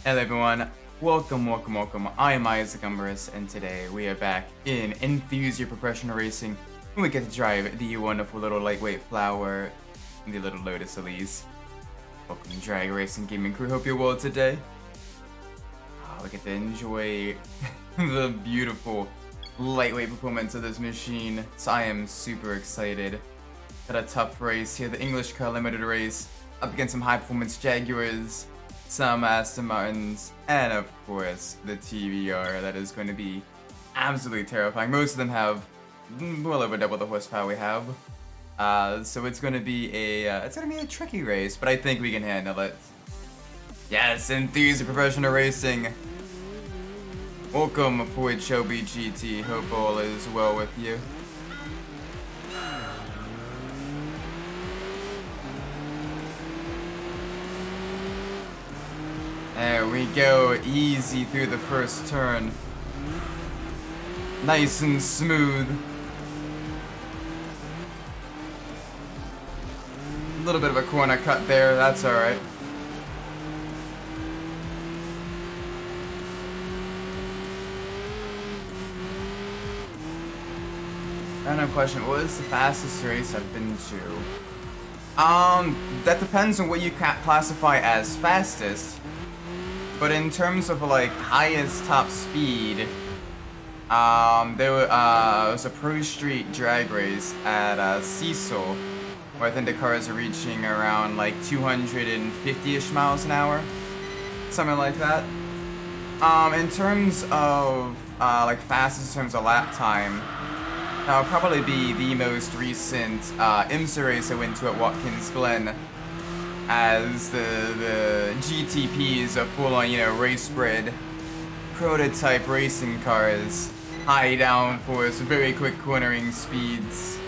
Hello everyone, welcome. I am Isaac Umbras, and today we are back in Enthusia Professional Racing, and we get to drive the wonderful little lightweight flower, the little Lotus Elise. Welcome to Drag Racing Gaming Crew, hope you're well today. We get to enjoy the beautiful lightweight performance of this machine, so I am super excited. Got a tough race here, the English Car Limited race, up against some high performance Jaguars, some Aston Martins, and of course the TVR. That is going to be absolutely terrifying. Most of them have well over double the horsepower we have, so it's going to be a tricky race, but I think we can handle it. Yes, Enthusia Professional Racing. Welcome aboard Shelby GT. Hope all is well with you. There we go, easy through the first turn. Nice and smooth. A little bit of a corner cut there, that's alright. Random question, what is the fastest race I've been to? That depends on what you classify as fastest. But in terms of like highest top speed, there was a pro street drag race at Cecil, where I think the cars are reaching around like 250-ish miles an hour, something like that. In terms of like fastest in terms of lap time, that'll probably be the most recent IMSA race I went to at Watkins Glen, as the GTPs are full-on, race-bred prototype racing cars, high downforce, very quick cornering speeds.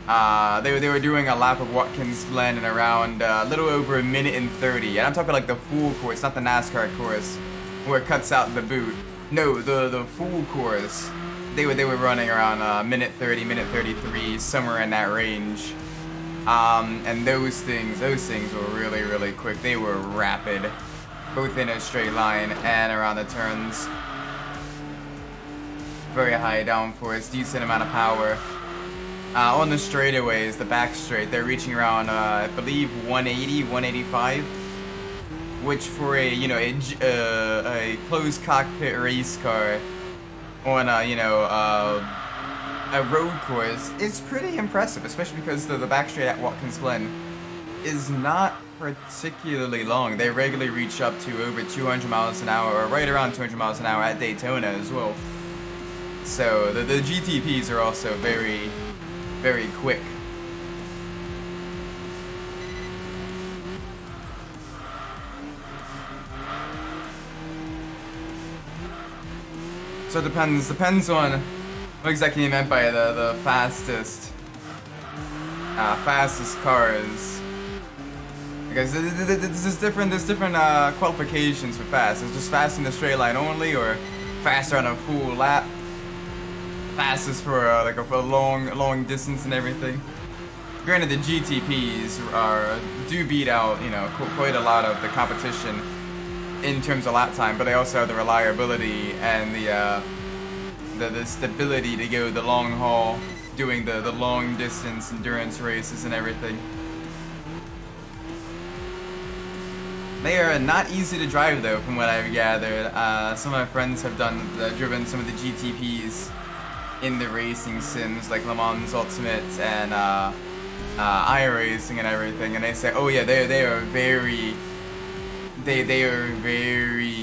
They were doing a lap of Watkins Glen in around a little over a minute and 30, and I'm talking like the full course, not the NASCAR course where it cuts out the boot. No, the full course. They were running around minute 30, minute 33, somewhere in that range. And those things were really quick. They were rapid, both in a straight line and around the turns. Very high downforce, decent amount of power. On the straightaways, the back straight, they're reaching around, I believe, 180, 185, which for a closed cockpit race car on a road course is pretty impressive, especially because the back straight at Watkins Glen is not particularly long. They regularly reach up to over 200 miles an hour, or right around 200 miles an hour at Daytona as well. So the GTPs are also very quick. So it depends on what exactly you meant by the fastest cars. Because there's different qualifications for fast. It's just fast in the straight line only, or faster on a full lap. Fastest for like a long distance and everything. Granted, the GTPs do beat out quite a lot of the competition in terms of lap time, but they also have the reliability and the stability to go the long haul, doing the long distance endurance races and everything. They are not easy to drive though, from what I've gathered. Some of my friends have driven some of the GTPs in the racing sims like Le Mans Ultimate and iRacing and everything, and they say, oh yeah, they are very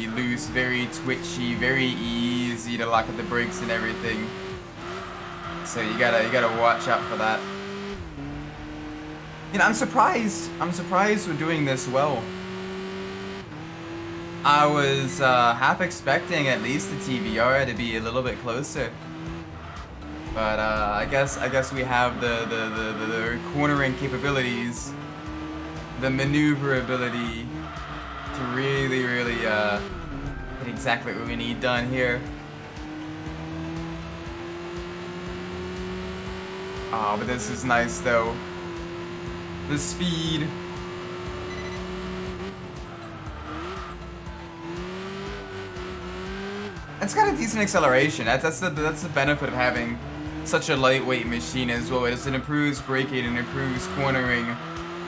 loose, very twitchy, very easy to lock up the brakes and everything. So you gotta watch out for that. I'm surprised we're doing this well. I was half expecting at least the TVR to be a little bit closer, but I guess we have the cornering capabilities, the maneuverability to really get exactly what we need done here. Oh, but this is nice though. The speed. It's got a decent acceleration. That's the benefit of having such a lightweight machine as well. It improves braking, it improves cornering,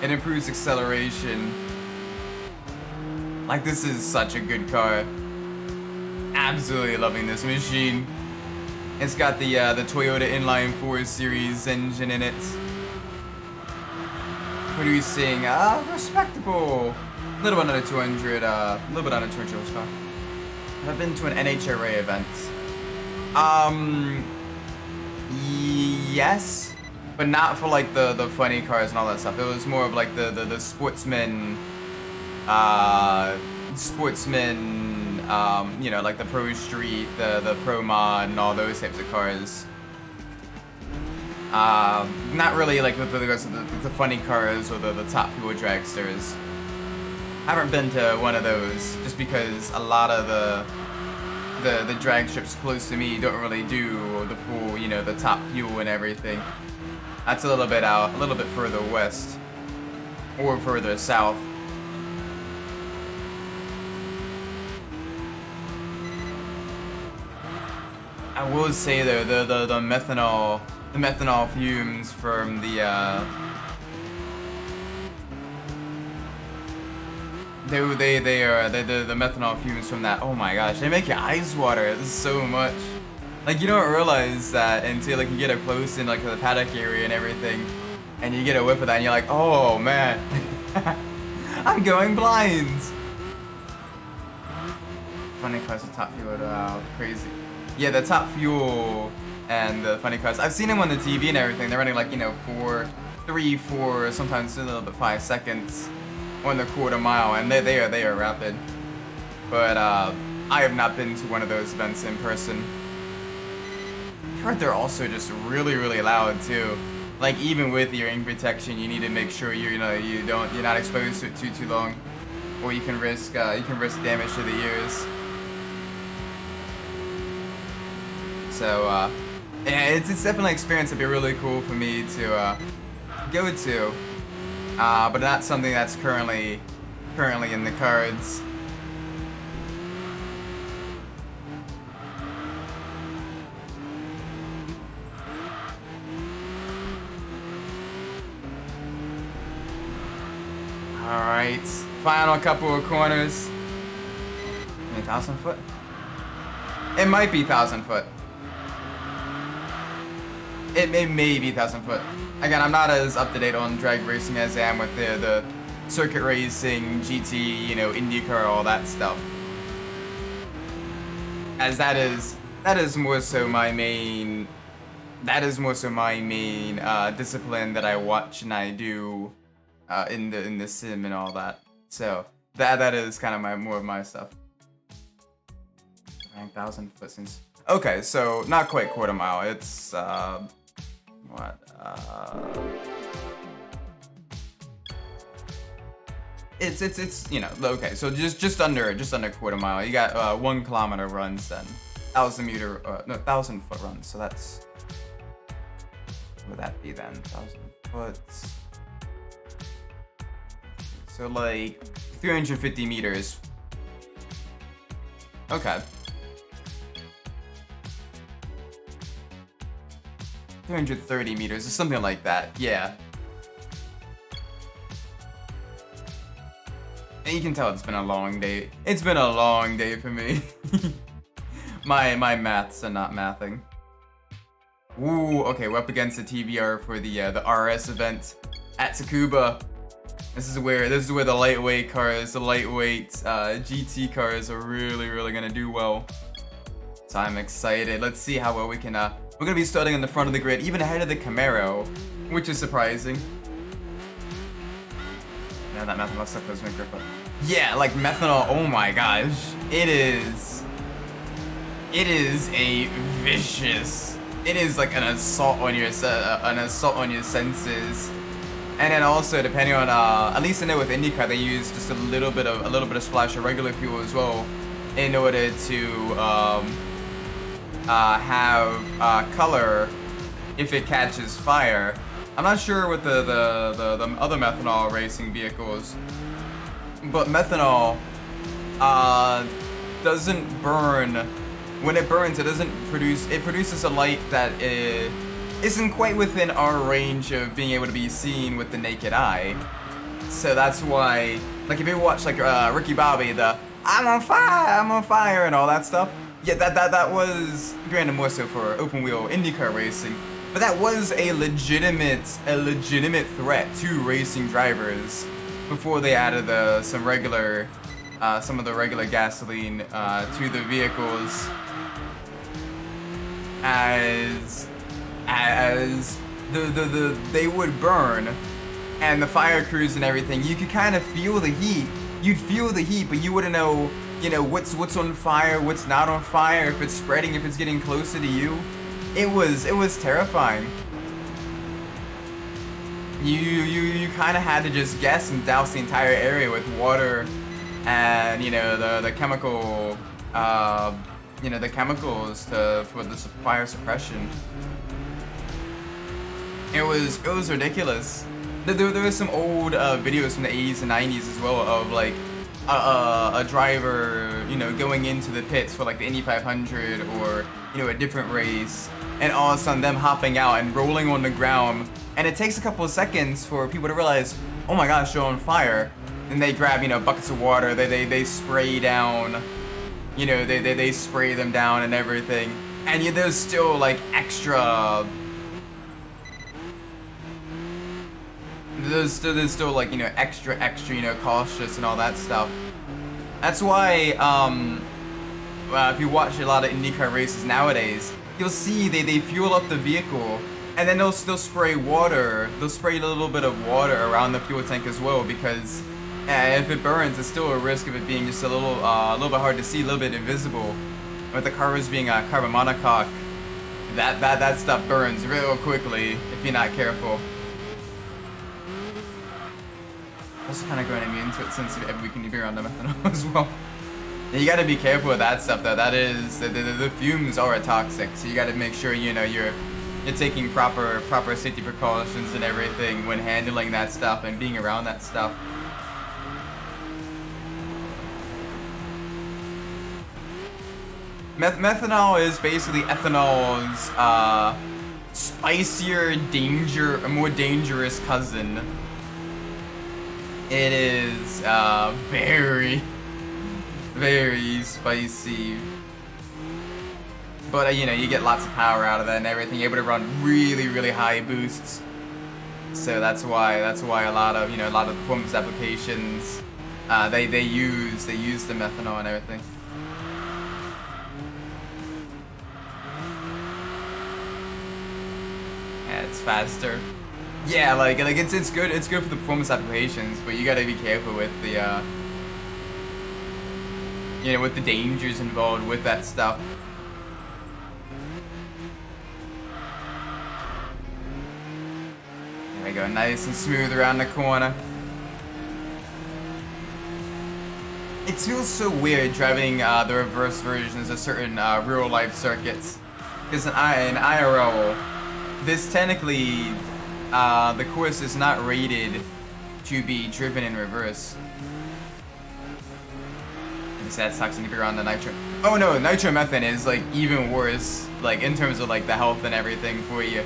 it improves acceleration. Like, this is such a good car. Absolutely loving this machine. It's got the Toyota Inline 4 Series engine in it. Producing respectable, a little bit under 200, horsepower. I've been to an NHRA event. Yes, but not for like the funny cars and all that stuff. It was more of like the sportsman, you know, like the Pro Street, the Pro Mod, and all those types of cars. Not really like with the funny cars or the top fuel dragsters. I haven't been to one of those just because a lot of the drag strips close to me don't really do the full, you know, the top fuel and everything. That's a little bit out, a little bit further west or further south. I will say though, the methanol fumes from the the methanol fumes from that. Oh my gosh, they make your eyes water so much. Like, you don't realize that until like you get up close in like the paddock area and everything, and you get a whiff of that, and you're like, oh man, I'm going blind. Funny cars, the top fuel, wow, crazy. Yeah, the top fuel and the funny cars. I've seen them on the TV and everything. They're running like, you know, 3, 4, sometimes a little bit 5 seconds on the quarter mile, and they are rapid. But I have not been to one of those events in person. I've heard they're also just really, really loud too. Like, even with your ink protection, you need to make sure you're not exposed to it too long, or you can risk damage to the ears. So yeah, it's definitely an experience that'd be really cool for me to go to, but not something that's currently in the cards. Alright, final couple of corners. 1,000 foot? It might be 1,000 foot. It may be 1,000 foot. Again, I'm not as up to date on drag racing as I am with the circuit racing, GT, you know, IndyCar, all that stuff. As that is more so my main. That is more so my main discipline that I watch and I do in the sim and all that. So that is kind of more of my stuff. 9,000 foot since. Okay, so not quite quarter mile. It's what? It's you know, okay. So just under quarter mile. You got 1 kilometer runs then, 1,000 foot runs. So that's, what would that be then? 1,000 foot. So like 350 meters. Okay. 330 meters or something like that, yeah. And you can tell it's been a long day. It's been a long day for me. my maths are not mathing. Ooh, okay, we're up against the TBR for the RS event at Tsukuba. This is where the lightweight cars, the lightweight GT cars are really gonna do well. So I'm excited. Let's see how well we can. We're gonna be starting in the front of the grid, even ahead of the Camaro, which is surprising. Yeah, that methanol stuff was my grip up. Yeah, like methanol. Oh my gosh, it is a vicious. It is like an assault on your senses. And then also, depending on at least I know with IndyCar, they use just a little bit of splash of regular fuel as well, in order to have color if it catches fire. I'm not sure with the other methanol racing vehicles, but methanol doesn't burn when it burns, it produces a light that isn't quite within our range of being able to be seen with the naked eye. So that's why, like, if you watch like Ricky Bobby, the I'm on fire and all that stuff. Yeah, that was, granted, more so for open wheel IndyCar racing, but that was a legitimate threat to racing drivers before they added some of the regular gasoline to the vehicles, as they would burn, and the fire crews and everything, you could kind of feel the heat. You'd feel the heat, but you wouldn't know, what's on fire, what's not on fire, if it's spreading, if it's getting closer to you. It was terrifying. You kind of had to just guess and douse the entire area with water and the chemical the chemicals for the fire suppression. It was ridiculous. There were some old videos from the 80s and 90s as well of like a driver, going into the pits for like the Indy 500 or a different race, and all of a sudden them hopping out and rolling on the ground, and it takes a couple of seconds for people to realize, oh my gosh, you're on fire. And they grab buckets of water, they spray down, they spray them down and everything, and there's still like extra. There's still like extra cautious and all that stuff. That's why if you watch a lot of IndyCar races nowadays, you'll see they fuel up the vehicle, and then they'll spray water. They'll spray a little bit of water around the fuel tank as well, because if it burns, it's still a risk of it being just a little bit hard to see, a little bit invisible. With the cars being carbon monocoque, that stuff burns real quickly if you're not careful. Also kind of going immune to it since we can be around the methanol as well. Yeah, you gotta be careful with that stuff though. That is, the fumes are toxic, so you gotta make sure you're taking proper safety precautions and everything when handling that stuff and being around that stuff. Methanol is basically ethanol's spicier, more dangerous cousin. It is very, very spicy. But you get lots of power out of that and everything, able to run really, really high boosts. So that's why a lot of performance applications they use the methanol and everything. Yeah, it's faster. Yeah, like it's good for the performance applications, but you gotta be careful with the with the dangers involved with that stuff. There we go, nice and smooth around the corner. It feels so weird driving the reverse versions of certain real life circuits, because in IRL, this technically, the course is not rated to be driven in reverse. That sucks when you be around the nitro. Oh no, nitromethane is like even worse, like in terms of like the health and everything for you.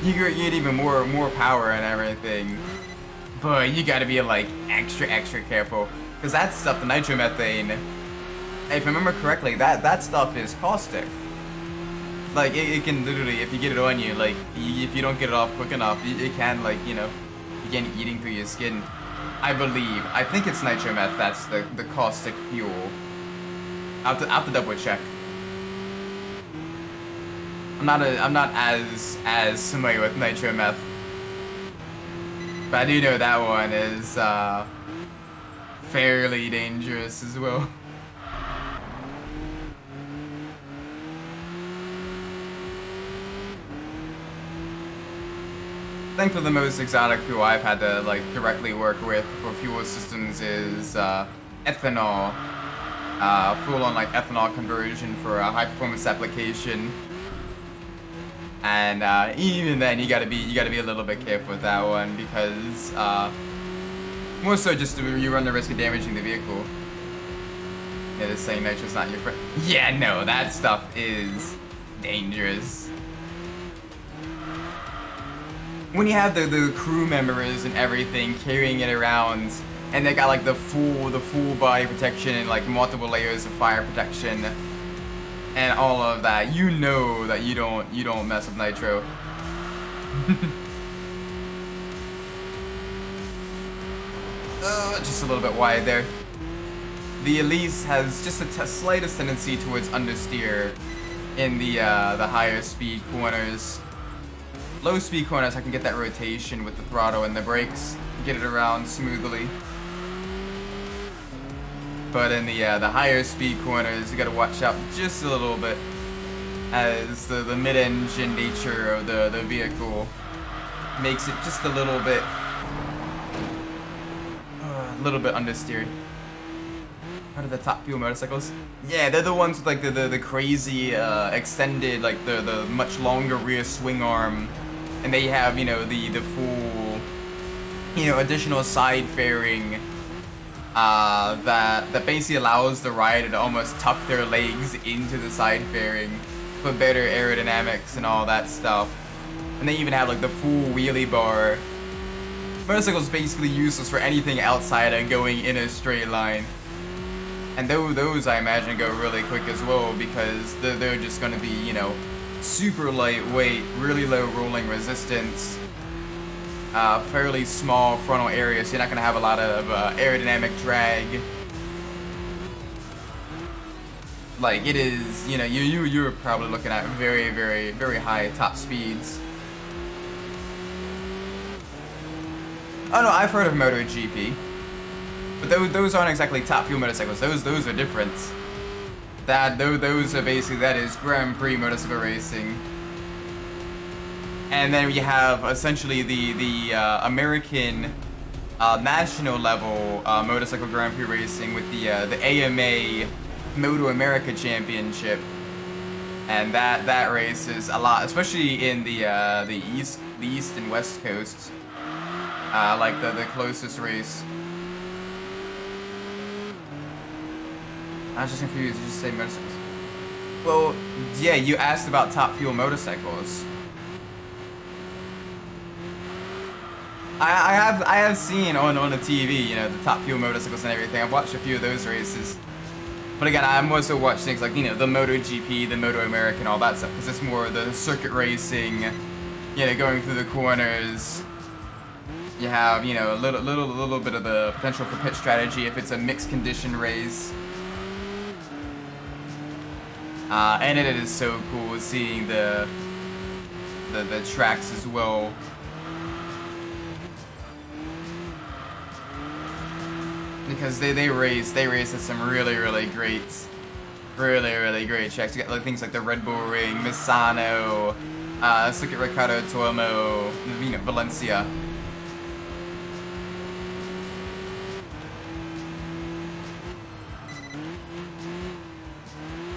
You get even more power and everything, but you gotta be like extra careful, because that stuff, the nitromethane, if I remember correctly, that stuff is caustic. Like it can literally, if you get it on you, like if you don't get it off quick enough, it can like begin eating through your skin. I think it's nitrometh that's the caustic fuel. I'll have to double check. I'm not as familiar with nitrometh, but I do know that one is fairly dangerous as well. I think for the most exotic fuel I've had to like directly work with for fuel systems is ethanol. Full on like ethanol conversion for a high performance application. And even then, you gotta be a little bit careful with that one, because more so just you run the risk of damaging the vehicle. Yeah, they're saying nitro's not your friend. Yeah, no, that stuff is dangerous. When you have the crew members and everything carrying it around, and they got like the full body protection and like multiple layers of fire protection and all of that, you know that you don't mess with nitro. Just a little bit wide there. The Elise has just a slightest tendency towards understeer in the higher speed corners. Low speed corners, I can get that rotation with the throttle and the brakes, get it around smoothly. But in the higher speed corners, you gotta watch out just a little bit, as the mid-engine nature of the vehicle makes it just a little bit understeered. What are the top fuel motorcycles? Yeah, they're the ones with like the crazy extended, like the much longer rear swing arm, and they have, you know, the full, you know, additional side fairing that basically allows the rider to almost tuck their legs into the side fairing for better aerodynamics and all that stuff. And they even have like the full wheelie bar. Motorcycles basically useless for anything outside of going in a straight line. And those I imagine go really quick as well, because they're just going to be, you know, super lightweight, really low rolling resistance, fairly small frontal area, so you're not going to have a lot of aerodynamic drag. Like, it is, you know, you're probably looking at very, very, very high top speeds. Oh no, I've heard of MotoGP. But those aren't exactly top fuel motorcycles. Those are different. Those are basically, that is Grand Prix motorcycle racing. And then you have essentially the American national level motorcycle Grand Prix racing with the AMA Moto America Championship. And that race is a lot, especially in the east and west coasts. Like the closest race. I was just confused. Did you just say motorcycles? Well, yeah, you asked about top fuel motorcycles. I have seen on the TV, you know, the top fuel motorcycles and everything. I've watched a few of those races. But again, I'm also watching things like, you know, the MotoGP, the Moto America, and all that stuff, because it's more the circuit racing, you know, going through the corners. You have, you know, a little bit of the potential for pit strategy if it's a mixed condition race. And it is so cool seeing the tracks as well. Because they race at some really great tracks. You got like things like the Red Bull Ring, Misano, Circuit Ricardo Tuomo, you know, Valencia.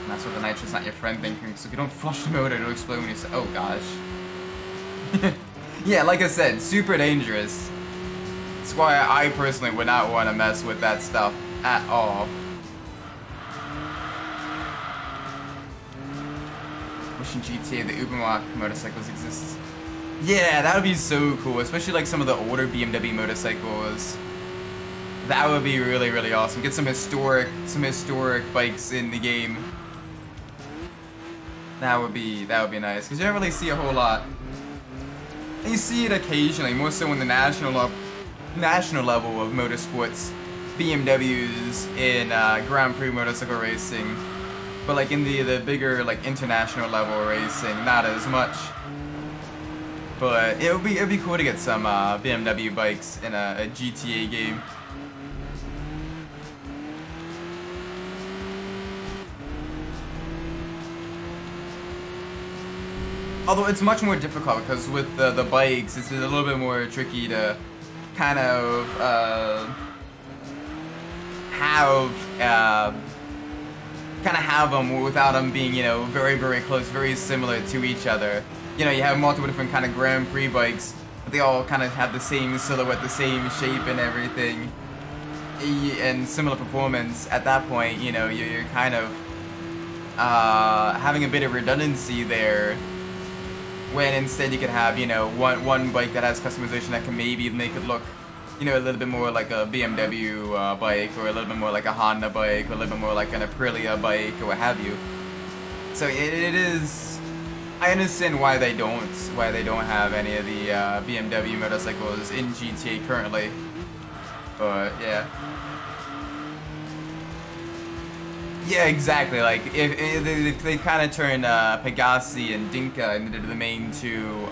That's what the nitro's not your friend thinking. So if you don't flush the motor, it'll explode when you say, oh gosh. Yeah, like I said, super dangerous. That's why I personally would not want to mess with that stuff at all. Wishing GTA the Umbras motorcycles exist. Yeah, that would be so cool, especially like some of the older BMW motorcycles. That would be really awesome. Get some historic bikes in the game. That would be nice, because you don't really see a whole lot. And you see it occasionally, more so in the national level of motorsports, BMWs in Grand Prix motorcycle racing. But like in the bigger like international level racing, not as much. But it'd be cool to get some BMW bikes in a GTA game. Although it's much more difficult, because with the bikes, it's a little bit more tricky to kind of have them without them being, you know, very close, very similar to each other. You know, you have multiple different kind of Grand Prix bikes, but they all kind of have the same silhouette, the same shape and everything. and similar performance, at that point, you know, you're kind of having a bit of redundancy there, when instead you could have, you know, one bike that has customization that can maybe make it look, you know, a little bit more like a BMW bike, or a little bit more like a Honda bike, or a little bit more like an Aprilia bike, or what have you. So it is. I understand why they don't have any of the BMW motorcycles in GTA currently, but yeah. Yeah, exactly. Like if they kind of turn Pegasi and Dinka into the main two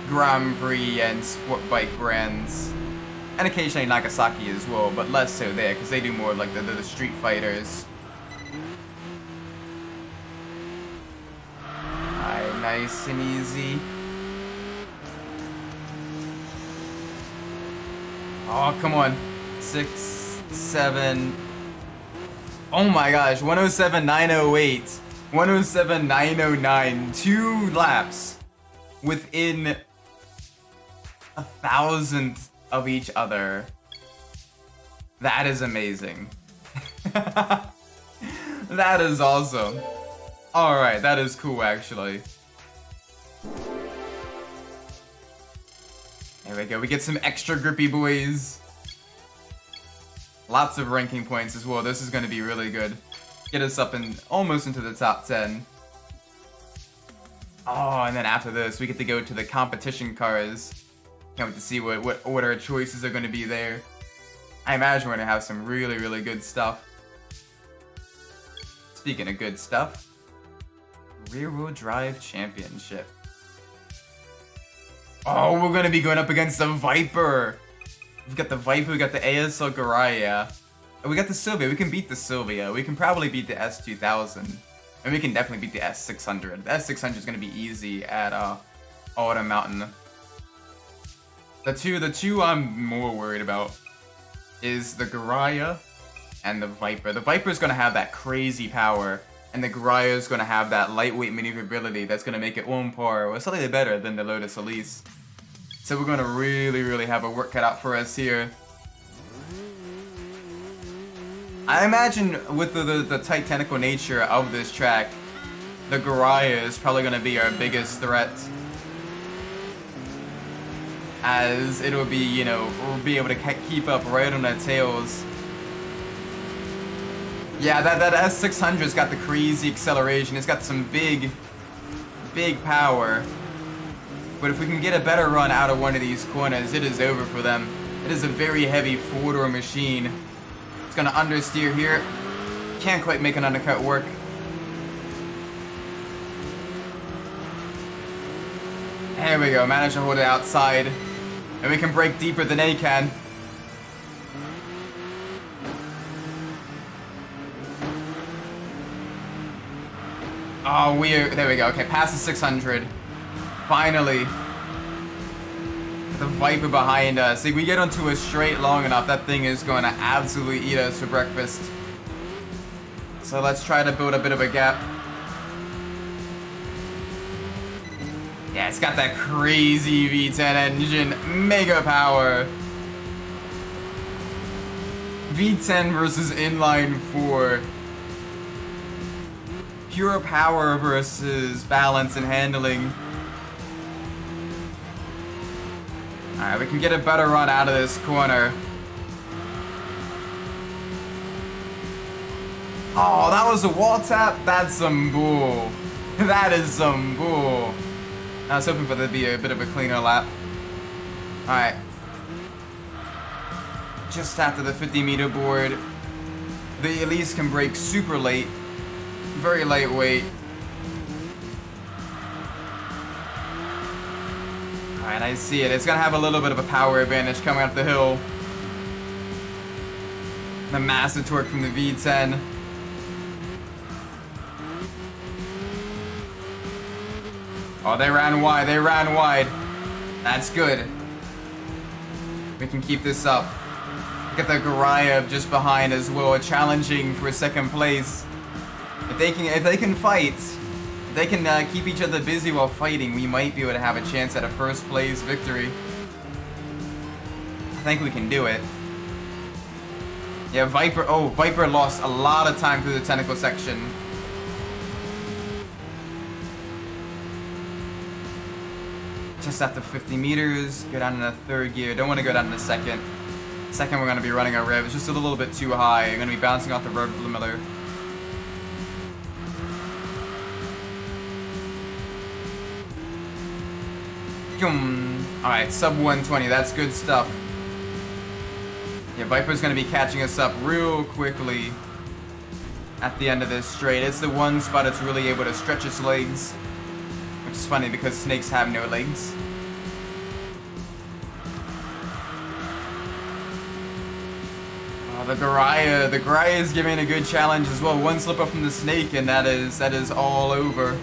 Grand Prix and sport bike brands, and occasionally Nagasaki as well, but less so there because they do more of like the street fighters. Alright, nice and easy. Oh, come on. 6, 7. Oh my gosh, 107.908, 107.909, 2 laps within 1,000th of each other. That is amazing. That is awesome. Alright, that is cool actually. There we go, we get some extra grippy boys. Lots of ranking points as well. This is going to be really good. Get us up in almost into the top 10. Oh, and then after this, we get to go to the competition cars. Can't wait to see what order choices are going to be there. I imagine we're going to have some really, really good stuff. Speaking of good stuff, rear-wheel drive championship. Oh, we're going to be going up against the Viper. We've got the Viper, we got the ASL Garaya. We got the Sylvia, we can beat the Sylvia. We can probably beat the S2000. And we can definitely beat the S600. The S600 is going to be easy at Autumn Mountain. The two I'm more worried about is the Garaya and the Viper. The Viper is going to have that crazy power, and the Garaya is going to have that lightweight maneuverability that's going to make it on par or slightly better than the Lotus Elise. So we're going to really, really have a work cut out for us here. I imagine with the titanical nature of this track, the Garaya is probably going to be our biggest threat. As it'll be, you know, we'll be able to keep up right on our tails. Yeah, that S600's got the crazy acceleration. It's got some big power. But if we can get a better run out of one of these corners, it is over for them. It is a very heavy four-door machine. It's going to understeer here. Can't quite make an undercut work. There we go, managed to hold it outside. And we can break deeper than they can. Oh, there we go. Okay, past the 600. Finally. The Viper behind us. If we get onto a straight long enough, that thing is going to absolutely eat us for breakfast. So let's try to build a bit of a gap. Yeah, it's got that crazy V10 engine. Mega power. V10 versus inline 4. Pure power versus balance and handling. Alright, we can get a better run out of this corner. Oh, that was a wall tap? That's some bull. That is some bull. I was hoping for there to be a bit of a cleaner lap. Alright. Just after the 50-meter board. The Elise can brake super late. Very lightweight. Alright, I see it. It's going to have a little bit of a power advantage coming up the hill. The massive torque from the V10. Oh, they ran wide. They ran wide. That's good. We can keep this up. Get the Garaya just behind as well, challenging for second place. If they can fight, if they can keep each other busy while fighting, we might be able to have a chance at a first place victory. I think we can do it. Yeah, Viper. Oh, Viper lost a lot of time through the technical section. Just after 50 meters, go down in the third gear. Don't want to go down in the second. Second, we're going to be running our revs just a little bit too high. You're going to be bouncing off the rev limiter. Alright, sub 120. That's good stuff. Yeah, Viper's going to be catching us up real quickly at the end of this straight. It's the one spot it's really able to stretch its legs. Which is funny because snakes have no legs. Oh, the Garaya is giving a good challenge as well. One slip up from the snake and that is all over.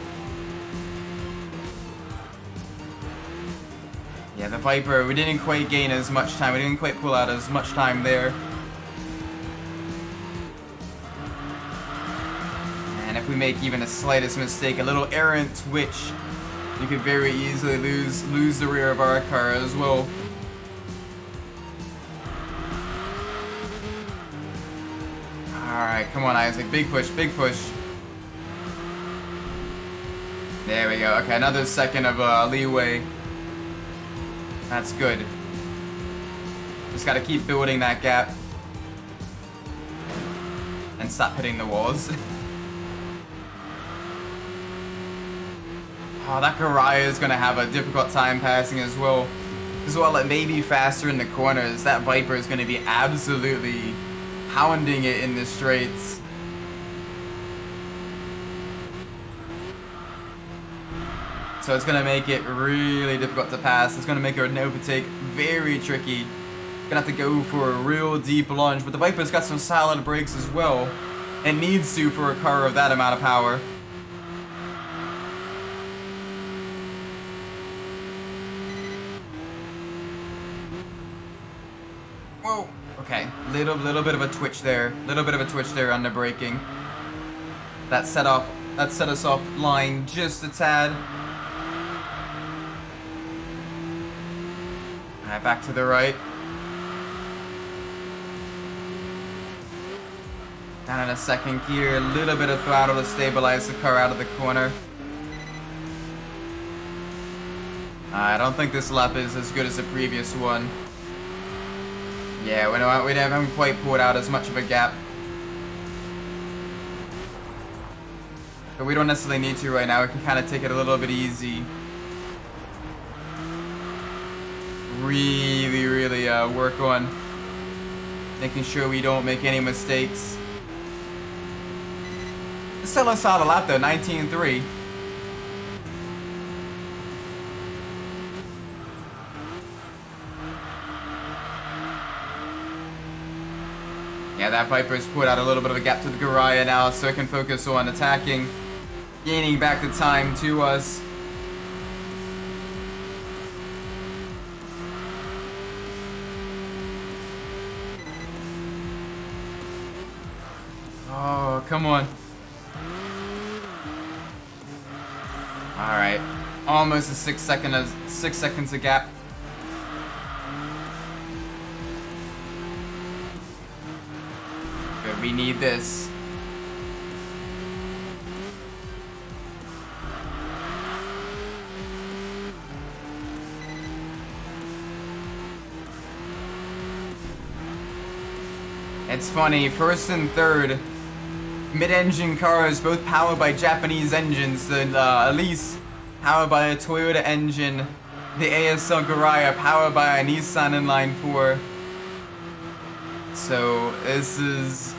Yeah, the Viper, we didn't quite gain as much time. We didn't quite pull out as much time there. And if we make even the slightest mistake, a little errant twitch, you could very easily lose the rear of our car as well. Alright, come on Isaac, big push, big push. There we go, okay, another second of leeway. That's good. Just gotta keep building that gap. And stop hitting the walls. Oh, that Garaya is going to have a difficult time passing as well. As well, it may be faster in the corners. That Viper is going to be absolutely pounding it in the straights. So it's going to make it really difficult to pass. It's going to make an overtake very tricky. Going to have to go for a real deep lunge. But the Viper's got some solid brakes as well. It needs to for a car of that amount of power. Whoa. Okay, little bit of a twitch there. Little bit of a twitch there on the braking. That set us off line just a tad. Alright, back to the right. Down in a second gear, a little bit of throttle to stabilize the car out of the corner. I don't think this lap is as good as the previous one. Yeah, we haven't quite pulled out as much of a gap. But we don't necessarily need to right now. We can kind of take it a little bit easy. Really work on making sure we don't make any mistakes. It's still a solid lap though, 19.3. Yeah, that Viper's put out a little bit of a gap to the Garaya now, so it can focus on attacking, gaining back the time to us. Oh, come on. Alright. Almost a 6 seconds of gap. Good, we need this. It's funny, first and third mid-engine cars, both powered by Japanese engines. The Elise, powered by a Toyota engine. The ASL Garaya, powered by a Nissan Inline 4. So, this is...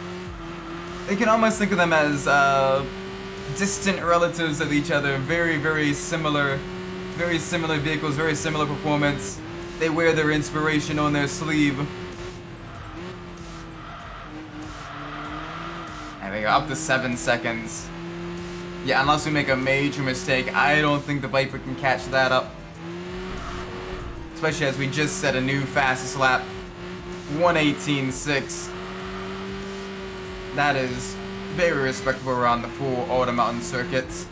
You can almost think of them as distant relatives of each other. Very similar vehicles, very similar performance. They wear their inspiration on their sleeve. There we go, up to 7 seconds. Yeah, unless we make a major mistake, I don't think the Viper can catch that up. Especially as we just set a new fastest lap. 1:18.6. That is very respectable around the full Autumn Mountain circuits.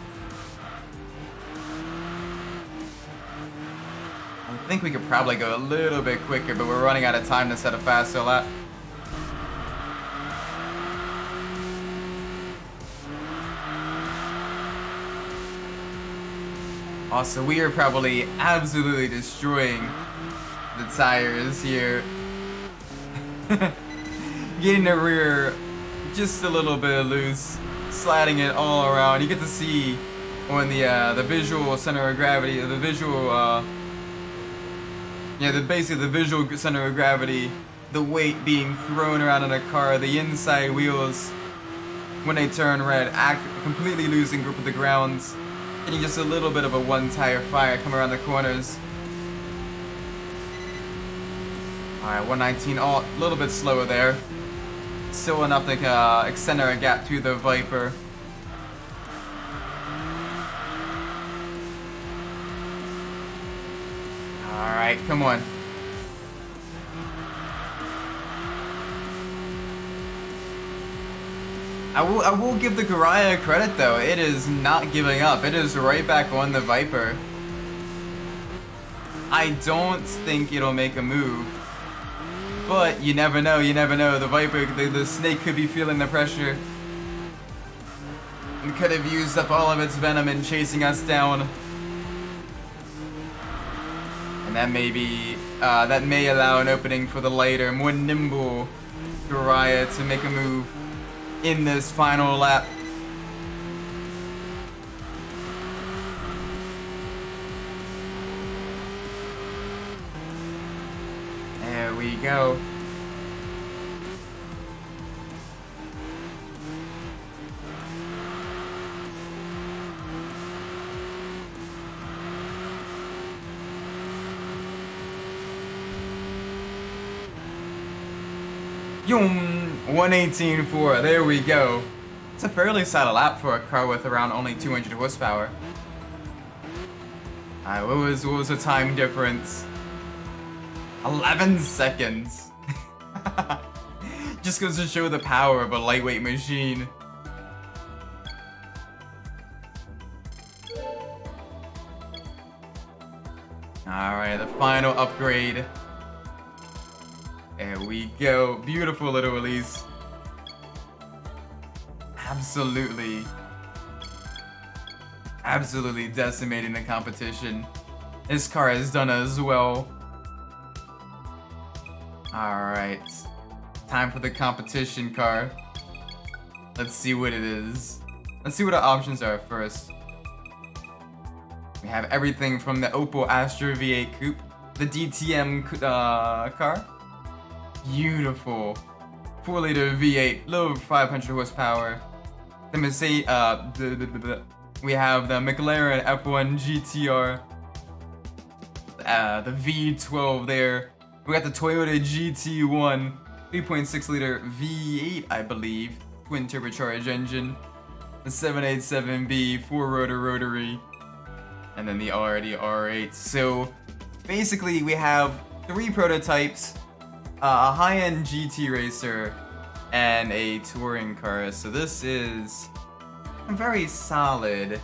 I think we could probably go a little bit quicker, but we're running out of time to set a faster lap. Also, we are probably absolutely destroying the tires here. Getting the rear just a little bit loose, sliding it all around. You get to see when the visual center of gravity, the visual, basically the visual center of gravity, the weight being thrown around in a car, the inside wheels, when they turn red, completely losing grip of the ground, getting just a little bit of a one-tire fire coming around the corners. Alright, 119, a little bit slower there. Still enough to extend our gap to the Viper. Alright, come on. I will give the Goriah credit though. It is not giving up. It is right back on the Viper. I don't think it'll make a move. But you never know, you never know. The Viper, the snake could be feeling the pressure. And could have used up all of its venom in chasing us down. And that may allow an opening for the lighter, more nimble Goriah to make a move in this final lap. There we go. Yoom, 118.4, there we go. It's a fairly solid lap for a car with around only 200 horsepower. Alright, what was the time difference? 11 seconds. Just goes to show the power of a lightweight machine. Alright, the final upgrade. There we go. Beautiful little Elise. Absolutely decimating the competition. This car has done as well. Alright. Time for the competition car. Let's see what it is. Let's see what our options are first. We have everything from the Opel Astra V8 Coupe, the DTM car. Beautiful. 4-liter V8, low 500 horsepower. The Mercedes, we have the McLaren F1 GTR. The V12 there. We got the Toyota GT1, 3.6-liter V8, I believe, twin turbocharged engine. The 787B, 4-rotor rotary, and then the R8. So basically, we have 3 prototypes. A high-end GT racer, and a touring car. So this is very solid.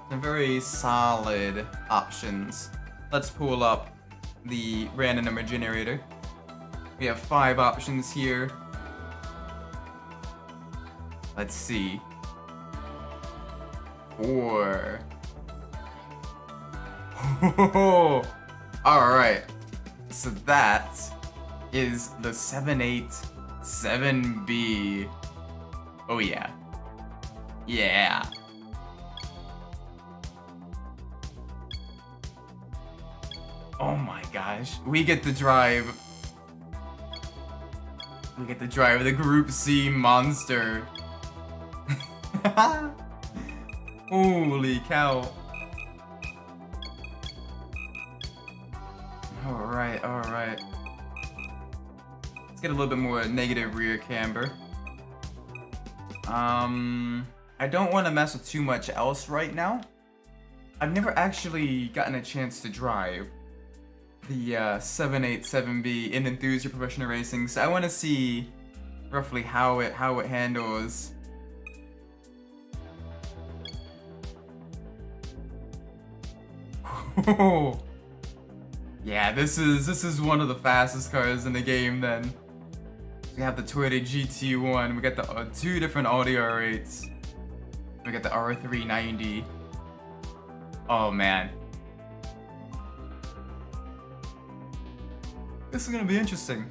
Some very solid options. Let's pull up the random number generator. We have 5 options here. Let's see. 4. Alright. So that is the 787B. Oh yeah. Yeah. Oh my gosh. We get to drive the Group C monster. Holy cow. Alright. Let's get a little bit more negative rear camber. I don't want to mess with too much else right now. I've never actually gotten a chance to drive the 787B in Enthusia Professional Racing, so I want to see roughly how it handles. Yeah, this is one of the fastest cars in the game then. We have the Toyota GT1, we got the 2 different Audi R8s. We got the R390. Oh man. This is gonna be interesting.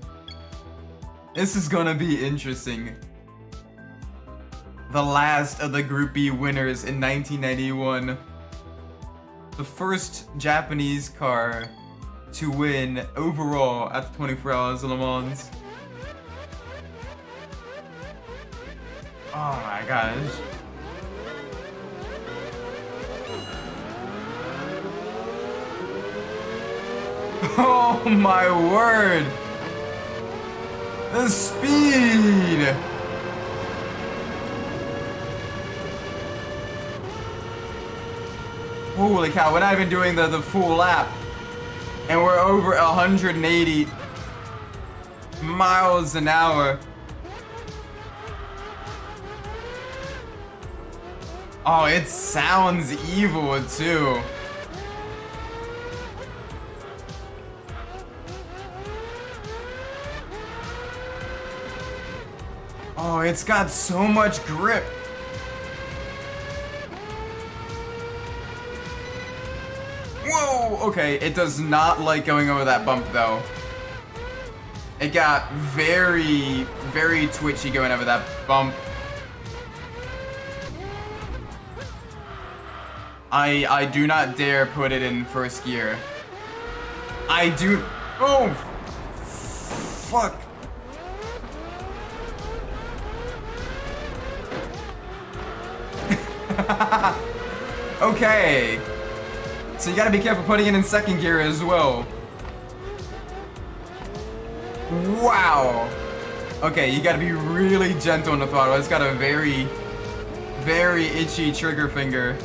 This is gonna be interesting. The last of the Group B winners in 1991. The first Japanese car to win overall at the 24 Hours of Le Mans. Oh my gosh. Oh my word! The speed! Holy cow, we're not even doing the full lap. And we're over 180 miles an hour. Oh, it sounds evil too. Oh, it's got so much grip. Whoa! Okay, it does not like going over that bump though. It got very, very twitchy going over that bump. I do not dare put it in first gear. I do. Oh! Fuck. Okay. So you gotta be careful putting it in second gear as well. Wow. Okay, you gotta be really gentle on the throttle. It's got a very, very itchy trigger finger.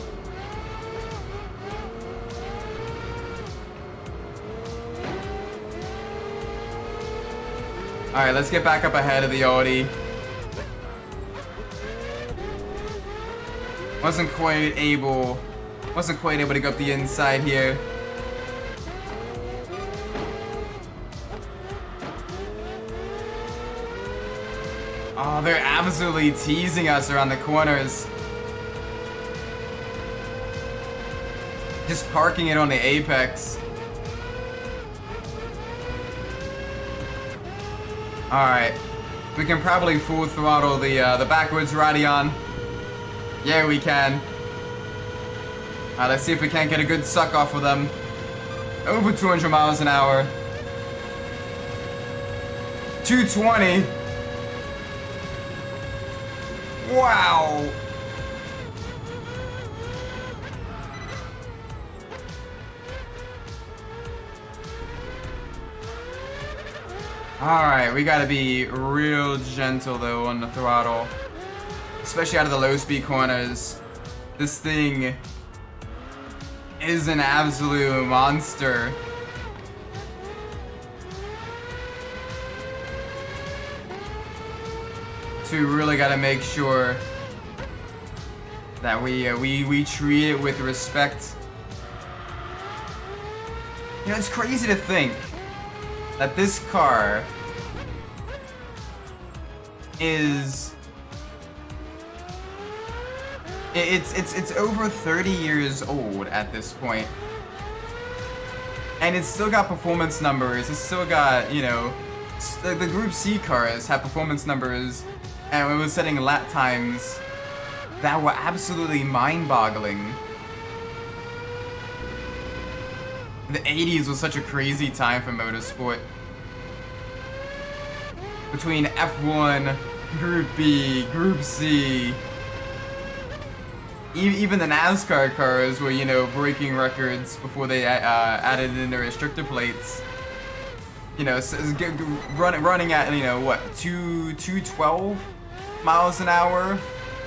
Alright, let's get back up ahead of the Audi. Wasn't quite able to go up the inside here. Oh, they're absolutely teasing us around the corners. Just parking it on the apex. Alright. We can probably full throttle the backwards Radeon. Yeah, we can. Let's see if we can't get a good suck off of them. Over 200 miles an hour. 220. Wow. Alright, we gotta be real gentle though on the throttle. Especially out of the low speed corners. This thing is an absolute monster. So we really gotta make sure that we treat it with respect. You know, it's crazy to think that this car is it's over 30 years old at this point. And it's still got performance numbers. It's still got, you know, the Group C cars have performance numbers, and it was setting lap times that were absolutely mind-boggling. The 80s was such a crazy time for motorsport. Between F1, Group B, Group C, even the NASCAR cars were, you know, breaking records before they added in the restrictor plates. You know, running at, you know, what, 212 miles an hour?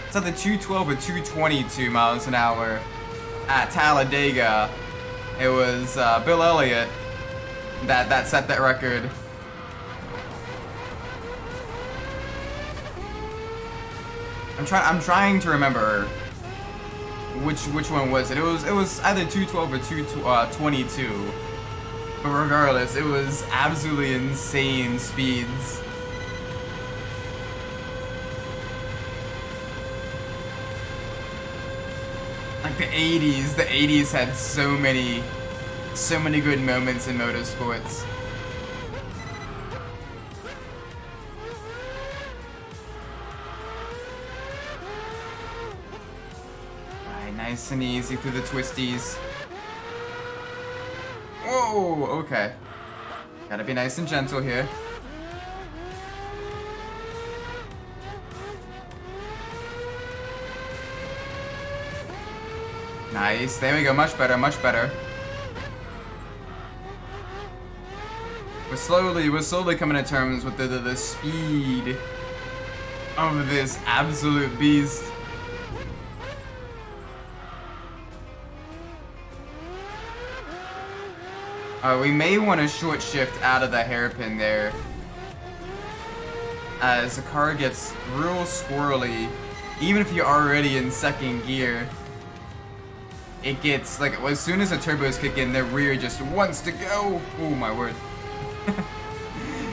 It's either 212 or 222 miles an hour at Talladega. It was Bill Elliott that set that record. I'm trying to remember which one was it. It was either 212 or 222. But regardless, it was absolutely insane speeds. Like the 80s had so many good moments in motorsports. Alright, nice and easy through the twisties. Whoa, okay. Gotta be nice and gentle here. Nice, there we go, much better, much better. We're slowly coming to terms with the speed of this absolute beast. We may want to short shift out of the hairpin there, as the car gets real squirrely. Even if you're already in second gear, it gets, like, as soon as the turbos kick in, the rear just wants to go. Oh my word.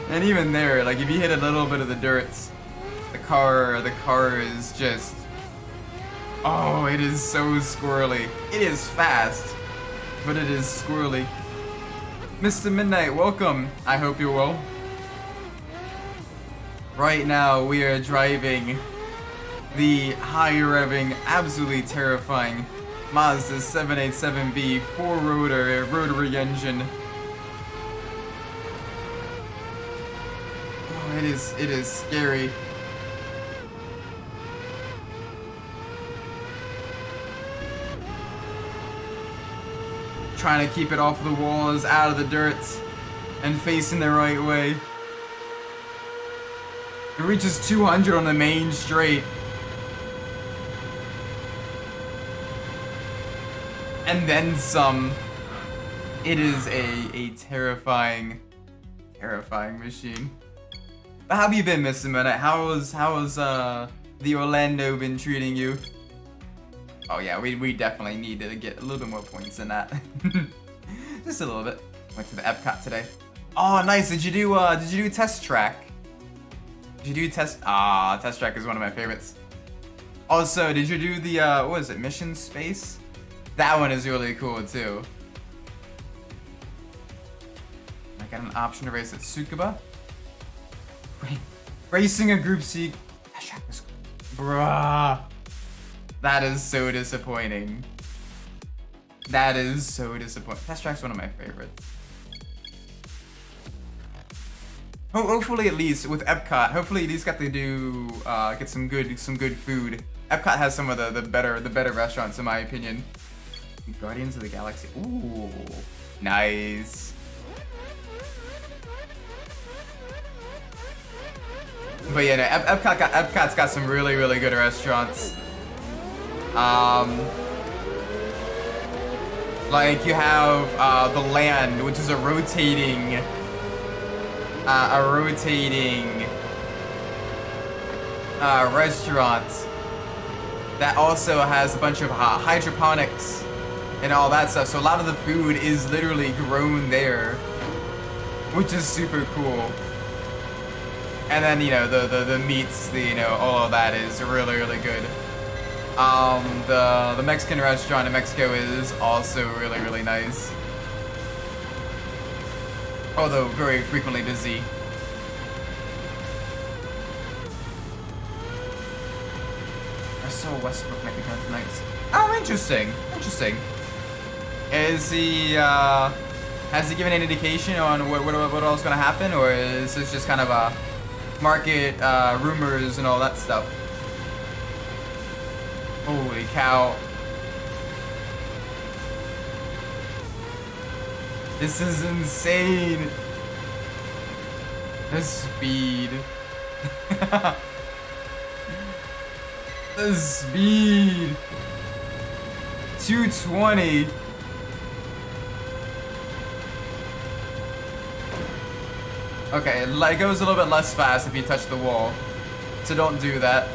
And even there, like, if you hit a little bit of the dirts, the car is just, oh, it is so squirrely. It is fast, but it is squirrely. Mr. Midnight, welcome. I hope you're well. Right now, we are driving the high-revving, absolutely terrifying Mazda 787B 4-rotor rotary engine. Oh, it is scary. Trying to keep it off the walls, out of the dirts, and facing the right way. It reaches 200 on the main straight. And then some. It is a terrifying machine. But how have you been, Mr. Minute? How's the Orlando been treating you? Oh yeah, we definitely need to get a little bit more points than that. Just a little bit. Went to the Epcot today. Oh, nice. Did you do Test Track? Did you do Test Track is one of my favorites. Also, did you do the what is it, Mission Space? That one is really cool too. I got an option to race at Tsukuba. Racing a Group C. Bruh. That is so disappointing. That is so disappointing. Test Track's one of my favorites. Hopefully, at least with Epcot, hopefully at least got to do get some good food. Epcot has some of the better restaurants in my opinion. Guardians of the Galaxy. Ooh, nice. But yeah, no, Epcot's got some really good restaurants. Like you have the Land, which is a rotating restaurant that also has a bunch of hydroponics and all that stuff. So a lot of the food is literally grown there, which is super cool. And then, you know, the meats, all of that is really good. The Mexican restaurant in Mexico is also really nice. Although very frequently busy. Russell Westbrook might be coming tonight. Oh, interesting. Is he, has he given any indication on what else gonna happen, or is this just kind of a market rumors and all that stuff? Holy cow. This is insane. The speed. The speed. 220. Okay, it goes a little bit less fast if you touch the wall. So don't do that.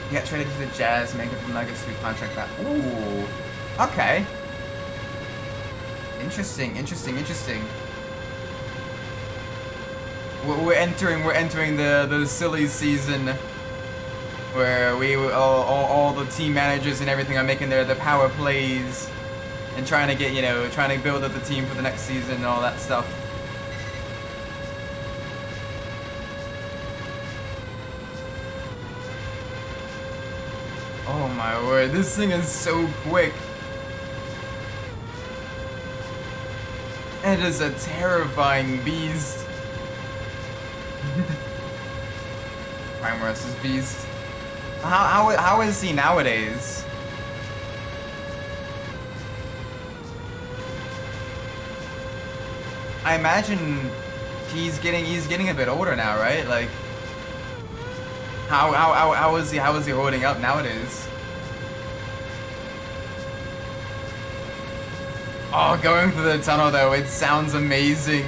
You got traded to the Jazz, make it from Nuggets through contract that. Ooh. Okay. Interesting. we're entering the silly season where all the team managers and everything are making their power plays and trying to get, trying to build up the team for the next season and all that stuff. Oh my word, this thing is so quick. It is a terrifying beast. Primus' beast. How is he nowadays? I imagine he's getting a bit older now, right? Like, how is he holding up nowadays? Oh, going through the tunnel though, it sounds amazing.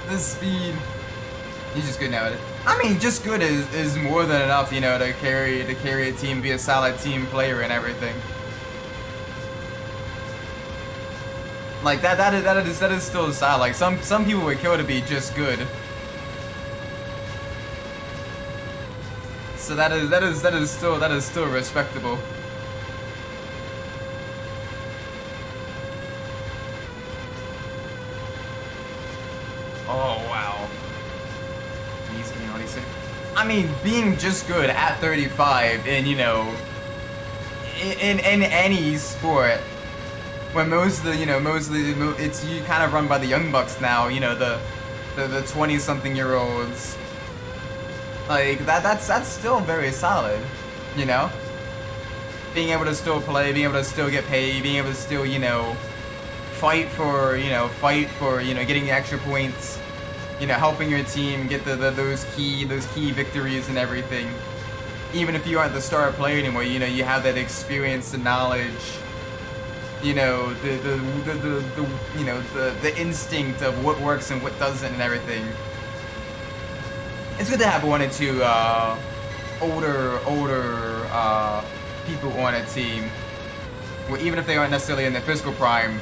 The speed. He's just good now at it. I mean, just good is more than enough, to carry a team, be a solid team player and everything. Like that is still solid. Like some people would kill to be just good. So that is still respectable. Oh wow. He's getting all these. I mean, being just good at 35 in in any sport, when mostly it's you kind of run by the young bucks now, the 20-something-year-olds. Like that's still very solid, being able to still play, being able to still get paid, being able to still fight for getting extra points, helping your team get those key victories and everything. Even if you aren't the star player anymore, you have that experience and knowledge. The instinct of what works and what doesn't and everything. It's good to have one or two older people on a team, where even if they aren't necessarily in their physical prime,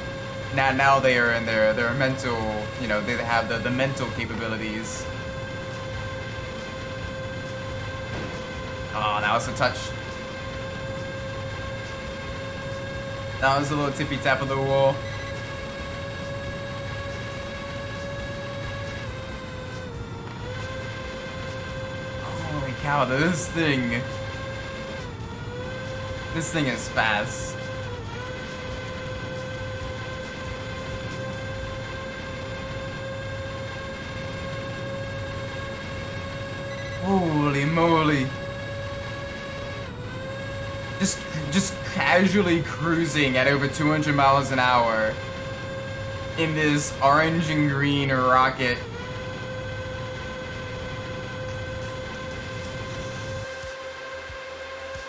now they are in their mental, they have the mental capabilities. Oh, that was a touch. That was a little tippy tap of the wall. Holy cow, this thing is fast. Holy moly. Just casually cruising at over 200 miles an hour in this orange and green rocket.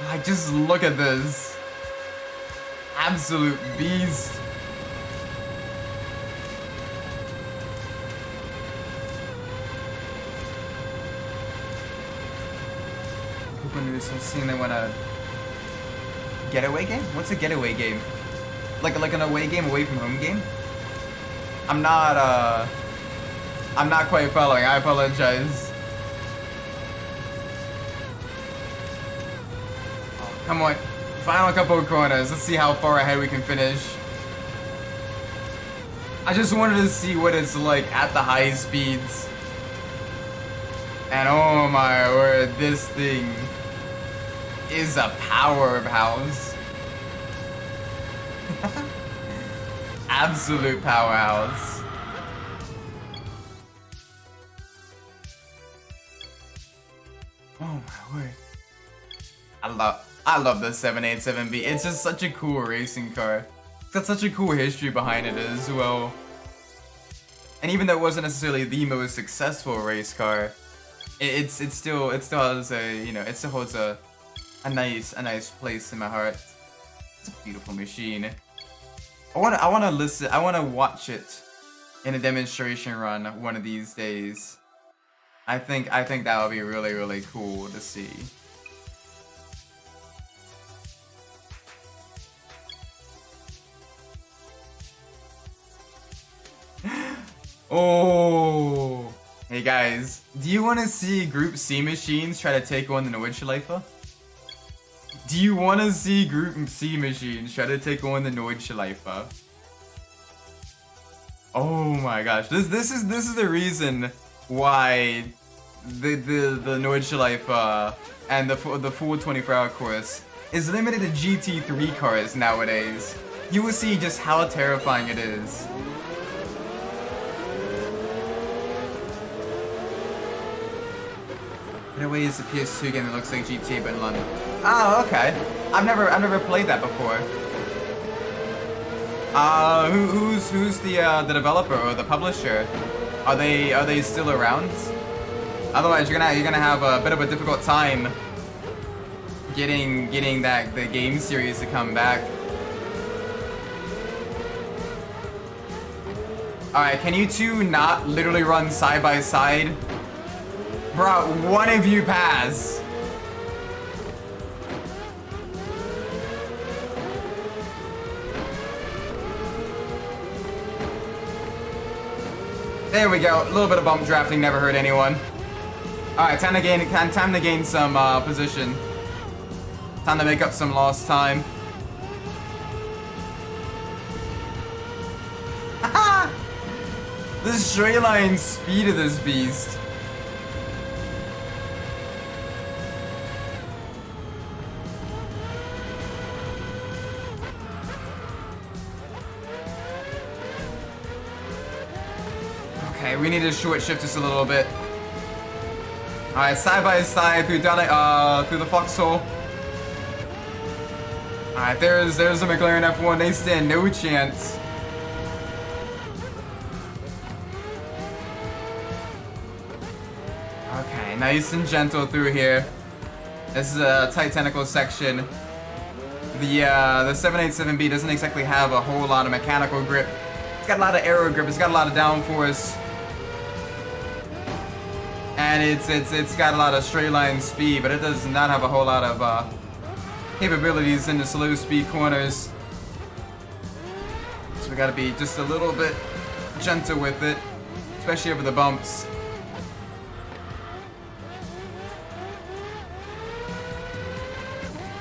Like, just look at this. Absolute beast. I've seen they want a getaway game? What's a getaway game? Like an away game, away from home game? I'm not quite following. I apologize. Oh, come on. Final couple of corners. Let's see how far ahead we can finish. I just wanted to see what it's like at the high speeds. And oh my word, this thing is a powerhouse. Absolute powerhouse. Oh my word. I love the 787B. It's just such a cool racing car. It's got such a cool history behind it as well. And even though it wasn't necessarily the most successful race car, it still has a, it still holds a nice place in my heart. It's a beautiful machine. I wanna watch it in a demonstration run one of these days. I think that would be really, really cool to see. Oh. Hey guys, do you want to see Group C machines try to take on the Nordschleifer? Do you want to see Group C machines try to take on the Nordschleifer? Oh my gosh, this is the reason why the Nordschleifer and the full 24-hour course is limited to GT3 cars nowadays. You will see just how terrifying it is. In a way, it's a PS2 game that looks like GTA but in London. Oh, okay. I've never played that before. Who's the developer or the publisher? Are they still around? Otherwise, you're gonna have a bit of a difficult time getting the game series to come back. All right, can you two not literally run side by side? Bro, one of you pass. There we go. A little bit of bump drafting never hurt anyone. All right, time to gain some position. Time to make up some lost time. The straight line speed of this beast. Okay, we need to short shift this a little bit. All right, side by side through the foxhole. All right, there's a McLaren F1. They stand no chance. Okay, nice and gentle through here. This is a tight technical section. The 787B doesn't exactly have a whole lot of mechanical grip. It's got a lot of aero grip. It's got a lot of downforce. And it's got a lot of straight line speed, but it does not have a whole lot of capabilities in the slow speed corners. So we gotta be just a little bit gentle with it, especially over the bumps.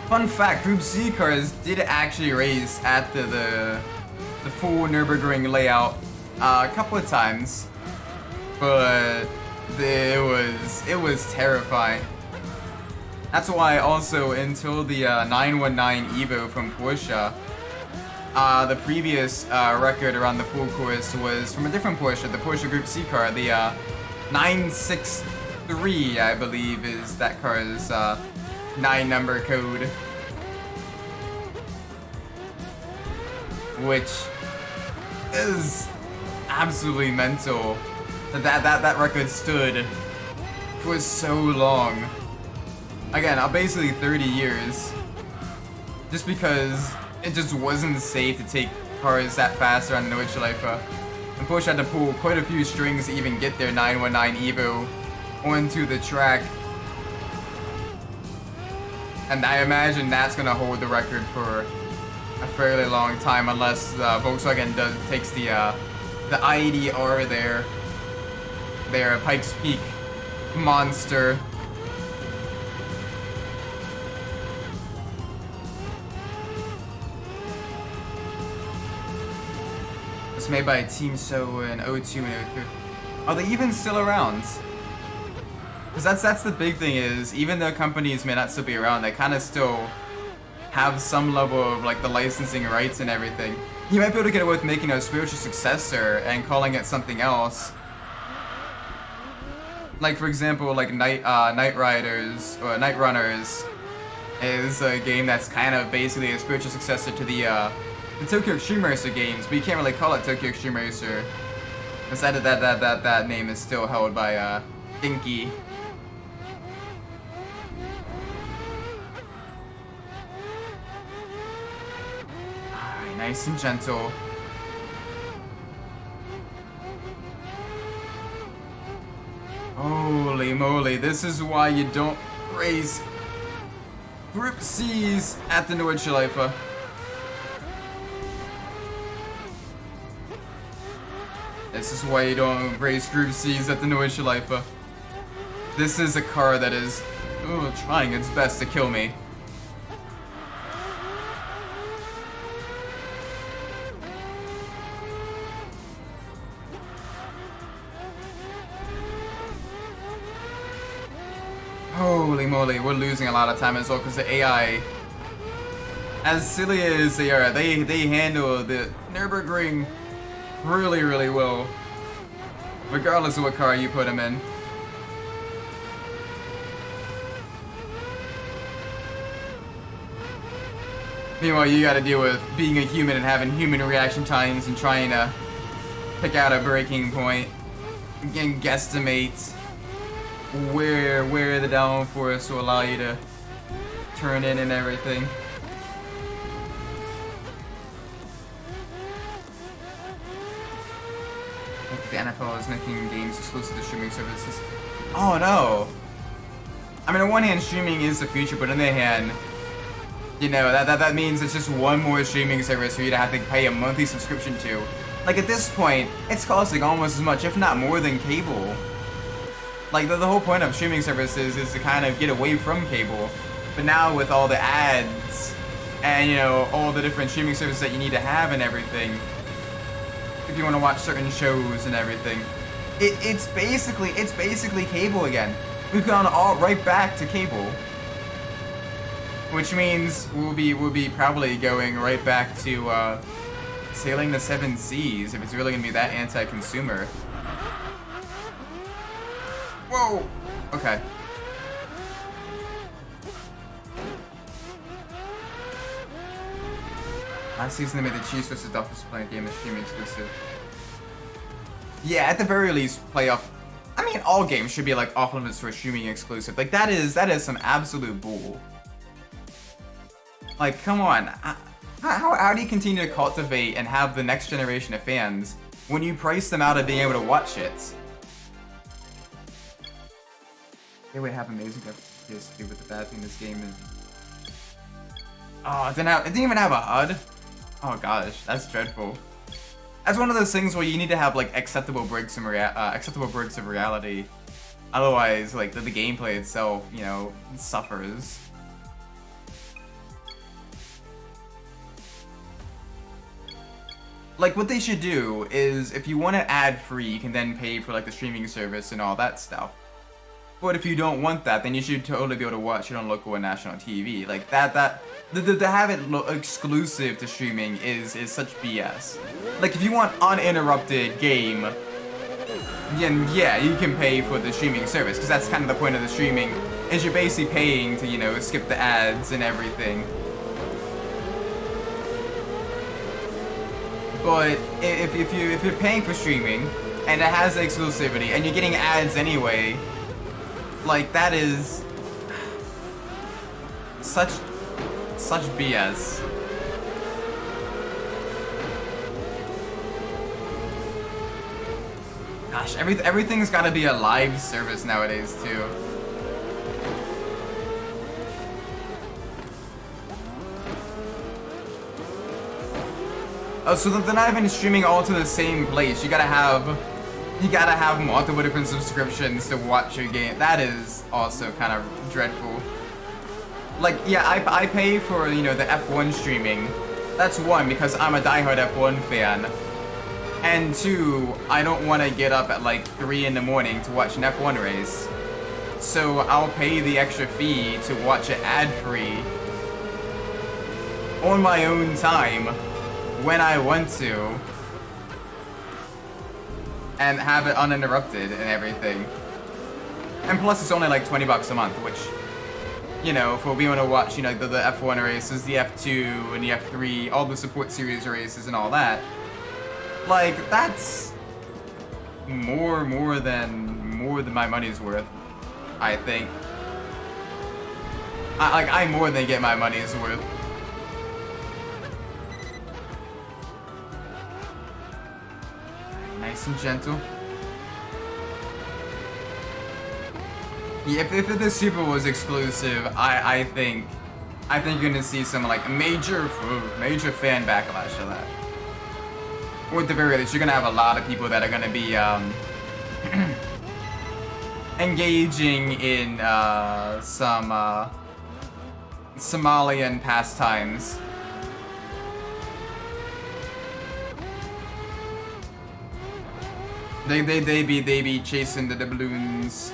Fun fact, Group C cars did actually race at the full Nürburgring layout a couple of times, but it was terrifying. That's why also until the 919 Evo from Porsche, the previous record around the full course was from a different Porsche, the Porsche Group C car, the 963, I believe, is that car's 9-number code, which is absolutely mental. That record stood for so long. Again, basically 30 years. Just because it just wasn't safe to take cars that fast around the Nordschleife. And Porsche had to pull quite a few strings to even get their 919 Evo onto the track. And I imagine that's gonna hold the record for a fairly long time, unless Volkswagen takes the IDR their Pikes Peak monster. It's made by Team So in 02 and 03. Are they even still around? Because that's the big thing, is even though companies may not still be around, they kind of still have some level of like the licensing rights and everything. You might be able to get away with making a spiritual successor and calling it something else. Like for example, like Night Riders or Night Runners is a game that's kind of basically a spiritual successor to the Tokyo Extreme Racer games, but you can't really call it Tokyo Extreme Racer. Instead of that name is still held by Dinky. Alright, nice and gentle. Holy moly, this is why you don't race Group C's at the Nordschleife. This is why you don't race Group C's at the Nordschleife. This is a car that is trying its best to kill me. Holy moly, we're losing a lot of time as well because the AI, as silly as they are, they handle the Nürburgring really, really well, regardless of what car you put them in. Meanwhile, you gotta deal with being a human and having human reaction times and trying to pick out a breaking point and guesstimate where the downforce will allow you to turn in and everything. The NFL is making games exclusive to streaming services. Oh no! I mean, on one hand, streaming is the future, but on the other hand, you know, that means it's just one more streaming service for you to have to pay a monthly subscription to. Like, at this point, it's costing almost as much, if not more than cable. Like, the whole point of streaming services is to kind of get away from cable. But now with all the ads and, you know, all the different streaming services that you need to have and everything, if you want to watch certain shows and everything, it's basically cable again. We've gone all right back to cable. Which means we'll be probably going right back to sailing the 7 seas if it's really gonna be that anti-consumer. Whoa! Okay. Last season they made the Chiefs vs. Dolphins playing game as streaming exclusive. Yeah, at the very least, playoff. I mean, all games should be like off limits for streaming exclusive. Like that is some absolute bull. Like, come on. How do you continue to cultivate and have the next generation of fans when you price them out of being able to watch it? They would have amazing PS2, but the bad thing this game is... Oh, it didn't even have a HUD? Oh gosh, that's dreadful. That's one of those things where you need to have like acceptable breaks of reality. Otherwise, like the gameplay itself, you know, suffers. Like, what they should do is, if you want it ad-free, you can then pay for, like, the streaming service and all that stuff. But if you don't want that, then you should totally be able to watch it on local and national TV. Like, to have it exclusive to streaming is such BS. Like, if you want uninterrupted game, then yeah, you can pay for the streaming service, because that's kind of the point of the streaming, is you're basically paying to, you know, skip the ads and everything. But if you're paying for streaming and it has exclusivity and you're getting ads anyway, like that is such BS. Gosh, everything's got to be a live service nowadays too. Oh, so they're not even streaming all to the same place. You gotta have multiple different subscriptions to watch your game. That is also kind of dreadful. Like, yeah, I pay for, you know, the F1 streaming. That's one, because I'm a diehard F1 fan. And two, I don't want to get up at like 3 in the morning to watch an F1 race. So I'll pay the extra fee to watch it ad-free on my own time, when I want to, and have it uninterrupted and everything. And plus it's only like 20 bucks a month, which, you know, for being able to watch, you know, the F1 races, the F2 and the F3, all the support series races and all that, like, that's more than my money's worth, I think. I more than get my money's worth. Nice and gentle. Yeah, if the Super was exclusive, I think you're gonna see some like major fan backlash to that. Or at the very least, you're gonna have a lot of people that are gonna be engaging in some Somalian pastimes. They be chasing the doubloons.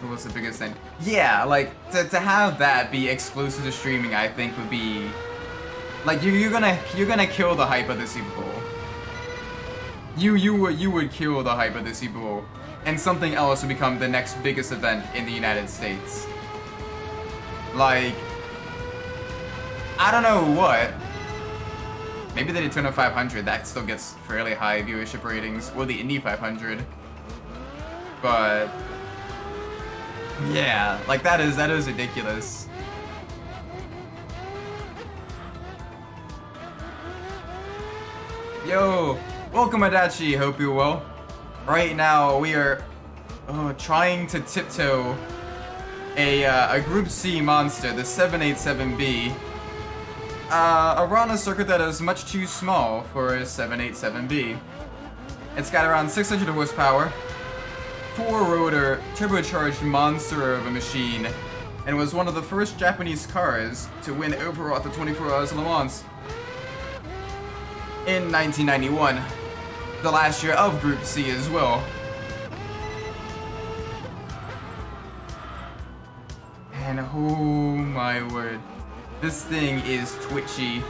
What's the biggest thing? Yeah, like to have that be exclusive to streaming, I think would be like you're gonna kill the hype of the Super Bowl. You would kill the hype of the Super Bowl, and something else would become the next biggest event in the United States. Like, I don't know what. Maybe the Daytona 500, that still gets fairly high viewership ratings, or the Indy 500. But yeah, like that is ridiculous. Yo, welcome Adachi, hope you're well. Right now we are trying to tiptoe a Group C monster, the 787B, around a circuit that is much too small for a 787B. It's got around 600 horsepower, 4-rotor, turbocharged monster of a machine, and was one of the first Japanese cars to win overall at the 24 Hours of Le Mans in 1991, the last year of Group C as well. And oh my word, this thing is twitchy.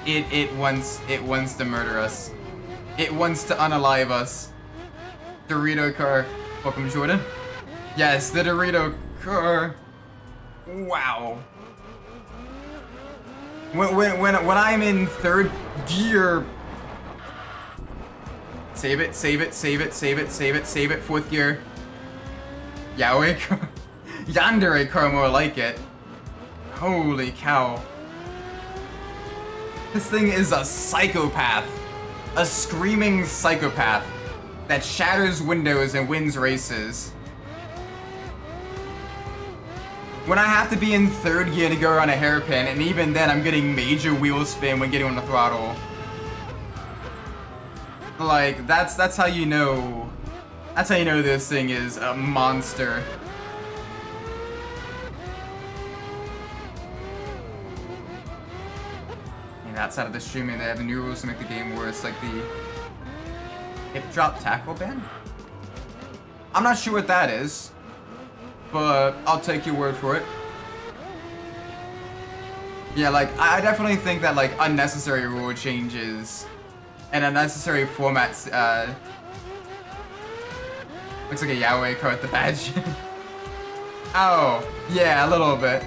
It wants to murder us. It wants to unalive us. Dorito car. Welcome, Jordan. Yes, the Dorito car. Wow. When I'm in third gear. Save it, save it, save it, save it, save it, save it. Fourth gear. Yahweh car. Yandere car, more like it. Holy cow. This thing is a psychopath. A screaming psychopath that shatters windows and wins races. When I have to be in third gear to go around a hairpin, and even then I'm getting major wheel spin when getting on the throttle. Like, that's how you know. That's how you know this thing is a monster. And outside of the streaming, they have the new rules to make the game worse, like the hip drop tackle ban? I'm not sure what that is, but I'll take your word for it. Yeah, like, I definitely think that, like, unnecessary rule changes and unnecessary formats, looks like a Yahweh car with the badge. Oh, yeah, a little bit.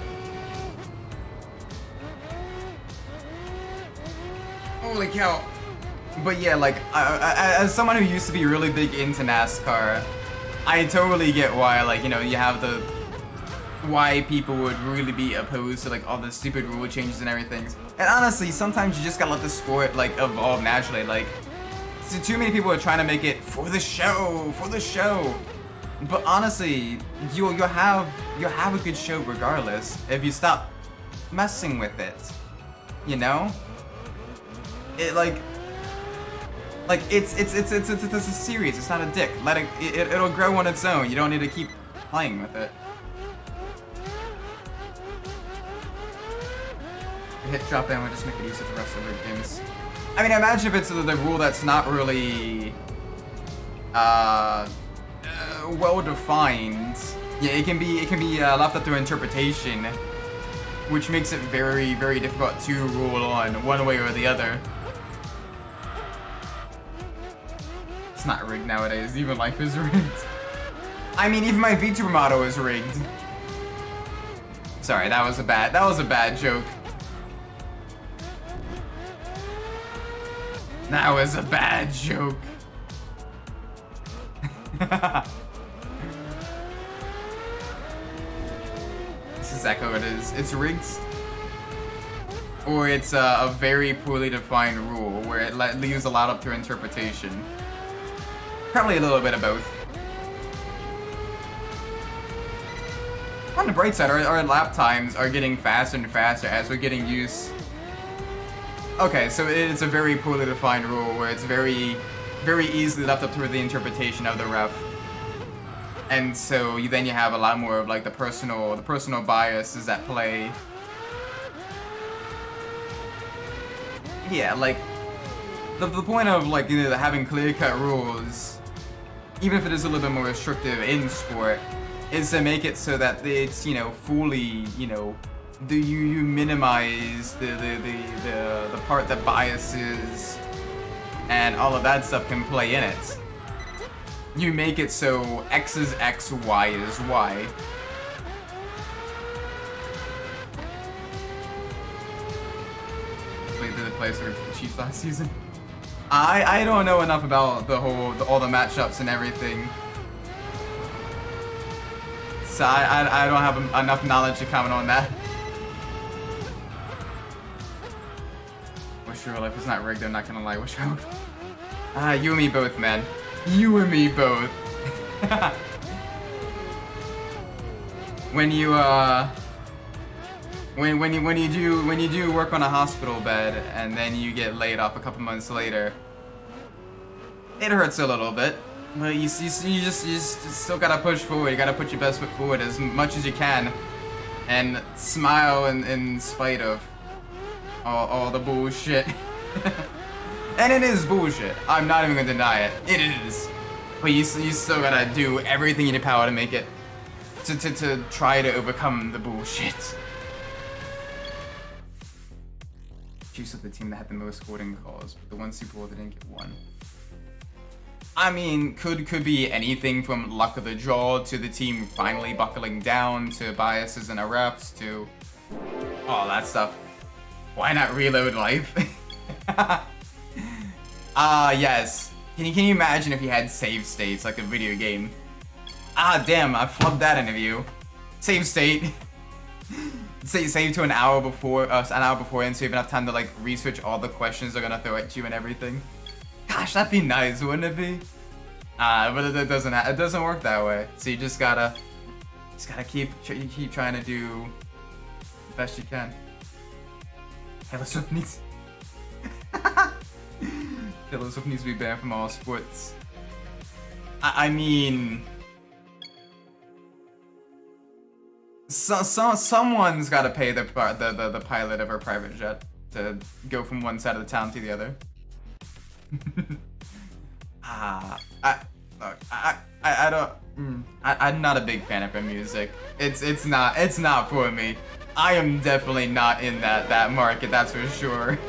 Holy cow. But yeah, like, as someone who used to be really big into NASCAR, I totally get why, like, you know, you have the... why people would really be opposed to, like, all the stupid rule changes and everything. And honestly, sometimes you just gotta let the sport, like, evolve naturally. Like, too many people are trying to make it for the show, for the show. But honestly, you'll have a good show regardless if you stop messing with it. You know? It like it's a series. It's not a dick. Let it'll grow on its own. You don't need to keep playing with it. The hit drop ban would just make it easier for the rest of the games. I mean, imagine if it's the rule that's not really well defined. Yeah, it can be left up to interpretation, which makes it very, very difficult to rule on one way or the other. It's not rigged nowadays. Even life is rigged. I mean, even my VTuber motto is rigged. Sorry, that was a bad joke. That was a bad joke. This is exactly what it is. It's rigged. or it's a very poorly defined rule where it leaves a lot up to interpretation. Probably a little bit of both. On the bright side, our lap times are getting faster and faster as we're getting used. Okay, so it's a very poorly defined rule where it's very, very easily left up to the interpretation of the ref. And so then you have a lot more of like the personal biases at play. Yeah, like the point of like, you know, having clear-cut rules, even if it is a little bit more restrictive in sport, is to make it so that it's, you know, fully, you know, you minimize the part that biases and all of that stuff can play in it. You make it so X is X, Y is Y. Played the place for the Chiefs last season. I don't know enough about all the matchups and everything. So I don't have enough knowledge to comment on that. Wish Real Life is not rigged, I'm not gonna lie. Wish Real Life. You and me both, man. You and me both. When you when you do work on a hospital bed and then you get laid off a couple months later, it hurts a little bit. But you just still gotta push forward. You gotta put your best foot forward as much as you can, and smile in spite of all the bullshit. And it is bullshit. I'm not even gonna deny it. It is. But you still gotta do everything in your power to make it to try to overcome the bullshit. Chiefs of the team that had the most scoring calls, but the one Super Bowl that didn't get one. I mean, could be anything from luck of the draw to the team finally buckling down to biases in our refs to all that stuff. Why not reload life? Yes. Can you imagine if you had save states like a video game? Damn, I flubbed that interview. Save state. Save to an hour before, and so you have enough time to like research all the questions they're gonna throw at you and everything. Gosh, that'd be nice, wouldn't it be? But it doesn't work that way. So you just gotta keep trying to do the best you can. Taylor Swift needs Taylor Swift needs to be banned from all sports. I mean, someone's got to pay the pilot of her private jet to go from one side of the town to the other. I'm not a big fan of her music. It's not for me. I am definitely not in that market, that's for sure.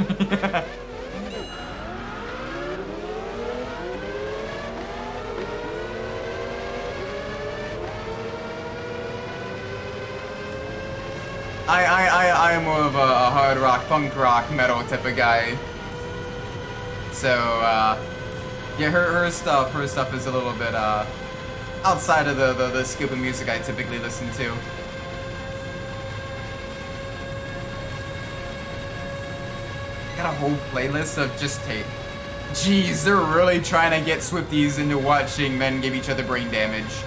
I am more of a hard rock, punk rock, metal type of guy. So, yeah, her stuff is a little bit, outside of the scope of music I typically listen to. Got a whole playlist of just tape. Jeez, they're really trying to get Swifties into watching men give each other brain damage.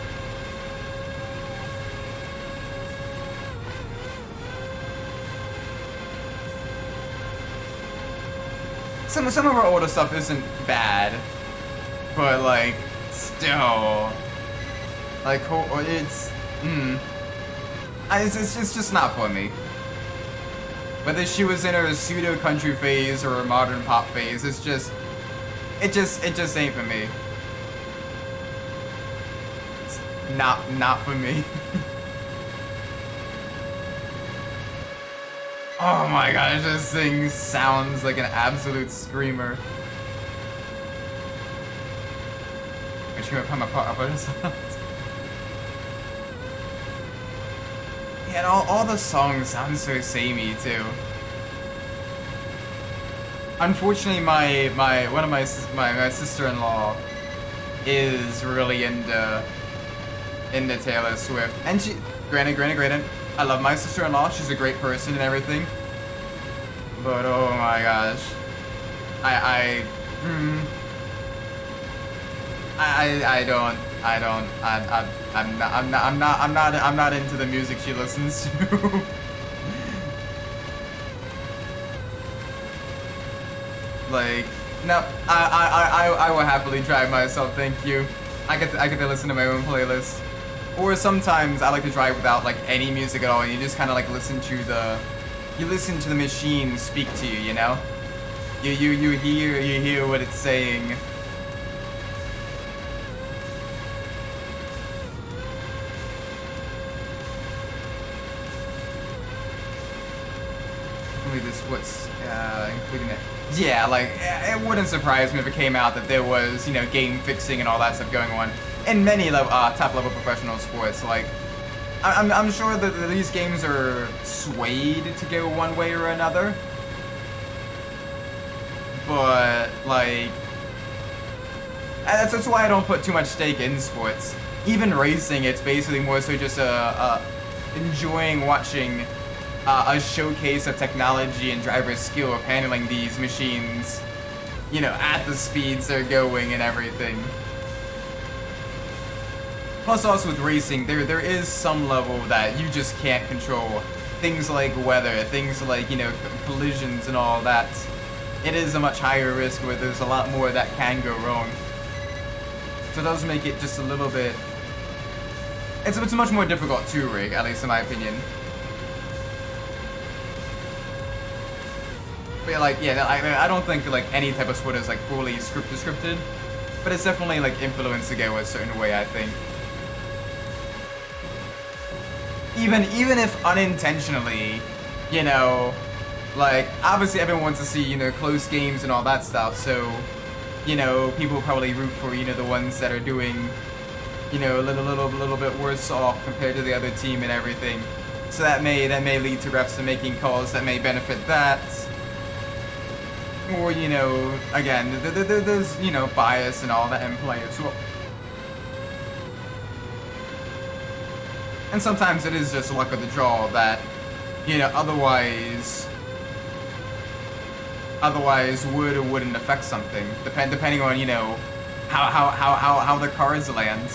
Some of our older stuff isn't bad, but like, still, like, it's just not for me. Whether she was in her pseudo country phase or a modern pop phase, it just ain't for me. It's not for me. Oh my gosh, this thing sounds like an absolute screamer. I should put my part up. Yeah, and all the songs sound so samey too. Unfortunately, my sister-in-law is really into Taylor Swift, and she, granted, I love my sister-in-law. She's a great person and everything. But oh my gosh, I, hmm, I'm not into the music she listens to. Like, no, I will happily drive myself, thank you. I get to listen to my own playlist. Or sometimes I like to drive without like any music at all, and you just kind of like listen to the machine speak to you, you know? You hear what it's saying. This what's including it. Yeah, like it wouldn't surprise me if it came out that there was, you know, game fixing and all that stuff going on in many top level professional sports. Like, I'm sure that these games are swayed to go one way or another, but like that's why I don't put too much stake in sports. Even racing, it's basically more so just enjoying watching a showcase of technology and driver skill of handling these machines, you know, at the speeds they're going and everything. Plus, also with racing, there is some level that you just can't control. Things like weather, things like, you know, collisions and all that. It is a much higher risk where there's a lot more that can go wrong. So it does make it just a little bit... It's much more difficult to rig, at least in my opinion. But like, yeah, I don't think like any type of sport is like fully scripted, but it's definitely like influenced to go a certain way, I think. Even if unintentionally, you know, like obviously everyone wants to see, you know, close games and all that stuff, so, you know, people probably root for, you know, the ones that are doing, you know, a little bit worse off compared to the other team and everything. So that may lead to refs to making calls that may benefit that. Or, you know, again, there's, you know, bias and all that in play as well. And sometimes it is just luck of the draw that, you know, otherwise would or wouldn't affect something. Depending on, you know, how the cards land.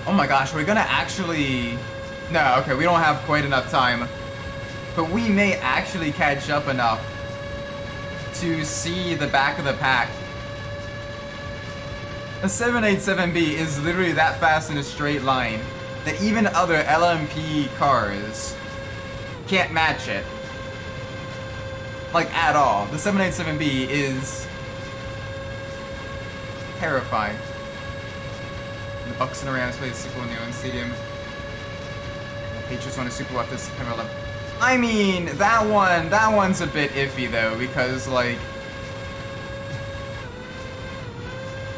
Oh my gosh, we're gonna actually... No, okay, we don't have quite enough time. But we may actually catch up enough to see the back of the pack. A 787B is literally that fast in a straight line that even other LMP cars can't match it. Like, at all. The 787B is terrifying. The Bucks and the Rams play the Super Bowl in the Owen Stadium. The Patriots won a Super Bowl after September 11th. I mean, that one's a bit iffy though, because like,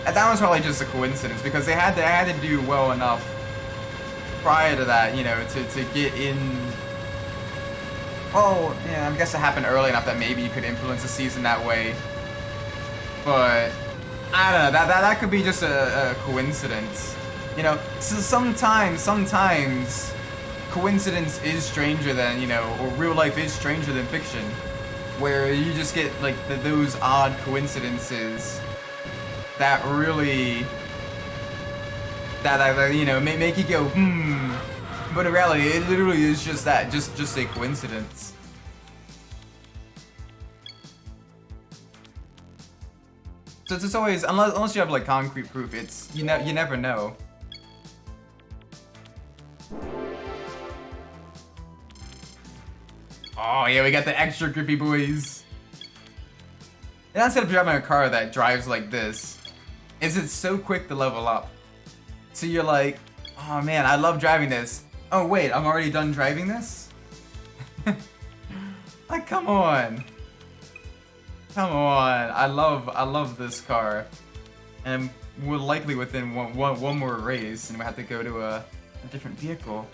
that one's probably just a coincidence because they had to do well enough prior to that, you know, to get in. Oh, yeah, I guess it happened early enough that maybe you could influence the season that way. But I don't know, that could be just a coincidence. You know, so sometimes coincidence is stranger than, you know, or real life is stranger than fiction, where you just get like those odd coincidences that really, that you know, make you go but in reality it literally is just that, just a coincidence. So it's always, unless you have like concrete proof, it's you never know. Oh yeah, we got the extra grippy boys. And instead of driving a car that drives like this, is it so quick to level up? So you're like, oh man, I love driving this. Oh wait, I'm already done driving this? Like, come on. Come on, I love this car. And we're likely within one more race and we have to go to a different vehicle.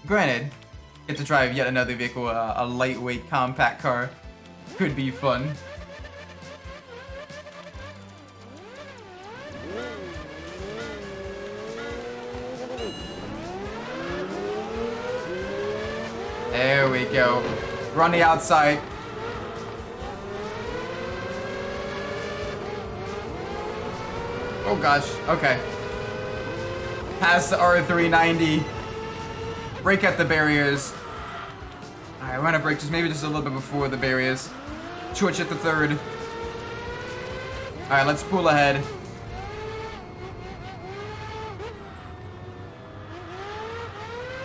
Granted, get to drive yet another vehicle, a lightweight compact car. Could be fun. There we go. We're on the outside. Oh gosh, okay. Past the R390. Brake at the barriers. Alright, we're gonna brake maybe just a little bit before the barriers. Switch at the third. Alright, let's pull ahead.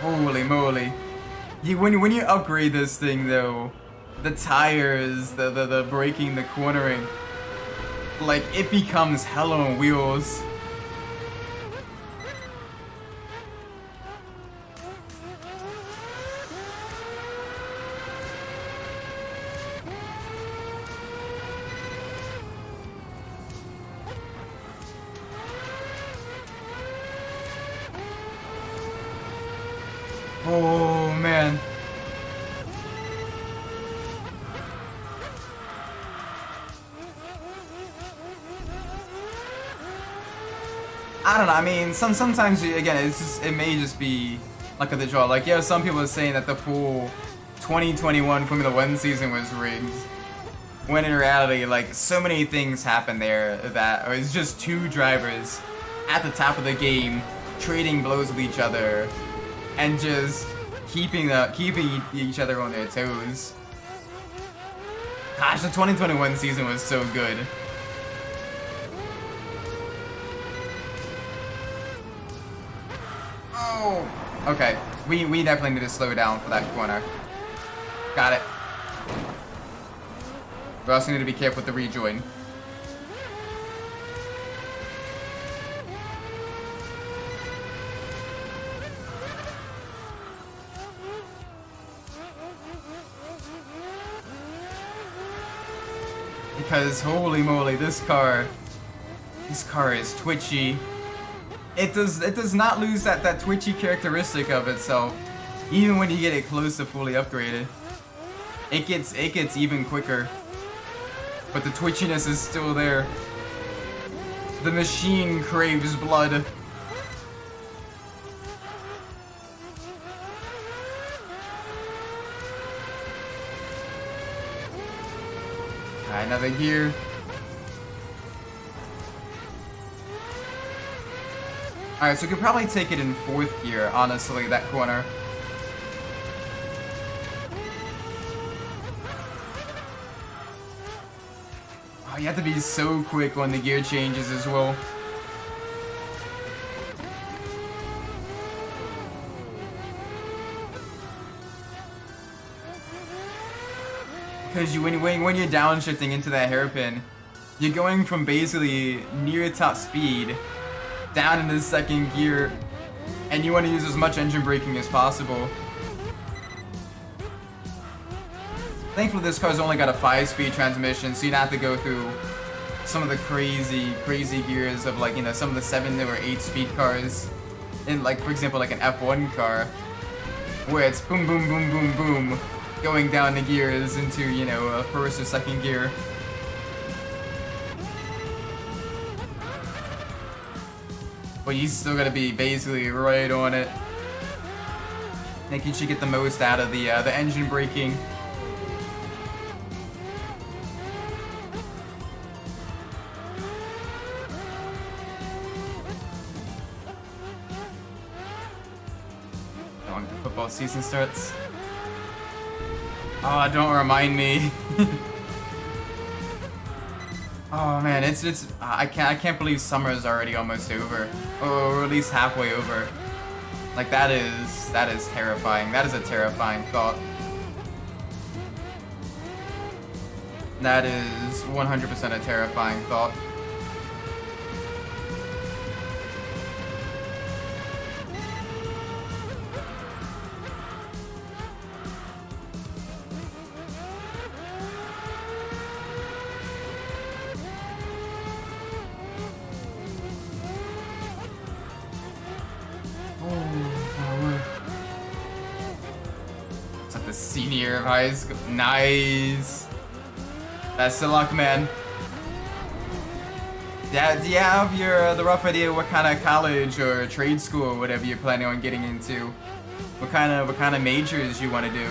Holy moly. When you upgrade this thing though, the tires, the braking, the cornering, like it becomes hell on wheels. Oh man. I don't know, I mean, sometimes, again, it may just be luck of the draw. Like, yeah, some people are saying that the full 2021 Formula 1 season was rigged. When in reality, like, so many things happened there that it was just two drivers at the top of the game, trading blows with each other, and just keeping each other on their toes. Gosh, the 2021 season was so good. Oh, okay. We definitely need to slow down for that corner. Got it. We also need to be careful with the rejoin. Because holy moly, this car is twitchy. It does not lose that twitchy characteristic of itself, even when you get it close to fully upgraded. It gets even quicker, but the twitchiness is still there. The machine craves blood. Alright, another gear. Alright, so we could probably take it in 4th gear, honestly, that corner. Oh, you have to be so quick on the gear changes as well. Because when you're downshifting into that hairpin, you're going from basically near top speed down into the 2nd gear, and you want to use as much engine braking as possible. Thankfully, this car's only got a 5-speed transmission, so you don't have to go through some of the crazy gears of, like, you know, some of the 7 or 8-speed cars. In, like, for example, like an F1 car, where it's boom, boom, boom, boom, boom, going down the gears into, you know, a 1st or 2nd gear. But you still gotta be basically right on it, making sure you get the most out of the engine braking. Long the football season starts. Oh, don't remind me. Oh man, it's I can't believe summer is already almost over, or at least halfway over. Like that is terrifying. That is a terrifying thought. That is 100% a terrifying thought. Senior of high school. Nice. Best of luck, man. Yeah, do you have the rough idea what kind of college or trade school or whatever you're planning on getting into? What kind of majors you want to do?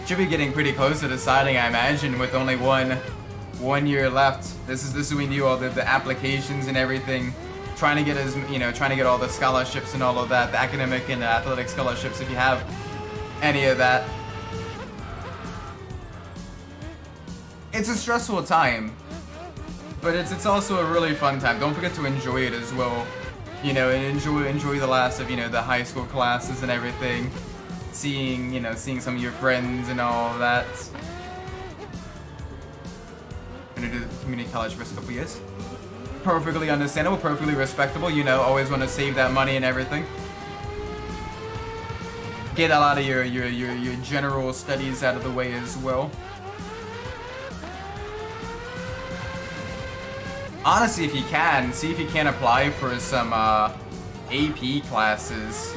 Should be getting pretty close to deciding, I imagine, with only one year left. This is when you do all the applications and everything, trying to get trying to get all the scholarships and all of that, the academic and athletic scholarships if you have any of that. It's a stressful time, but it's also a really fun time. Don't forget to enjoy it as well, and enjoy the last of the high school classes and everything, seeing some of your friends and all of that. I'm gonna do the community college for a couple years. Perfectly understandable, perfectly respectable. Always want to save that money and everything. Get a lot of your general studies out of the way as well. Honestly, if you can, see if you can apply for some AP classes,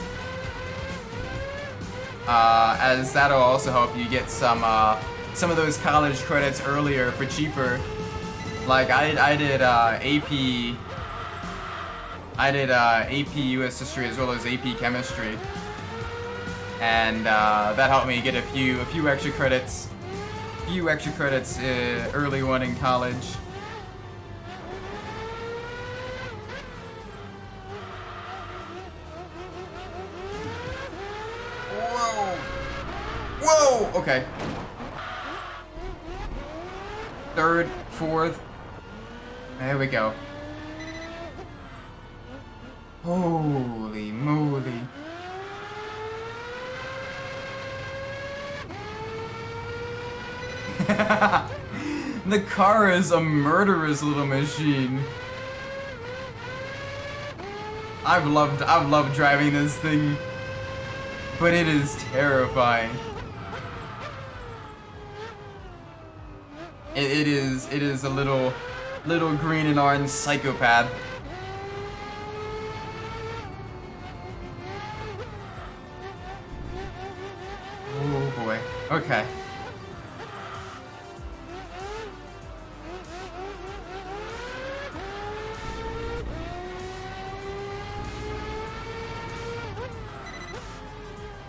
as that'll also help you get some of those college credits earlier for cheaper. Like I did AP US History as well as AP Chemistry, and that helped me get a few extra credits, early on in college. Whoa! Okay. Third, fourth. There we go. Holy moly. The car is a murderous little machine. I've loved driving this thing, but it is terrifying. It is a little green and orange psychopath. Oh boy. Okay.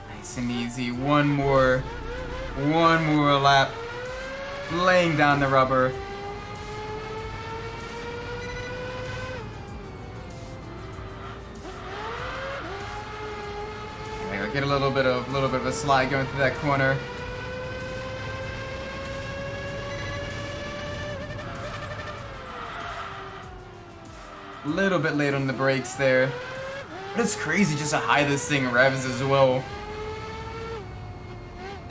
Nice and easy. One more lap. Laying down the rubber. There we go. Get a little bit of a slide going through that corner. A little bit late on the brakes there, but it's crazy just how high this thing revs as well.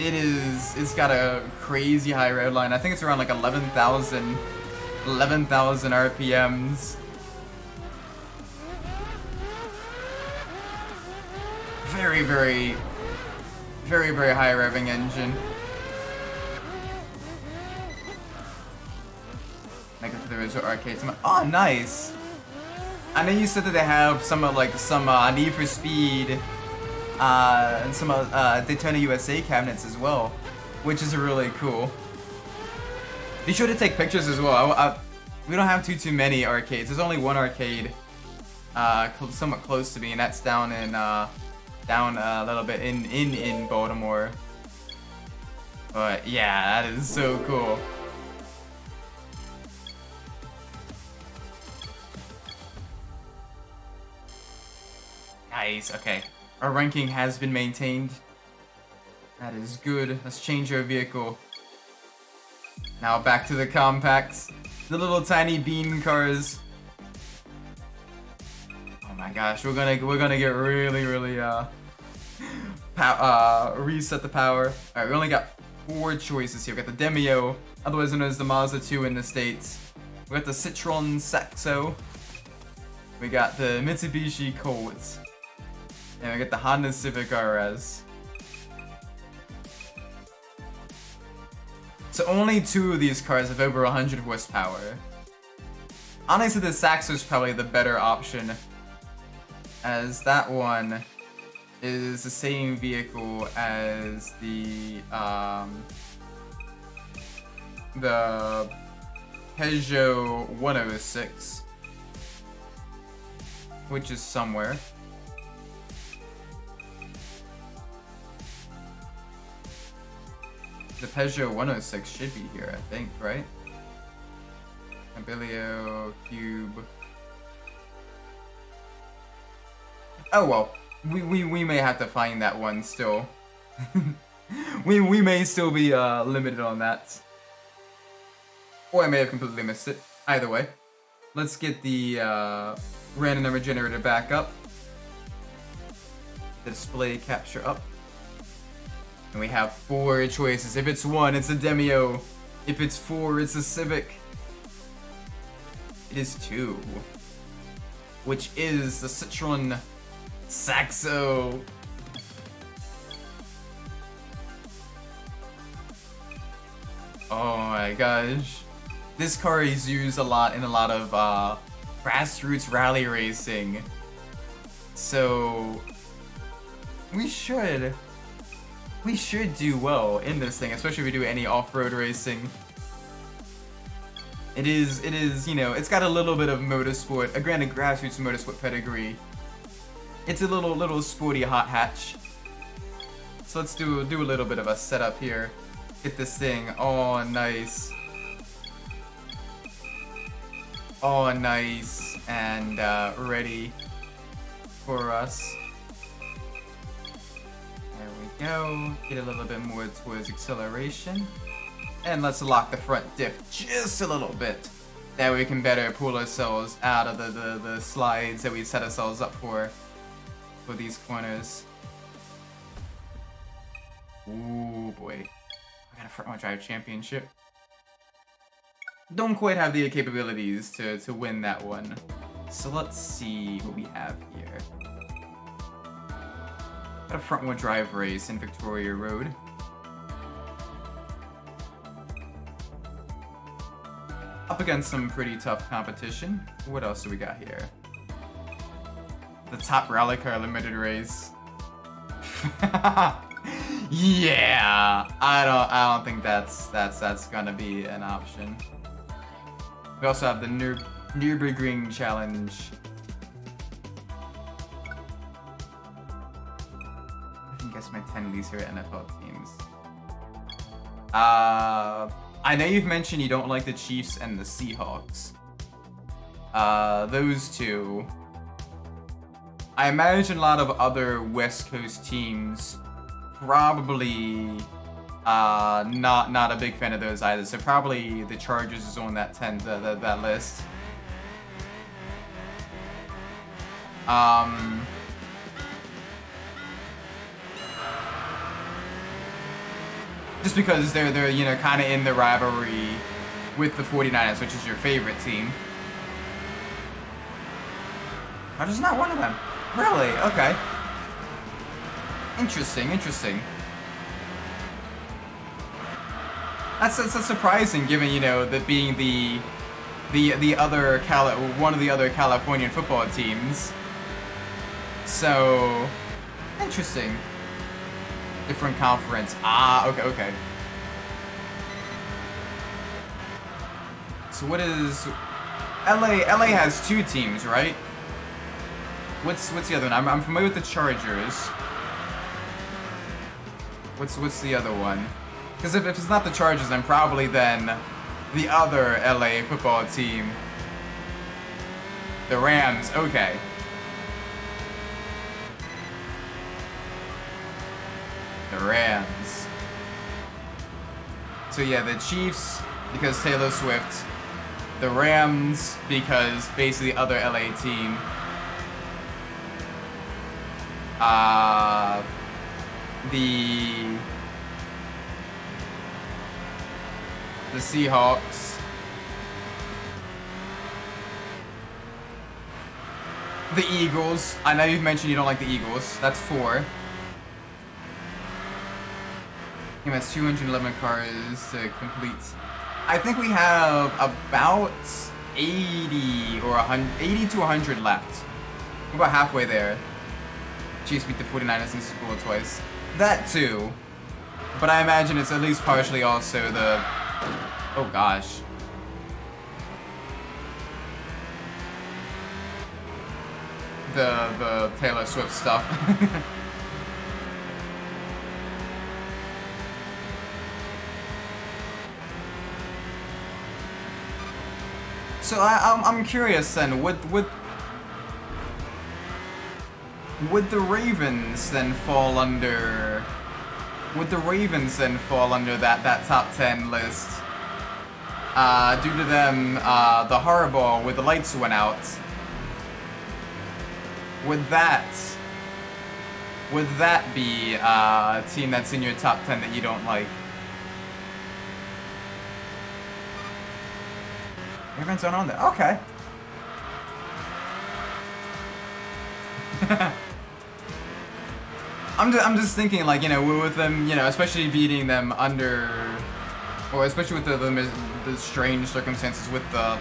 It's got a crazy high rev line. I think it's around like 11,000 RPMs. Very, very, very, very high revving engine. I go to the resort arcade. Oh, nice. I know you said that they have some Need for Speed. And some Daytona USA cabinets as well, which is really cool. Be sure to take pictures as well. We don't have too many arcades. There's only one arcade somewhat close to me, and that's down a little bit in Baltimore. But yeah, that is so cool. Nice. Okay. Our ranking has been maintained. That is good. Let's change our vehicle. Now back to the compacts. The little tiny bean cars. Oh my gosh, we're gonna get really reset the power. Alright, we only got 4 choices here. We got the Demio, otherwise known as the Mazda 2 in the States. We got the Citroen Saxo. We got the Mitsubishi Colt. And we got the Honda Civic RS. So only 2 of these cars have over 100 horsepower. Honestly, the Saxo is probably the better option, as that one is the same vehicle as the the Peugeot 106, which is somewhere. The Peugeot 106 should be here, I think, right? Abilio Cube. Oh well, we may have to find that one still. we may still be limited on that. Or I may have completely missed it. Either way. Let's get the random number generator back up. The display capture up. And we have 4 choices. If it's 1, it's a Demio. If it's 4, it's a Civic. It is 2. Which is the Citroen Saxo. Oh my gosh. This car is used a lot in a lot of grassroots rally racing. So we should do well in this thing, especially if we do any off-road racing. It is, you know, it's got a little bit of motorsport, a granted grassroots motorsport pedigree. It's a little sporty hot hatch. So let's do a little bit of a setup here. Get this thing all nice. All nice and ready for us. There we go. Get a little bit more towards acceleration. And let's lock the front diff just a little bit. That way we can better pull ourselves out of the slides that we set ourselves up for these corners. Ooh boy. I got a front wheel drive championship. Don't quite have the capabilities to win that one. So let's see what we have here. Got a front wheel drive race in Victoria Road. Up against some pretty tough competition. What else do we got here? The Top Rally Car Limited race. Yeah, I don't think that's gonna be an option. We also have the Nürburgring Challenge. I can guess my 10 least favorite NFL teams. I know you've mentioned you don't like the Chiefs and the Seahawks. Those two. I imagine a lot of other West Coast teams probably not a big fan of those either. So probably the Chargers is on that that list. Just because they're you know kind of in the rivalry with the 49ers, which is your favorite team. Chargers not one of them. Really? Okay. Interesting. That's surprising, given you know that being the other one of the other Californian football teams. So interesting. Different conference. Ah, okay. So what is LA has 2 teams, right? What's the other one? I'm familiar with the Chargers. What's the other one? Because if it's not the Chargers, then probably then the other LA football team. The Rams, okay. The Rams. So yeah, the Chiefs, because Taylor Swift. The Rams, because basically the other LA team. The Seahawks. The Eagles. I know you've mentioned you don't like the Eagles. That's 4. He has 211 cars to complete. I think we have about 80 or 100, 80 to 100 left. We're about halfway there. Chiefs beat the 49ers in the Super Bowl twice. That too. But I imagine it's at least partially also Oh gosh. The Taylor Swift stuff. So I'm curious then, would the Ravens then fall under that top 10 list? Due to them, the horrible where the lights went out. Would that be a team that's in your top 10 that you don't like? Ravens aren't on there. Okay. I'm just thinking, like, you know, with them, you know, especially beating them under, or especially with the strange circumstances with the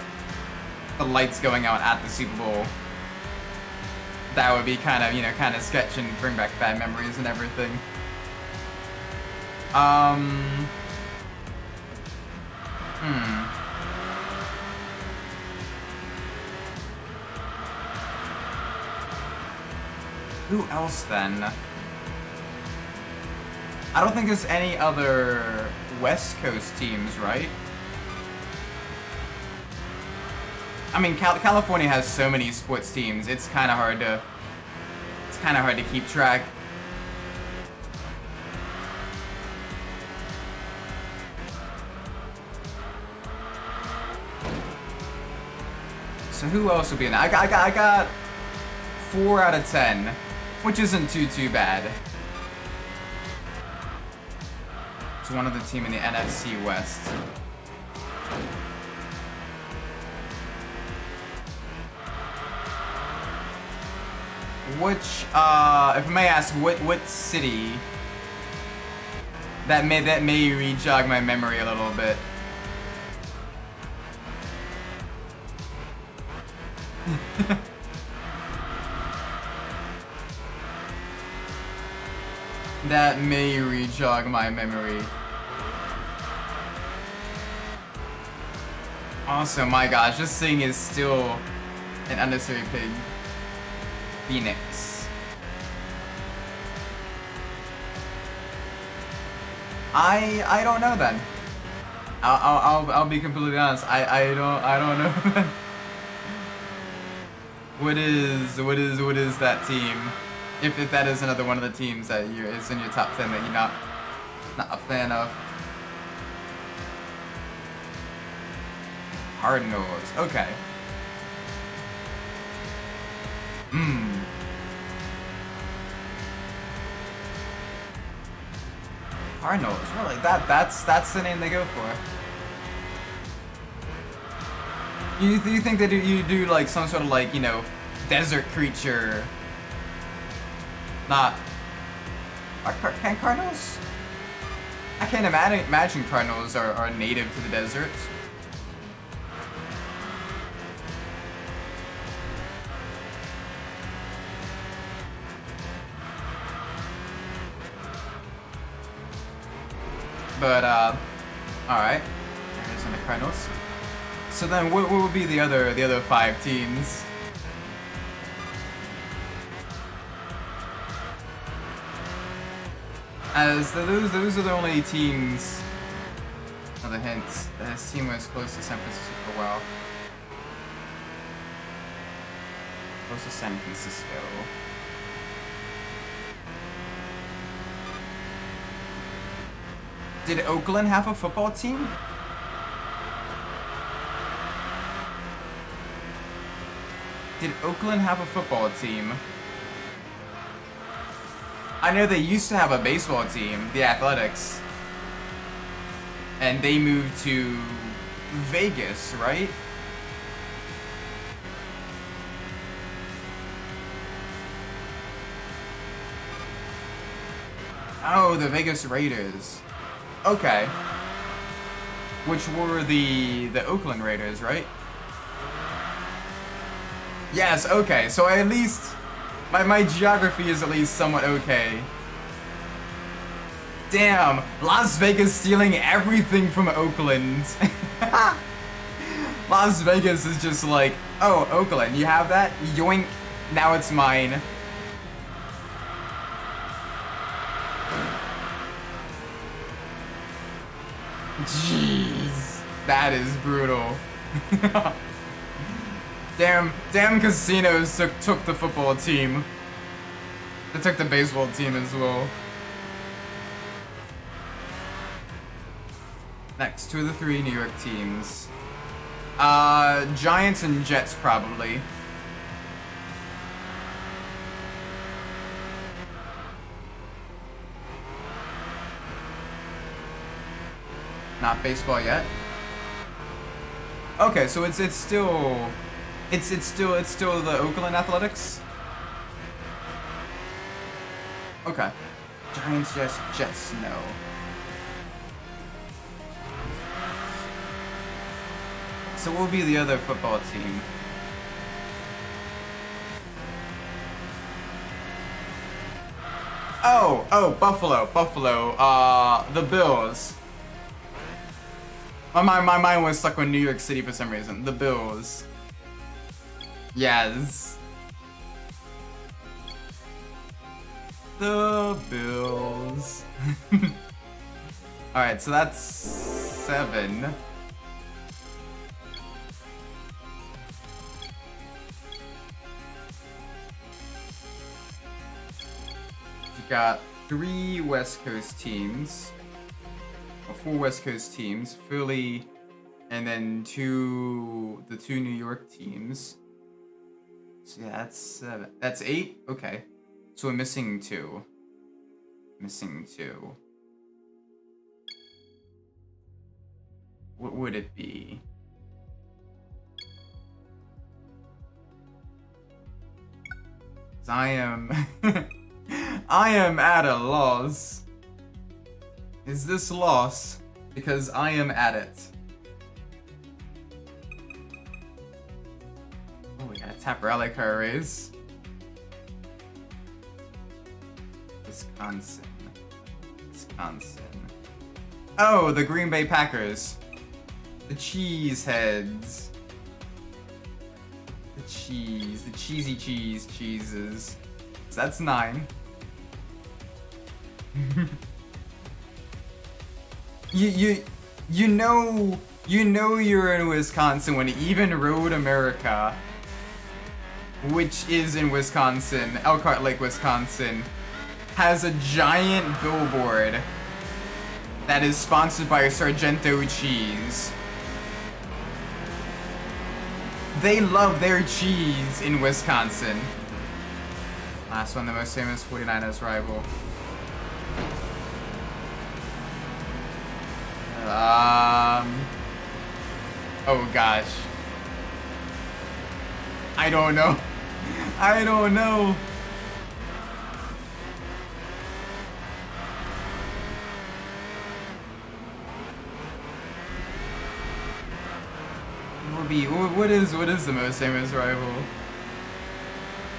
lights going out at the Super Bowl. That would be kind of, you know, kind of sketch and bring back bad memories and everything. Who else then? I don't think there's any other West Coast teams, right? I mean, California has so many sports teams. It's kind of hard to keep track. So who else would be in that? I got 4 out of 10, which isn't too bad. It's one of the team in the NFC West. Which, if I may ask, what city that may re-jog my memory a little bit? That may re-jog my memory. Also, my gosh, this thing is still an unnecessary pig. Phoenix. I don't know then. I'll be completely honest. I don't know. What is that team? If that is another one of the teams that is in your top 10 that you're not a fan of. Cardinals. Okay. Cardinals, really? That's the name they go for. You think that you do like some sort of, like, you know, desert creature? Not. Can Cardinals? I can't imagine Cardinals are native to the desert. But, alright. There's the Cardinals. So then, what would be the other 5 teams? As those are the only teams. Another hint. This team was close to San Francisco for a while. Close to San Francisco. Did Oakland have a football team? Did Oakland have a football team? I know they used to have a baseball team, the Athletics. And they moved to Vegas, right? Oh, the Vegas Raiders. Okay. Which were the Oakland Raiders, right? Yes, okay. So at least my geography is at least somewhat okay. Damn, Las Vegas stealing everything from Oakland. Las Vegas is just like, oh, Oakland, you have that? Yoink, now it's mine. Jeez, that is brutal. damn casinos took the football team. They took the baseball team as well. Next, 2 of the 3 New York teams. Giants and Jets, probably. Not baseball yet. Okay, so it's still the Oakland Athletics. Okay. Giants, Jets, no. So what will be the other football team? Oh, Buffalo, the Bills. My mind was stuck on New York City for some reason. The Bills. Yes. The Bills. Alright, so that's 7. You got 3 West Coast teams. 4 West Coast teams, Philly, and then the 2 New York teams. So yeah, that's 7. That's 8? Okay. So we're missing 2. Missing 2. What would it be? I am at a loss. Is this loss? Because I am at it. Oh, we got a tap rally car race. Wisconsin. Oh, the Green Bay Packers. The Cheeseheads. The cheesy cheeses. So that's 9. You know you're in Wisconsin when even Road America, which is in Wisconsin, Elkhart Lake, Wisconsin, has a giant billboard that is sponsored by Sargento cheese. They love their cheese in Wisconsin. Last one, the most famous 49ers rival. Oh gosh. I don't know. What is the most famous rival?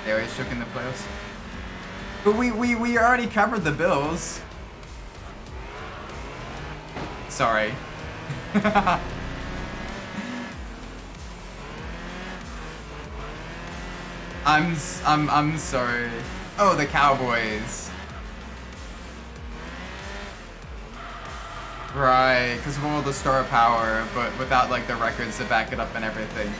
They always shook in the playoffs. But we already covered the Bills. Sorry. I'm sorry. Oh, the Cowboys. Right, because of all the star power, but without like the records to back it up and everything.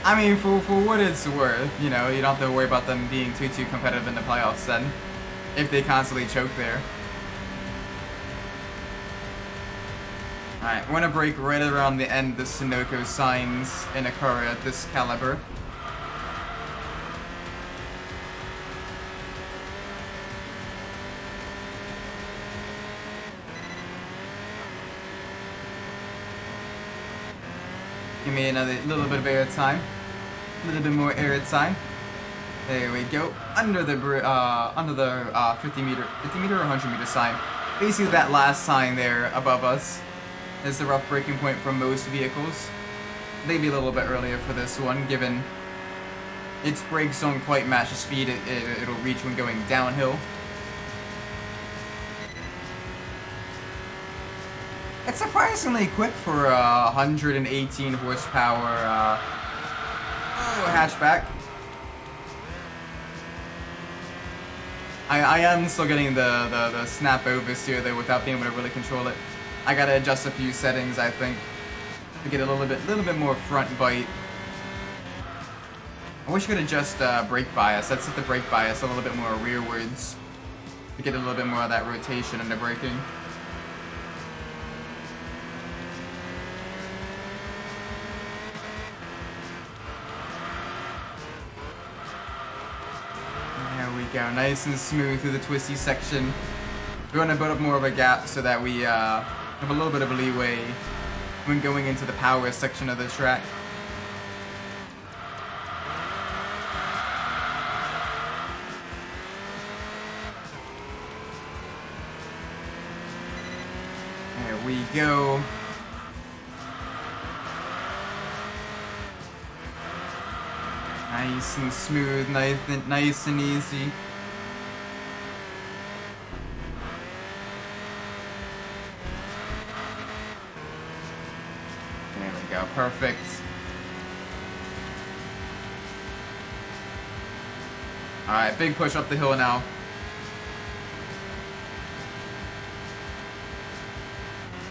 I mean, for what it's worth, you know, you don't have to worry about them being too competitive in the playoffs then, if they constantly choke there. Alright, we're gonna break right around the end of the Sunoco signs in a car at this caliber. Give me another little bit of air time. A little bit more air time. There we go. Under the 50 meter or 100-meter sign. Basically that last sign there above us is the rough braking point for most vehicles. Maybe a little bit earlier for this one, given its brakes don't quite match the speed it'll reach when going downhill. It's surprisingly quick for a 118 horsepower hatchback. I am still getting the snap oversteer though without being able to really control it. I gotta adjust a few settings, I think, to get a little bit more front bite. I wish I could adjust brake bias. I'd set the brake bias a little bit more rearwards to get a little bit more of that rotation in the braking. There we go, nice and smooth through the twisty section. We're going to build up more of a gap so that we have a little bit of a leeway when going into the power section of the track. There we go. Nice and smooth, nice and easy. There we go, perfect. Alright, big push up the hill now.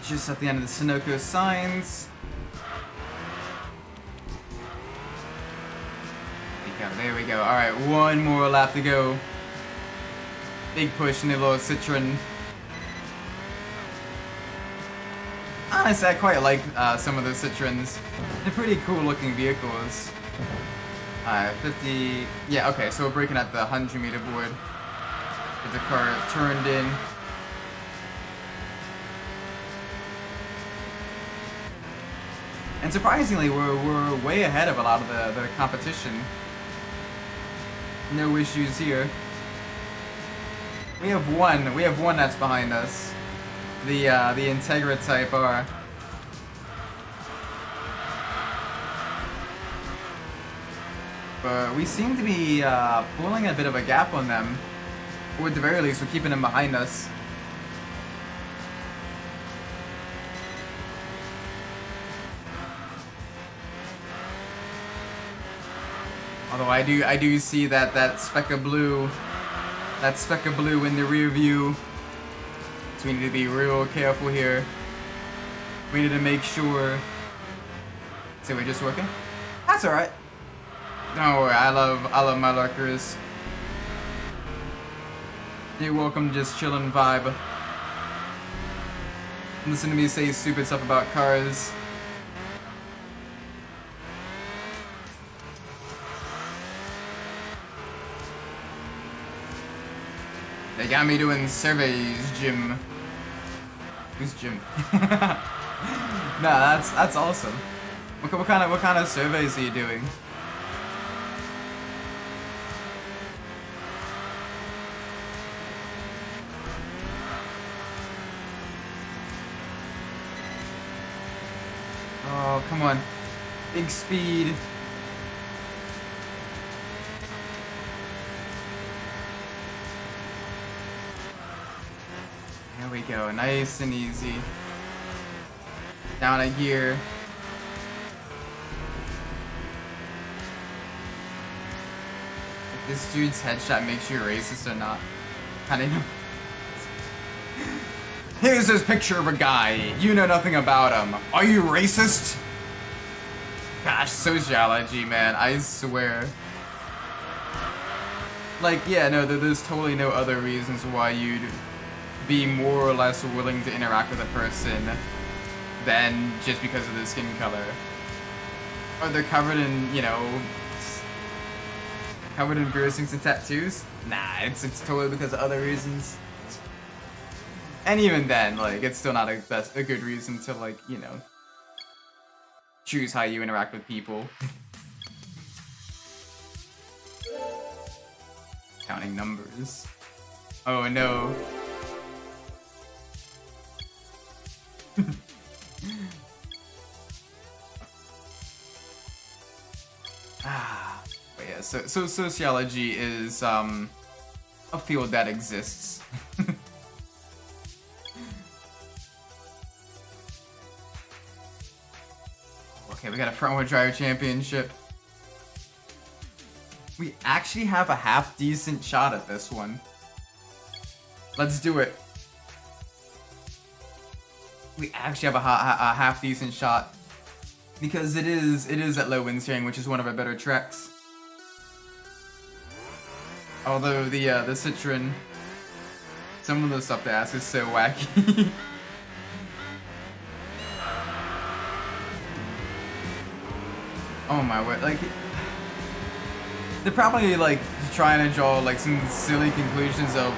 Just at the end of the Sunoco signs. There we go. Alright, one more lap to go. Big push in the little Citroen. Honestly, I quite like some of the Citroens. They're pretty cool looking vehicles. 50... Yeah, okay, so we're breaking at the 100-meter board. With the car turned in. And surprisingly, we're way ahead of a lot of the competition. No issues here. We have one that's behind us. The Integra Type R. But we seem to be pulling a bit of a gap on them. Or at the very least, we're keeping them behind us. Although I do see that speck of blue in the rear view. So we need to be real careful here. We need to make sure. So we're just working? That's alright. Don't worry, I love my lurkers. You're welcome, just chillin' vibe. Listen to me say stupid stuff about cars. They got me doing surveys, Jim. Who's Jim? No, that's awesome. What kind of surveys are you doing? Oh, come on. Big speed. There we go, nice and easy. Down a gear. If this dude's headshot makes you racist or not, kinda know. Here's this picture of a guy. You know nothing about him. Are you racist? Gosh, sociology, man, I swear. Like, yeah, no, there's totally no other reasons why you'd be more or less willing to interact with a person than just because of their skin color. Or they're covered in, you know, covered in piercings and tattoos? Nah, it's totally because of other reasons. And even then, like, it's still not a good reason to, like, you know, choose how you interact with people. counting numbers. Oh no. But yeah, so sociology is a field that exists. Okay, we got a front wheel drive championship. We actually have a half decent shot at this one. Let's do it. We actually have a half decent shot because it is at low wind steering, which is one of our better tracks. Although the Citroen, some of the stuff they ask is so wacky. Oh my word, like they're probably like trying to draw like some silly conclusions of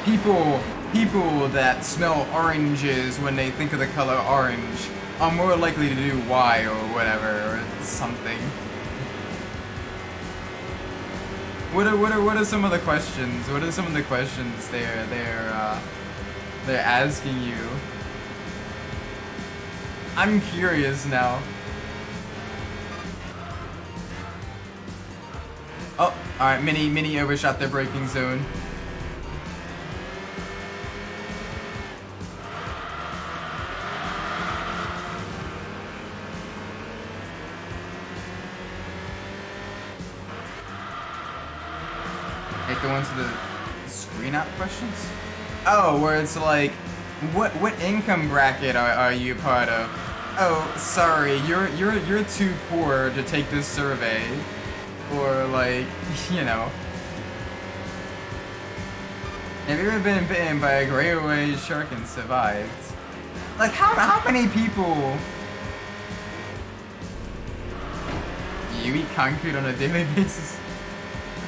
people that smell oranges when they think of the color orange are more likely to do Y or whatever or something. What are some of the questions? What are some of the questions they're asking you? I'm curious now. Oh, alright, Mini overshot their braking zone. Go into the screen out questions? Oh, where it's like, what income bracket are you part of? Oh, sorry, you're too poor to take this survey. Or like, you know. Have you ever been bitten by a gray wave shark and survived? Like how many people do you eat concrete on a daily basis?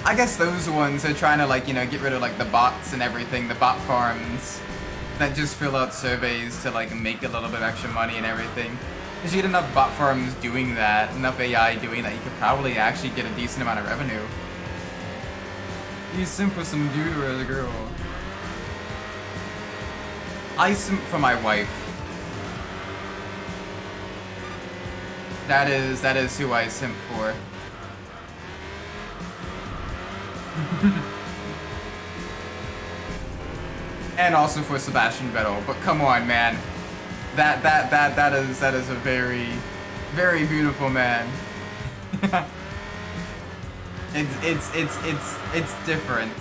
I guess those ones are trying to like, you know, get rid of like the bots and everything, the bot farms that just fill out surveys to like make a little bit of extra money and everything. If you get enough bot farms doing that, enough AI doing that, you could probably actually get a decent amount of revenue. You simp for some dude or as a girl? I simp for my wife. That is who I simp for. And also for Sebastian Vettel, but come on, man. That is a very, very beautiful man. It's different.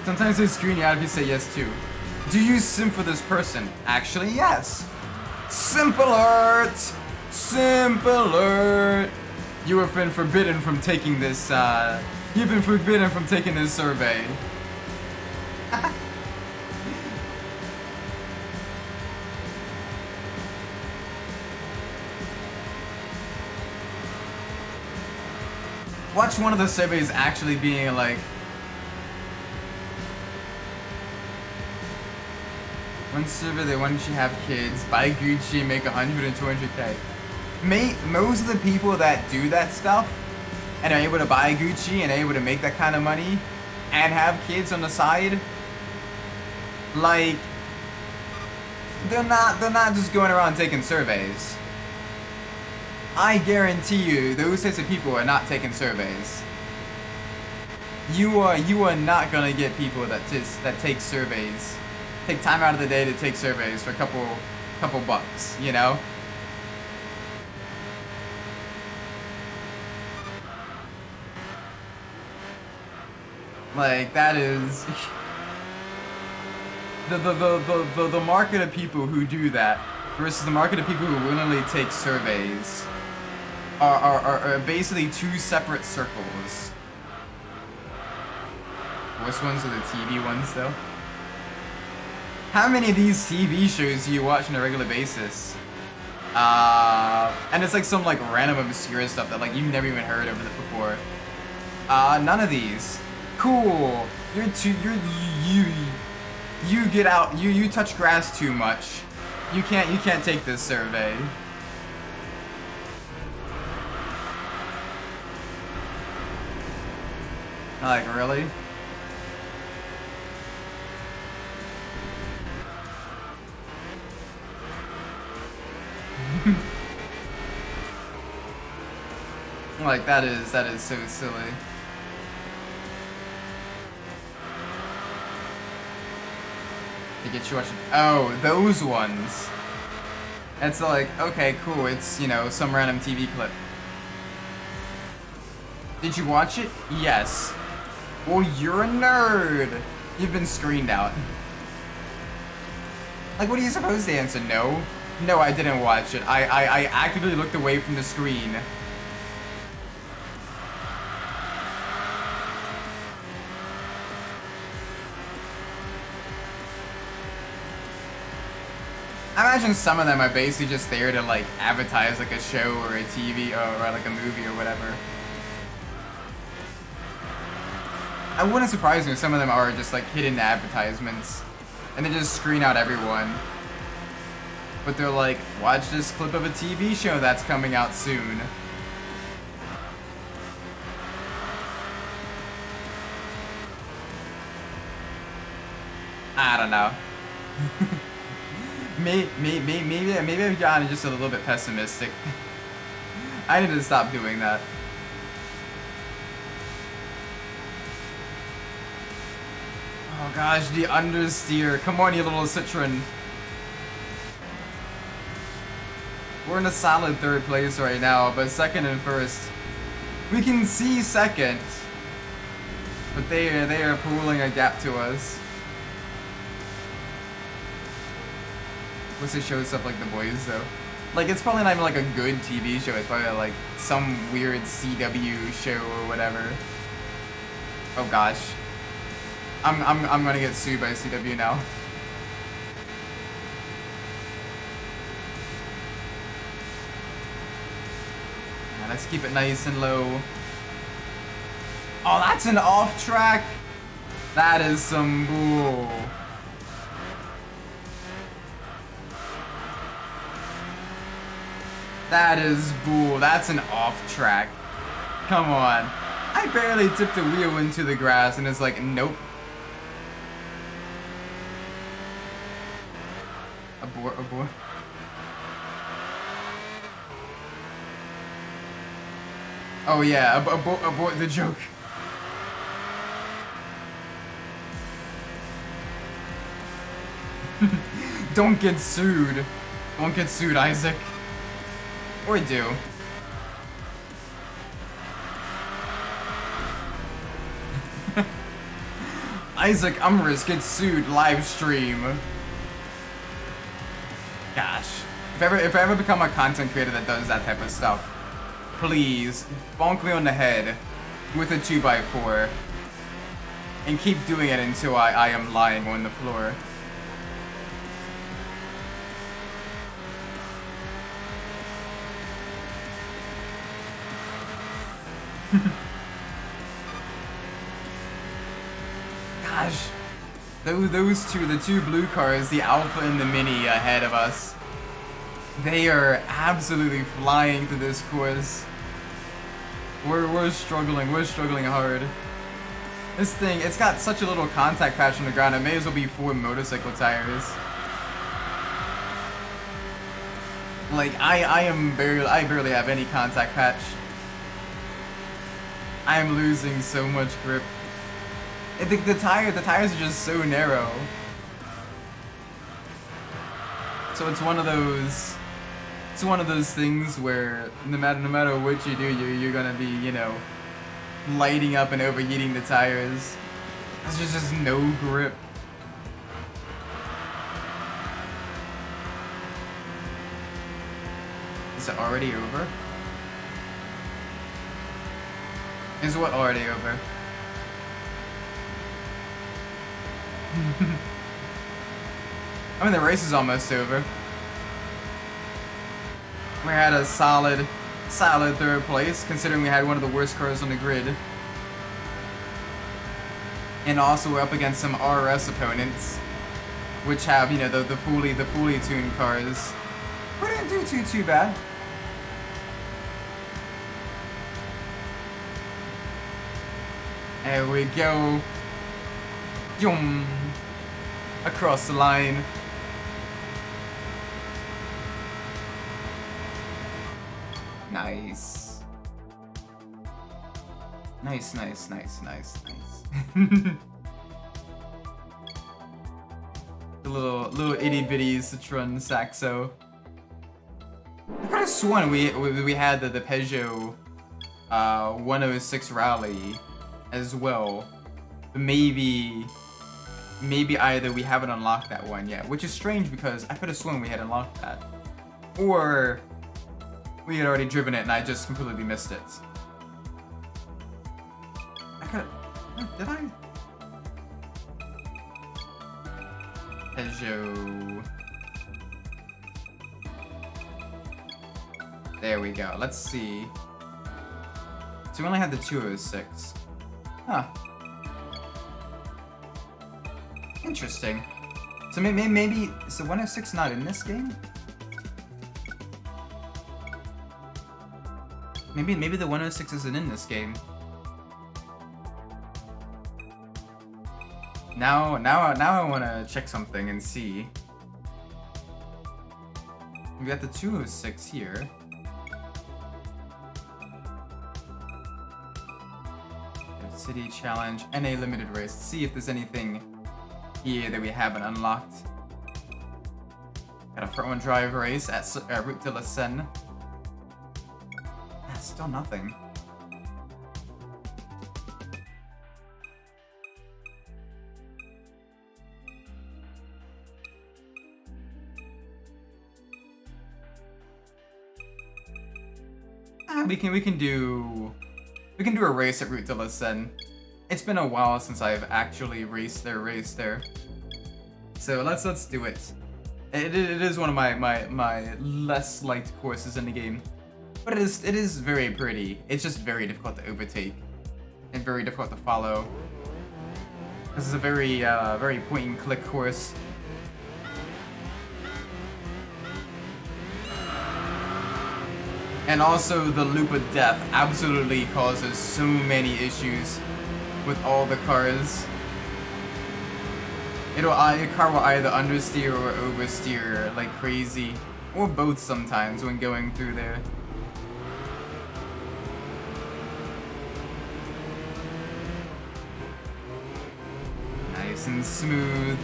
Sometimes they screen you out if you say yes too. Do you simp for this person? Actually, yes. Simp alert! Simp alert! You have been forbidden from taking this, you've been forbidden from taking this survey. Watch one of the surveys actually being like, one survey, they want you to have kids, buy Gucci, make 100 and 200K. Most of the people that do that stuff and are able to buy Gucci and are able to make that kind of money and have kids on the side, like, they're not just going around taking surveys. I guarantee you, those types of people are not taking surveys. You are not gonna get people that take surveys. Take time out of the day to take surveys for a couple bucks, you know? Like, that is the market of people who do that versus the market of people who willingly take surveys are basically two separate circles. Which ones are the TV ones though? How many of these TV shows do you watch on a regular basis? And it's like some like random obscure stuff that like you've never even heard of it before. None of these. Cool. You get out. You touch grass too much. You can't take this survey. Like, really? Like, that is so silly. To get you watching. Oh, those ones. It's like, okay, cool. It's, you know, some random TV clip. Did you watch it? Yes. Well, you're a nerd. You've been screened out. Like, what are you supposed to answer? No? No, I didn't watch it. I actively looked away from the screen. I imagine some of them are basically just there to, like, advertise, like, a show or a TV or, like, a movie or whatever. I wouldn't surprise me if some of them are just, like, hidden advertisements. And they just screen out everyone. But they're like, watch this clip of a TV show that's coming out soon. I don't know. Maybe I've gotten just a little bit pessimistic. I need to stop doing that. Oh gosh, the understeer. Come on, you little Citroen. We're in a solid third place right now, but second and first. We can see second. But they are pulling a gap to us. What's the show stuff like The Boys though? Like, it's probably not even like a good TV show. It's probably like some weird CW show or whatever. Oh gosh. I'm gonna get sued by CW now. Now let's keep it nice and low. Oh, that's an off track. That is some bull. That is bull. That's an off track. Come on. I barely tipped the wheel into the grass and it's like, nope. Abort, abort. Oh yeah, abort the joke. Don't get sued. Don't get sued, Isaac. Or do. Isaac Umbras gets sued live stream. Gosh. If I ever become a content creator that does that type of stuff, please bonk me on the head with a 2x4 and keep doing it until I am lying on the floor. Gosh, those two, the two blue cars, the Alpha and the Mini ahead of us, they are absolutely flying through this course. We're struggling hard. This thing, it's got such a little contact patch on the ground, it may as well be 4 motorcycle tires. Like, I barely have any contact patch. I am losing so much grip. The tires are just so narrow. So it's one of those things where no matter what you do, you're gonna be, you know, lighting up and overheating the tires. There's just no grip. Is it already over? Is what already over? I mean, the race is almost over. We had a solid third place, considering we had one of the worst cars on the grid. And also we're up against some RS opponents, which have, you know, the fully tuned cars. We didn't do too bad. There we go. Yum. Across the line. Nice. Nice. The little itty bitty Citroen Saxo. I could have sworn we had the Peugeot 106 Rally as well. But maybe either we haven't unlocked that one yet, which is strange because I could have sworn we had unlocked that, or we had already driven it and I just completely missed it. Did I? Peugeot. There we go. Let's see. So we only had the 206. Huh. Interesting. So maybe is the 106 not in this game? Maybe the 106 isn't in this game. Now I want to check something and see. We got the 206 here. City Challenge, NA Limited Race. Let's see if there's anything here that we haven't unlocked. Got a front one drive race at Route de la Seine. That's still nothing. We can do a race at Route de la Seine. It's been a while since I've actually raced there. So let's do it. It is one of my less liked courses in the game, but it is very pretty. It's just very difficult to overtake and very difficult to follow. This is a very point and click course. And also the loop of death absolutely causes so many issues with all the cars. Your car will either understeer or oversteer like crazy, or both sometimes when going through there. Nice and smooth.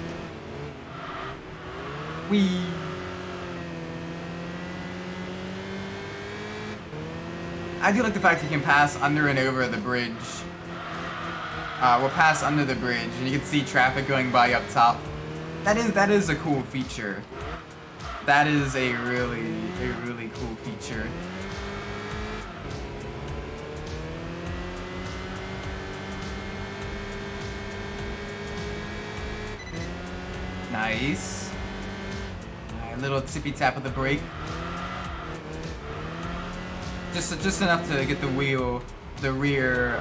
Whee! I do like the fact you can pass under and over the bridge. We'll pass under the bridge, and you can see traffic going by up top. That is a cool feature. That is a really cool feature. Nice. A little tippy tap of the brake. Just enough to get the rear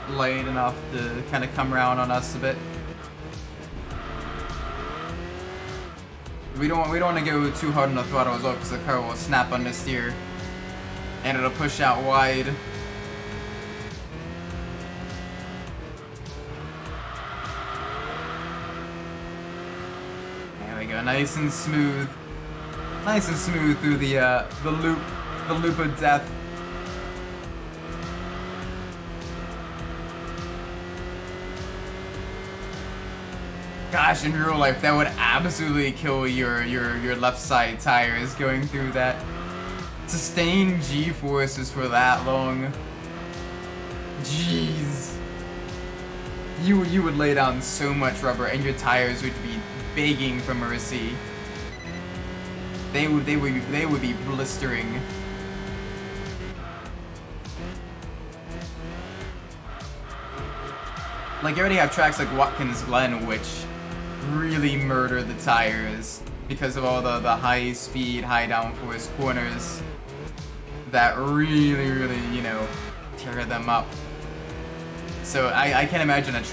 light enough to kind of come around on us a bit. We don't want to go too hard on the throttle as well, because the car will snap understeer and it'll push out wide. There we go, nice and smooth through the loop of death. Gosh, in real life, that would absolutely kill your left side tires going through that. Sustained G-forces for that long. Jeez. You would lay down so much rubber, and your tires would be begging for mercy. They would be blistering. Like, you already have tracks like Watkins Glen, which really murder the tires because of all the high speed, high downforce corners. that really, you know, tear them up. So I can't imagine a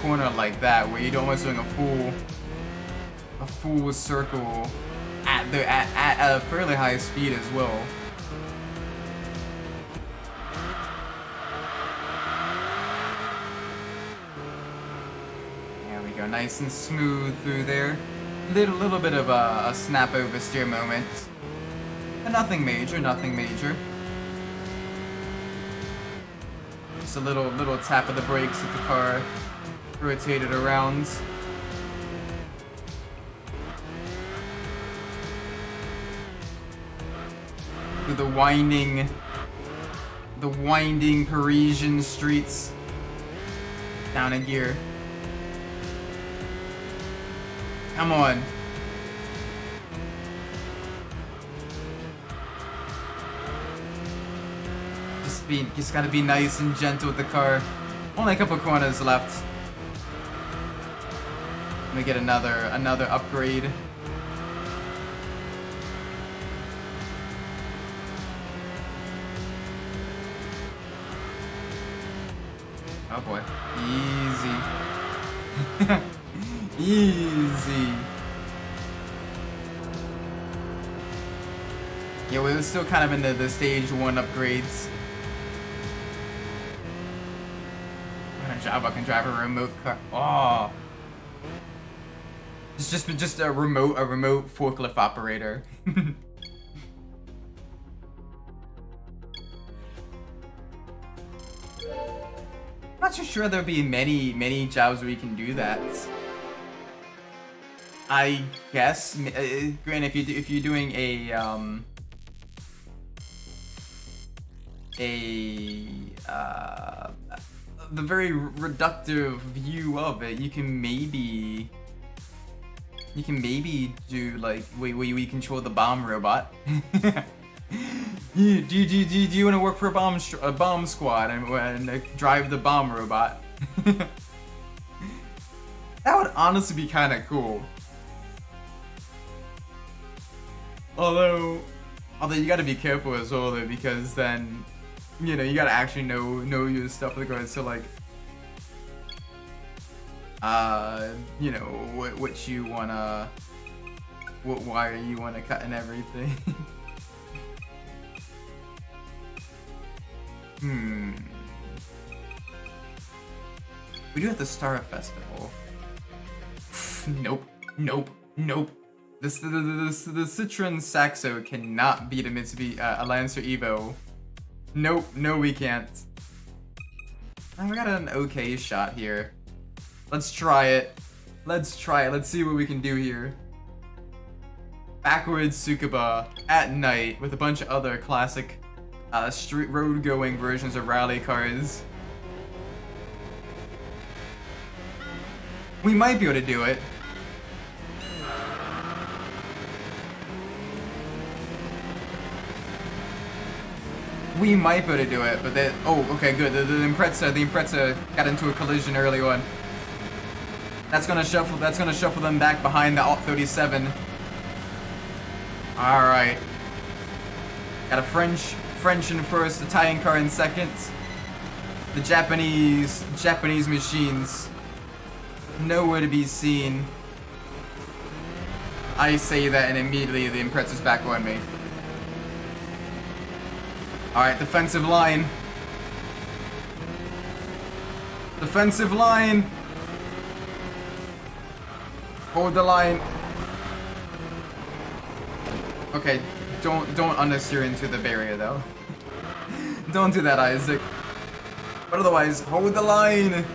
corner like that where you're almost doing a full circle at a fairly high speed as well. There we go, nice and smooth through there. Little bit of a snap oversteer moment. But nothing major, nothing major. Just a little tap of the brakes as the car rotated around. Through the winding Parisian streets. Down a gear. Come on. Just gotta be nice and gentle with the car. Only a couple corners left. Let me get another upgrade. Oh boy. Easy. Easy. Yeah, we're still kind of in the stage 1 upgrades. I can drive a remote car. Oh, it's just a remote forklift operator. Not too sure there'll be many jobs where you can do that. I guess, granted, if you're doing the very reductive view of it, you can maybe do like where you control the bomb robot. Do you want to work for a bomb squad and drive the bomb robot? That would honestly be kind of cool. Although you got to be careful as well though, because then, you know, you gotta actually know your stuff with regards to like, you know, what you wanna, what wire you wanna cut and everything. We do have the Star Festival. Nope. The Citroen Saxo cannot beat a Mitsubishi, a Lancer Evo. Nope, no we can't. We got an okay shot here. Let's try it. Let's see what we can do here. Backwards Tsukuba at night with a bunch of other classic street road going versions of rally cars. We might be able to do it. We might be able to do it, but that. Oh, okay, good. The Impreza got into a collision early on. That's gonna shuffle them back behind the Alt 37. All right. Got a French in first, Italian car in second. The Japanese machines nowhere to be seen. I say that, and immediately the Impreza's back on me. Alright, defensive line. Defensive line. Hold the line. Okay, don't understeer into the barrier though. Don't do that, Isaac. But otherwise, hold the line.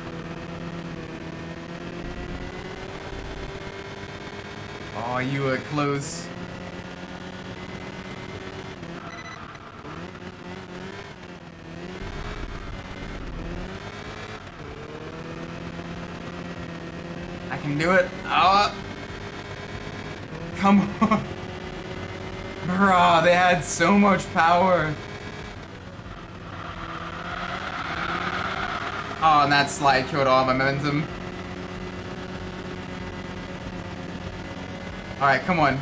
Oh, you were close. I can do it. Oh. Come on. Bruh, they had so much power. Oh, and that slide killed all momentum. Alright, come on.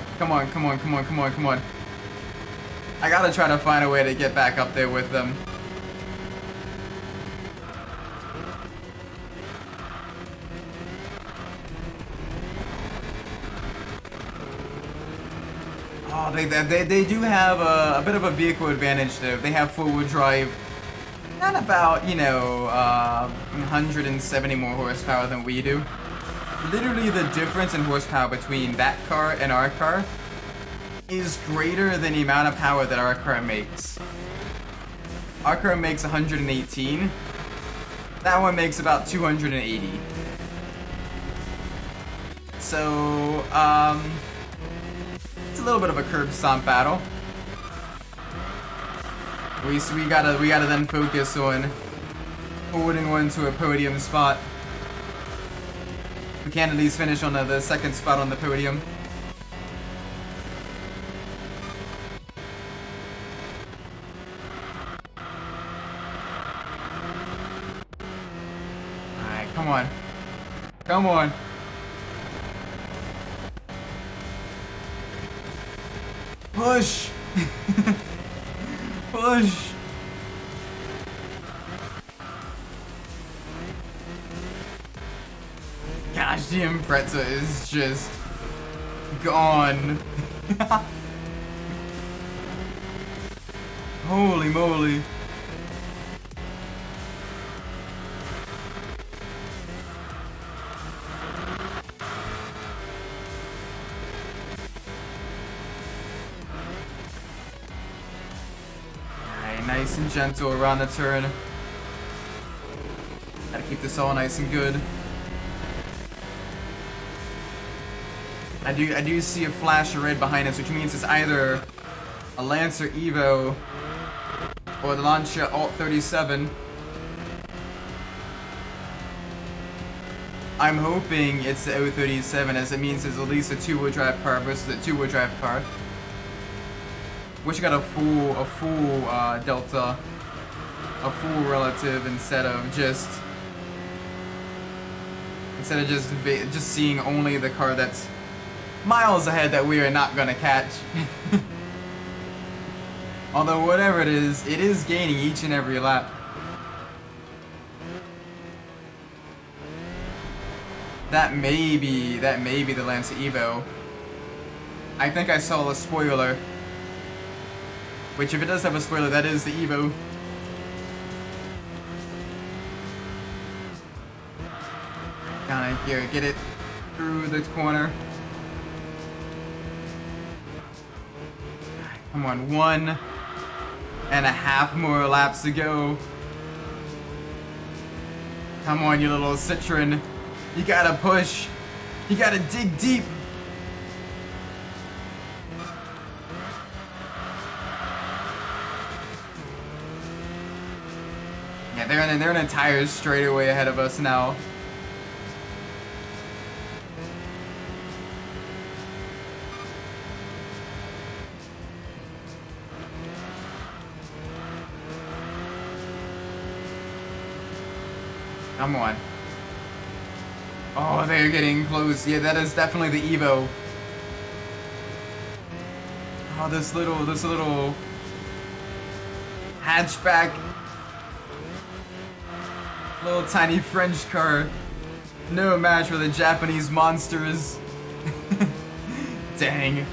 I gotta try to find a way to get back up there with them. Oh, they do have a bit of a vehicle advantage though. They have four-wheel drive, and about, you know, 170 more horsepower than we do. Literally the difference in horsepower between that car and our car is greater than the amount of power that our car makes. Our car makes 118. That one makes about 280. So, it's a little bit of a curb stomp battle. We gotta then focus on holding on to a podium spot. We can at least finish on the second spot on the podium. Alright, come on. Come on. Push! Push! Gosh, the Impreza is just gone. Holy moly. Alright, nice and gentle around the turn. Gotta keep this all nice and good. I do see a flash of red behind us, which means it's either a Lancer Evo or the Lancia Alt 37. I'm hoping it's the 037, as it means it's at least a two-wheel drive car versus a two-wheel drive car. Wish I got a full Delta, a full relative instead of just seeing only the car that's miles ahead that we are not gonna catch. Although whatever it is gaining each and every lap. That may be the Lancer Evo. I think I saw a spoiler. Which, if it does have a spoiler, that is the Evo. Gotta here, get it through the corner. Come on, 1.5 more laps to go. Come on, you little Citroen. You gotta push. You gotta dig deep. Yeah, they're in a tire straightaway ahead of us now. Come on. Oh, they're getting close. Yeah, that is definitely the Evo. Oh, this little hatchback, little tiny French car. No match for the Japanese monsters. Dang.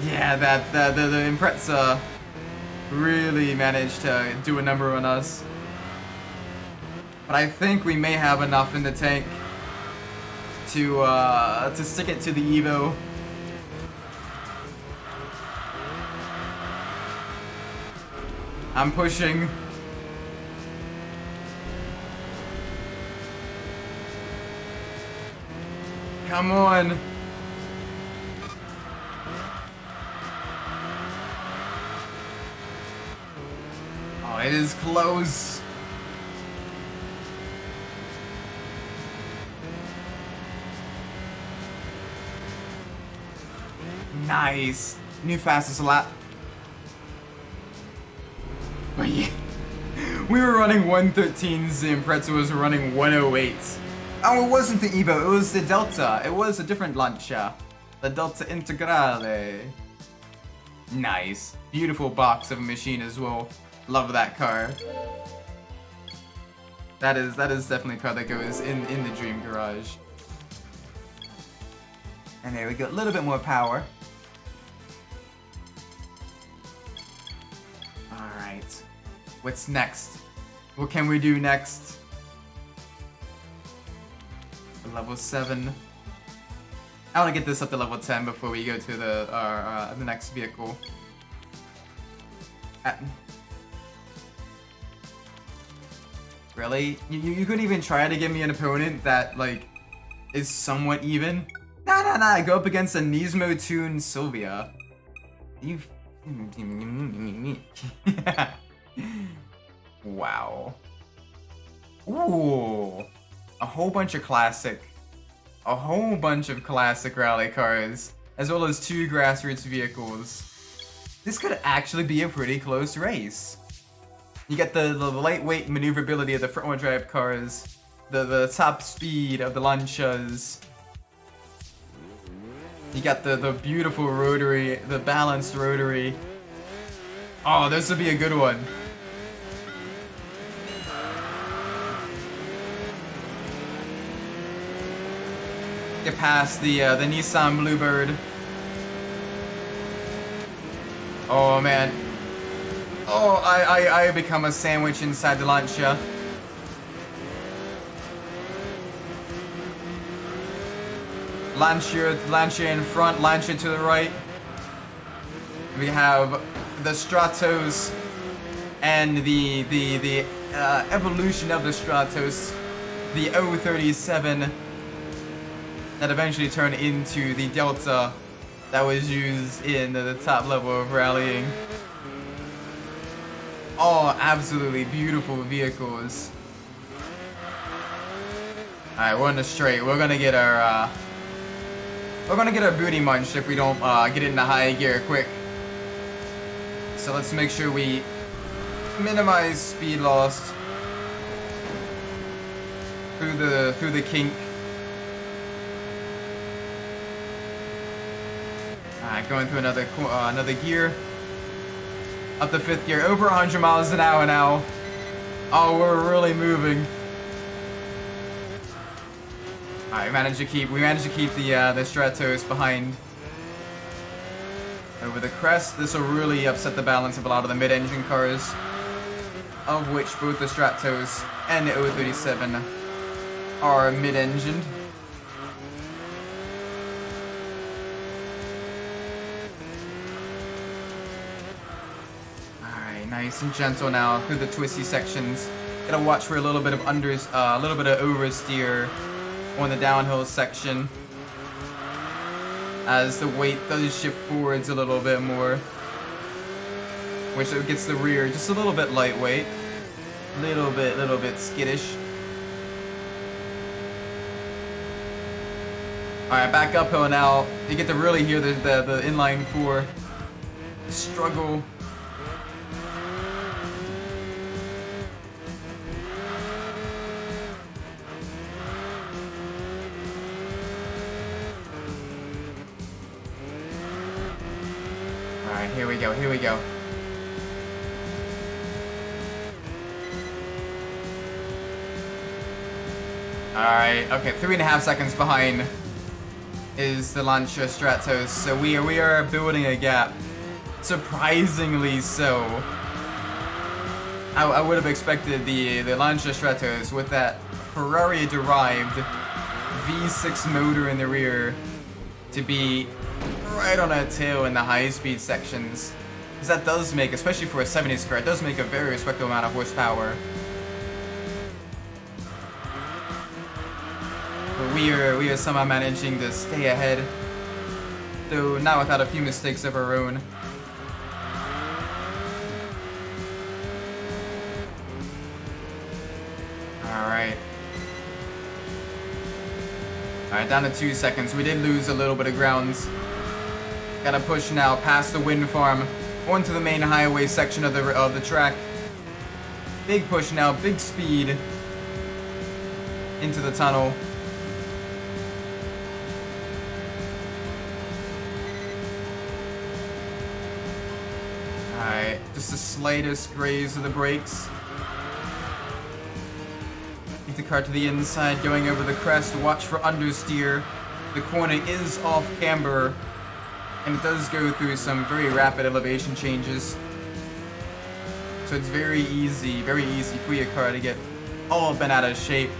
Yeah, the Impreza really managed to do a number on us. But I think we may have enough in the tank to stick it to the Evo. I'm pushing. Come on. Oh, it is close. Nice. New fastest lap. But yeah, we were running 113s, the Impreza was running 108s. Oh, it wasn't the Evo, it was the Delta. It was a different Lancia. The Delta Integrale. Nice. Beautiful box of a machine as well. Love that car. That is definitely a car that goes in the dream garage. And there we go, a little bit more power. Alright. What's next? What can we do next? Level 7. I want to get this up to level 10 before we go to the next vehicle. Really? You couldn't even try to give me an opponent that, like, is somewhat even? Nah, go up against a Nismo-tuned Sylvia. You... Wow. Ooh. A whole bunch of classic rally cars, as well as 2 grassroots vehicles. This could actually be a pretty close race. You get the lightweight maneuverability of the front-wheel drive cars, the top speed of the Lancias. You got the beautiful rotary, the balanced rotary. Oh, this would be a good one. Get past the Nissan Bluebird. Oh man. Oh, I become a sandwich inside the Lancia. Lancia in front, Lancia to the right. We have the Stratos and the evolution of the Stratos, the 037 that eventually turned into the Delta that was used in the top level of rallying. All absolutely beautiful vehicles. Alright, we're on the straight. We're gonna get our booty munched if we don't get into high gear quick. So let's make sure we minimize speed loss through the kink. Alright, going through another gear. Up to 5th gear, over 100 miles an hour now. Oh, we're really moving. Alright, we managed to keep the Stratos behind. Over the crest, this will really upset the balance of a lot of the mid-engine cars, of which both the Stratos and the 037 are mid-engined. Nice and gentle now through the twisty sections. Gotta watch for a little bit of oversteer on the downhill section, as the weight does shift forwards a little bit more, which gets the rear just a little bit lightweight, little bit skittish. All right, back uphill now. You get to really hear the inline 4 struggle. Alright, here we go. Alright, okay, 3.5 seconds behind is the Lancia Stratos, so we are building a gap. Surprisingly so. I would have expected the Lancia Stratos with that Ferrari-derived V6 motor in the rear to be right on a tail in the high-speed sections, because that does make, especially for a 70s car, it does make a very respectable amount of horsepower. But we are somehow managing to stay ahead, though not without a few mistakes of our own. Alright, down to 2 seconds. We did lose a little bit of grounds. Gotta push now past the wind farm onto the main highway section of the track. Big push now, big speed into the tunnel. Alright, just the slightest graze of the brakes. Keep the car to the inside, going over the crest. Watch for understeer. The corner is off camber, and it does go through some very rapid elevation changes. So it's very easy for your car to get all bent out of shape.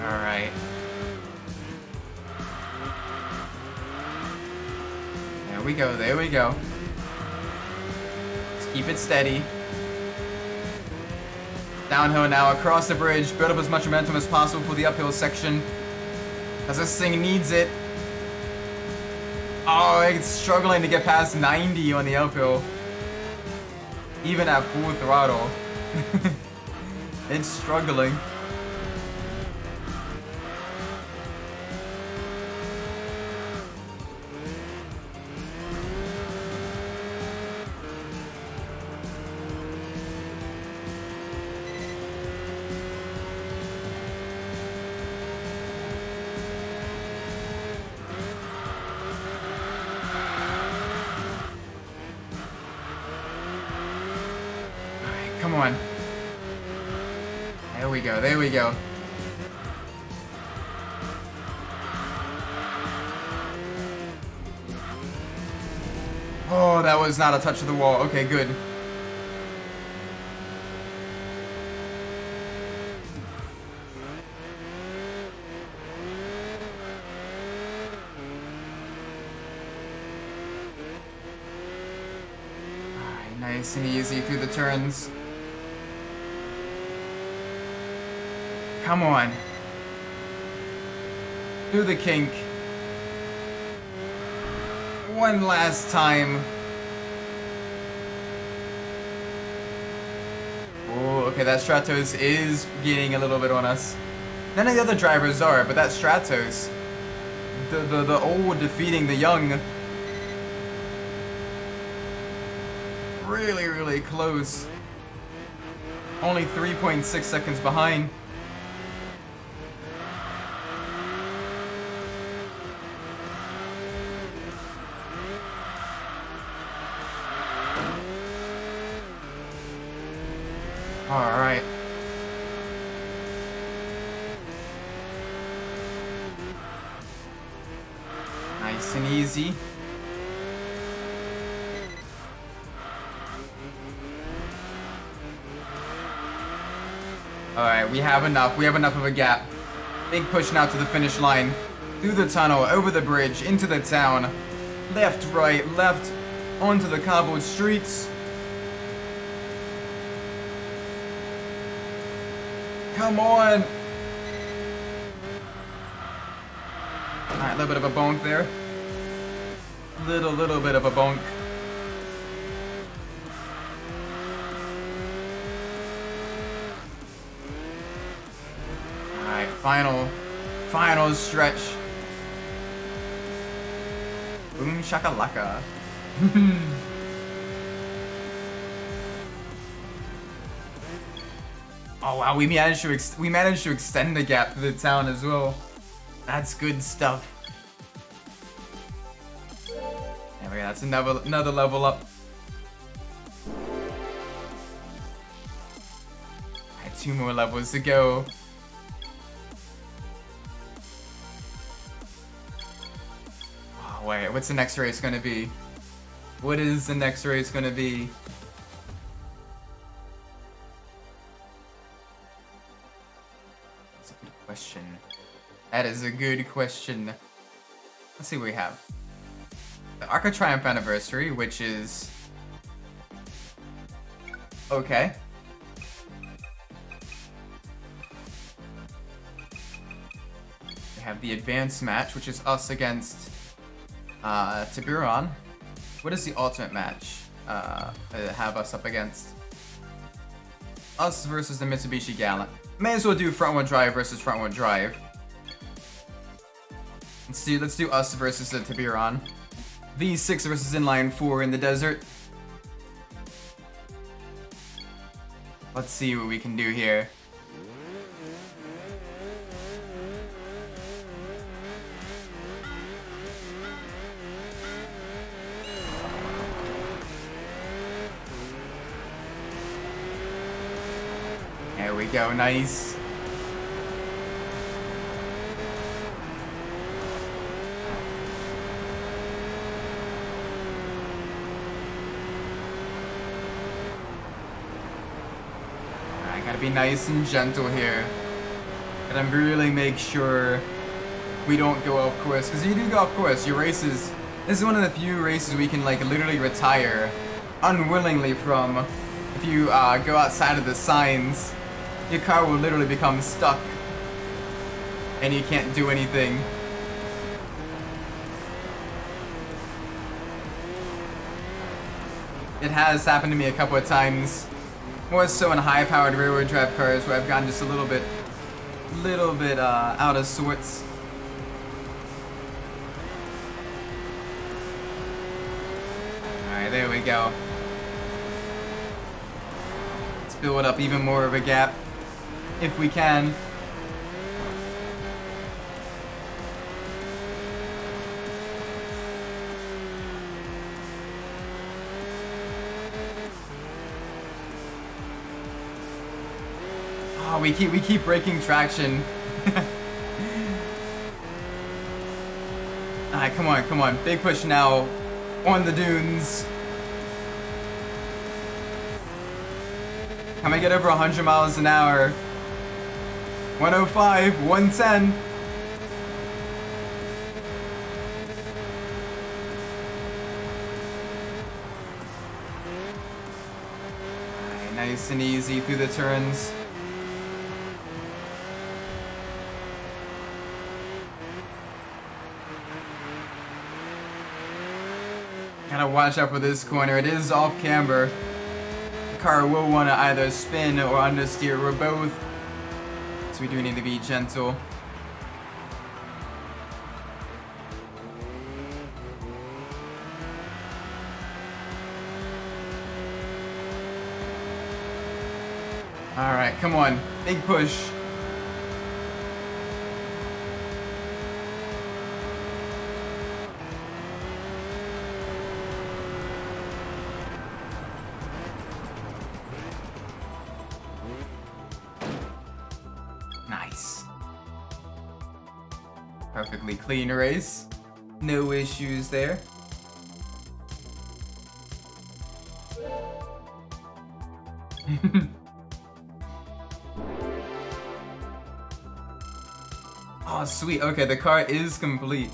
Alright. There we go, there we go. Let's keep it steady. Downhill now, across the bridge. Build up as much momentum as possible for the uphill section, as this thing needs it. Oh, it's struggling to get past 90 on the uphill. Even at full throttle. It's struggling. Come on. There we go, there we go. Oh, that was not a touch of the wall. Okay, good. Alright, nice and easy through the turns. Come on. Do the kink. One last time. Oh, okay, that Stratos is getting a little bit on us. None of the other drivers are, but that Stratos, the old defeating the young. Really, really close. Only 3.6 seconds behind. Alright. Nice and easy. Alright, we have enough. We have enough of a gap. Big push now to the finish line. Through the tunnel, over the bridge, into the town. Left, right, left, onto the cobbled streets. Come on! Alright, a little bit of a bonk there. Little bit of a bonk. Alright, final stretch. Boom shakalaka. Oh wow, we managed to extend the gap to the town as well. That's good stuff. There we go, that's another level up. Alright, 2 more levels to go. Oh wait, what's the next race gonna be? What is the next race gonna be? Question. That is a good question. Let's see what we have. The Arc of Triumph Anniversary, which is... okay. We have the Advanced match, which is us against Tiburon. What is the Ultimate match have us up against? Us versus the Mitsubishi Gallant. May as well do front wheel drive versus front wheel drive. Let's do us versus the Tiburon. V6 versus inline 4 in the desert. Let's see what we can do here. There we go, nice. I gotta be nice and gentle here. Gotta really make sure we don't go off course, because if you do go off course, your races, this is one of the few races we can like literally retire unwillingly from. If you go outside of the signs, your car will literally become stuck and you can't do anything. It has happened to me a couple of times, more so in high-powered rear-wheel drive cars where I've gotten just a little bit out of sorts. Alright, there we go. Let's build up even more of a gap, if we can. Oh, we keep breaking traction. Alright, come on. Big push now on the dunes. Can I get over 100 miles an hour? 105, 110. Alright, nice and easy through the turns. Gotta watch out for this corner. It is off camber. The car will want to either spin or understeer or both. So we do need to be gentle. Alright, come on. Big push. Nice. Perfectly clean race. No issues there. Oh, sweet. Okay, the car is complete.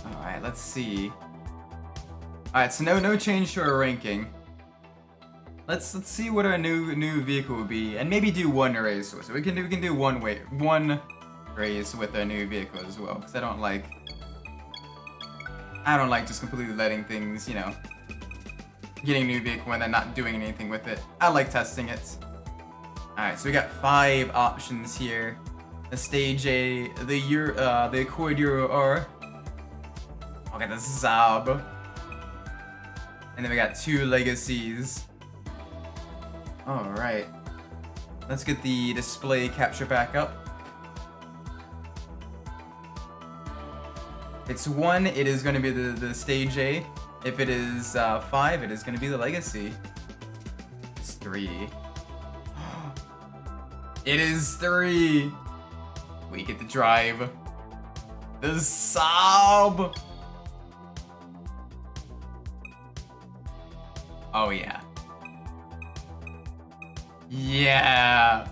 Alright, let's see. Alright, so no change to our ranking. Let's see what our new vehicle will be, and maybe do one race. So we can do one race with our new vehicle as well, because I don't like just completely letting things, you know, getting a new vehicle and then not doing anything with it. I like testing it. Alright, so we got 5 options here. The Stage A, the Accord Euro R. Okay, the Saab. And then we got 2 Legacies. Alright. Let's get the display capture back up. If it's 1, it is going to be the Stage A. If it is 5, it is going to be the Legacy. It's 3. It is 3! We get to drive the Saab! Oh yeah. Yeah!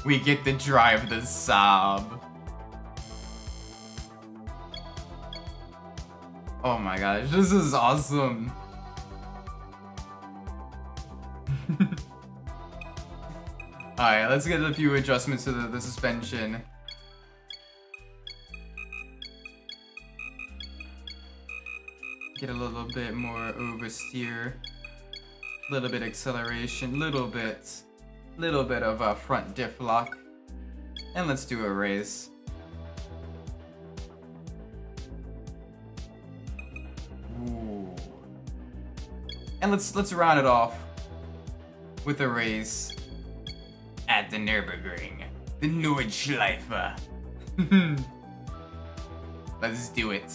We get to drive the Saab. Oh my gosh, this is awesome. Alright, let's get a few adjustments to the suspension. Get a little bit more oversteer. A little bit acceleration, little bit of a front diff lock. And let's do a race. Ooh. And let's round it off with a race at the Nürburgring, the Nordschleife. Let's do it.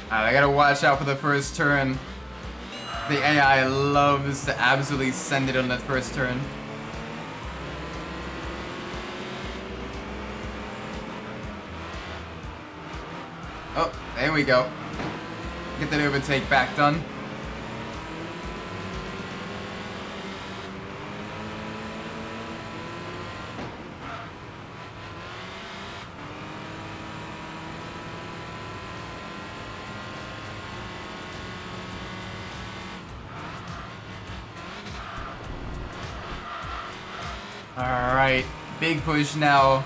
I gotta watch out for the first turn. The AI loves to absolutely send it on that first turn. Oh, there we go. Get that overtake back done. Alright, big push now.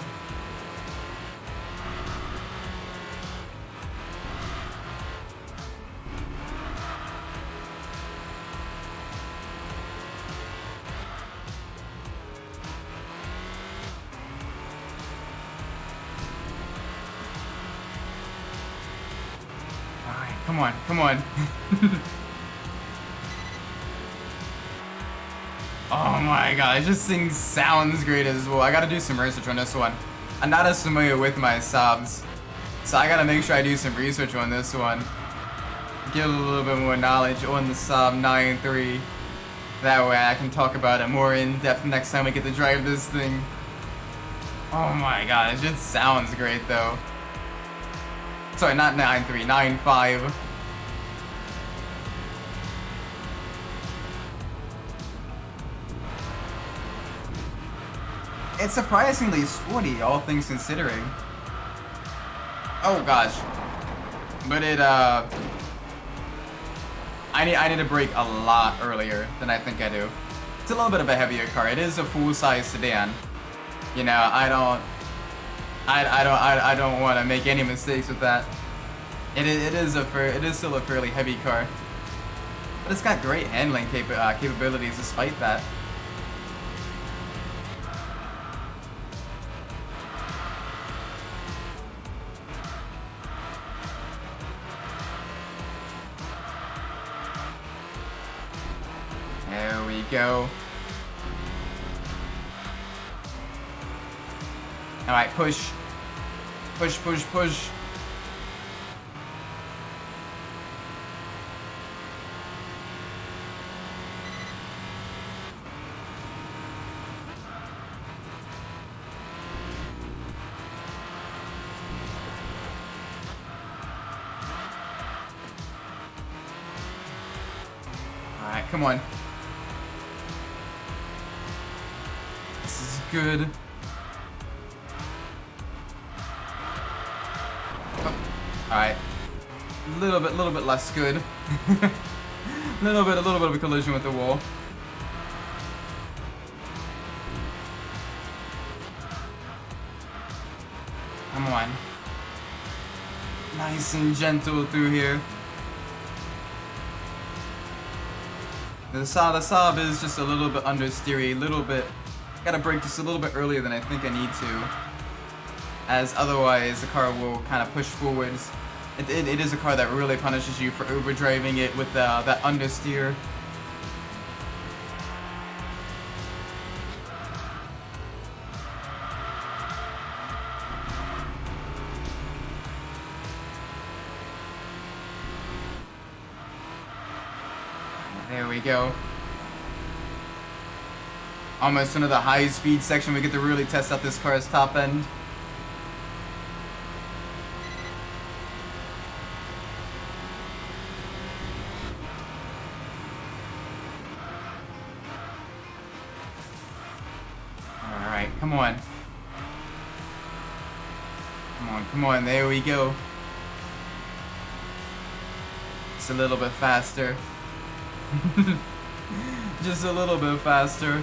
Alright, come on, come on. Oh my god, this thing sounds great as well. I gotta do some research on this one. I'm not as familiar with my subs, so I gotta make sure I do some research on this one. Get a little bit more knowledge on the sub 9.3. That way I can talk about it more in depth next time we get to drive this thing. Oh my god, it just sounds great though. Sorry, not 9.3, 9.5. It's surprisingly sporty, all things considering. Oh gosh. But it, I need to brake a lot earlier than I think I do. It's a little bit of a heavier car. It is a full-size sedan. You know, I don't want to make any mistakes with that. It is still a fairly heavy car. But it's got great handling capabilities despite that. There we go. Alright, push. Push, push, push. Alright, come on. Good. Oh, alright. Little bit less good. little bit of a collision with the wall. Come on. Nice and gentle through here. The Saab is just a little bit understeery, little bit. Gotta brake just a little bit earlier than I think I need to, as otherwise the car will kind of push forwards. It is a car that really punishes you for overdriving it with that understeer. There we go. Almost into the high-speed section, we get to really test out this car's top end. Alright, come on. Come on, come on, there we go. Just a little bit faster. Just a little bit faster.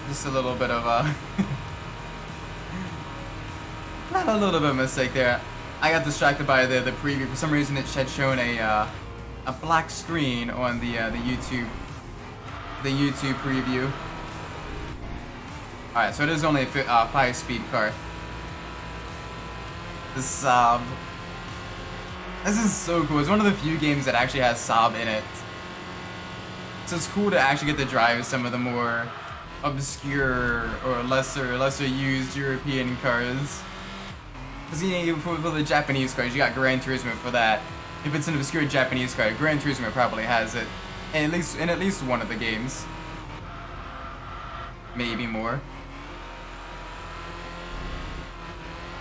Just a little bit of a... not a little bit of a mistake there. I got distracted by the preview. For some reason it had shown a black screen on the YouTube preview. Alright, so it is only a 5-speed car. The Saab. This is so cool. It's one of the few games that actually has Saab in it. So it's cool to actually get to drive some of the more obscure or lesser used European cars. Because you know, for the Japanese cars, you got Gran Turismo for that. If it's an obscure Japanese car, Gran Turismo probably has it. And in at least one of the games. Maybe more.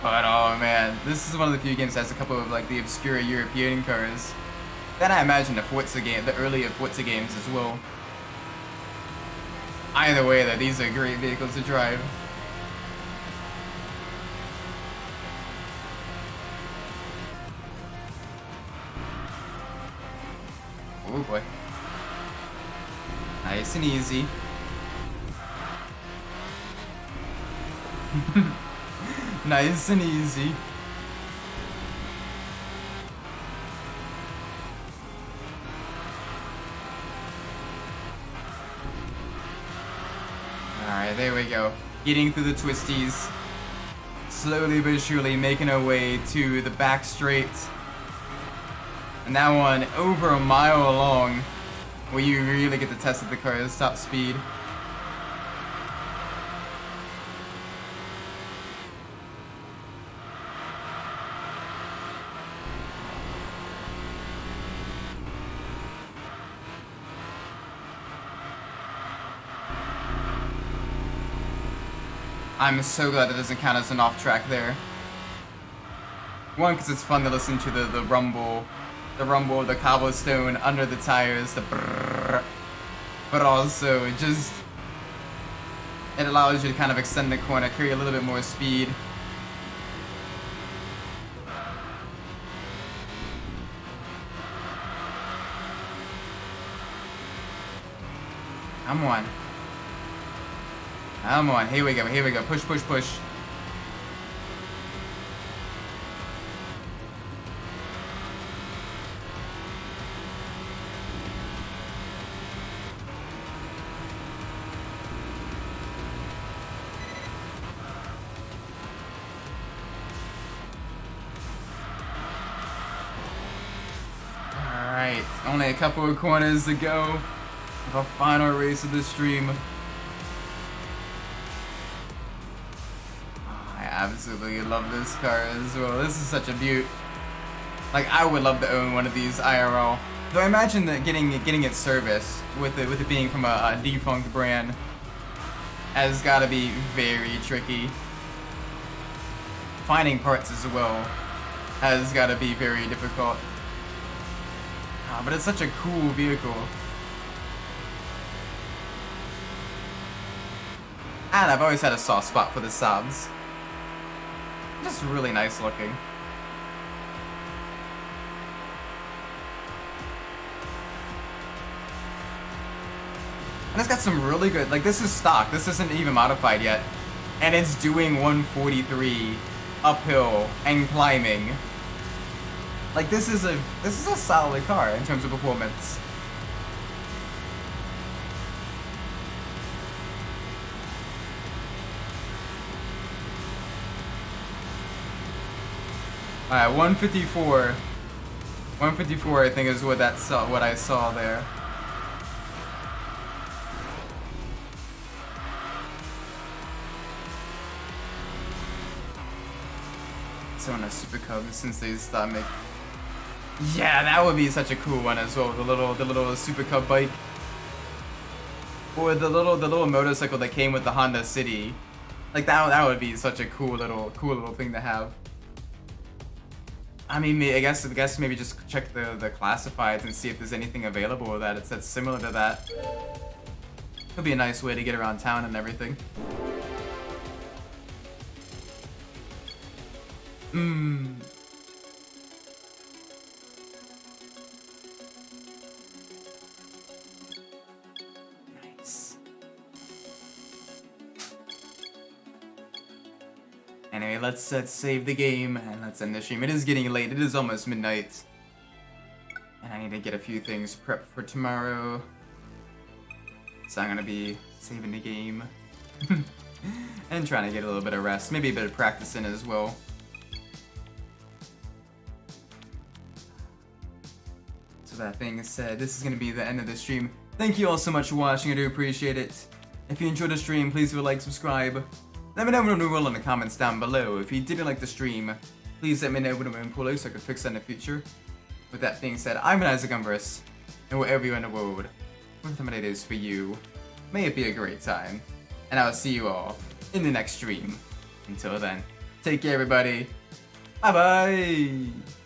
But oh man, this is one of the few games that has a couple of like the obscure European cars. Then I imagine the Forza game, the earlier Forza games as well. Either way though, these are great vehicles to drive. Oh boy. Nice and easy. Nice and easy. Alright, there we go. Getting through the twisties. Slowly but surely making our way to the back straight. And that one over a mile long, where you really get to test the car's top speed. I'm so glad that doesn't count as an off track there. One, because it's fun to listen to the rumble of the cobblestone under the tires, the brrrr. But also, it allows you to kind of extend the corner, carry a little bit more speed. Come on. Come on, here we go, push, push, push. Alright, only a couple of corners to go. The final race of the stream. I absolutely love this car as well. This is such a beaut. Like, I would love to own one of these IRL. Though I imagine that getting it serviced with it being from a defunct brand has got to be very tricky. Finding parts as well has got to be very difficult. But it's such a cool vehicle. And I've always had a soft spot for the Saabs. Just really nice looking. And it's got some really good, like this is stock, this isn't even modified yet. And it's doing 143 uphill and climbing. Like this is a solid car in terms of performance. Alright, 154. 154 I think is what I saw there. So on a Super Cub since they stopped making. Yeah, that would be such a cool one as well. The little Super Cub bike. Or the little motorcycle that came with the Honda City. Like that would be such a cool little thing to have. I mean, I guess maybe just check the classifieds and see if there's anything available that's similar to that. Could be a nice way to get around town and everything. Nice. Anyway, let's save the game and let's end the stream. It is getting late. It is almost midnight. And I need to get a few things prepped for tomorrow. So I'm gonna be saving the game. And trying to get a little bit of rest. Maybe a bit of practice in as well. that being said, this is going to be the end of the stream. Thank you all so much for watching. I do appreciate it. If you enjoyed the stream, please do like, subscribe. Let me know what you will in the comments down below. If you didn't like the stream, please let me know what I'm doing so I can fix that in the future. With that being said, I'm Isaac Umbras, and wherever you're in the world, whatever it is for you, may it be a great time. And I'll see you all in the next stream. Until then, take care everybody. Bye bye!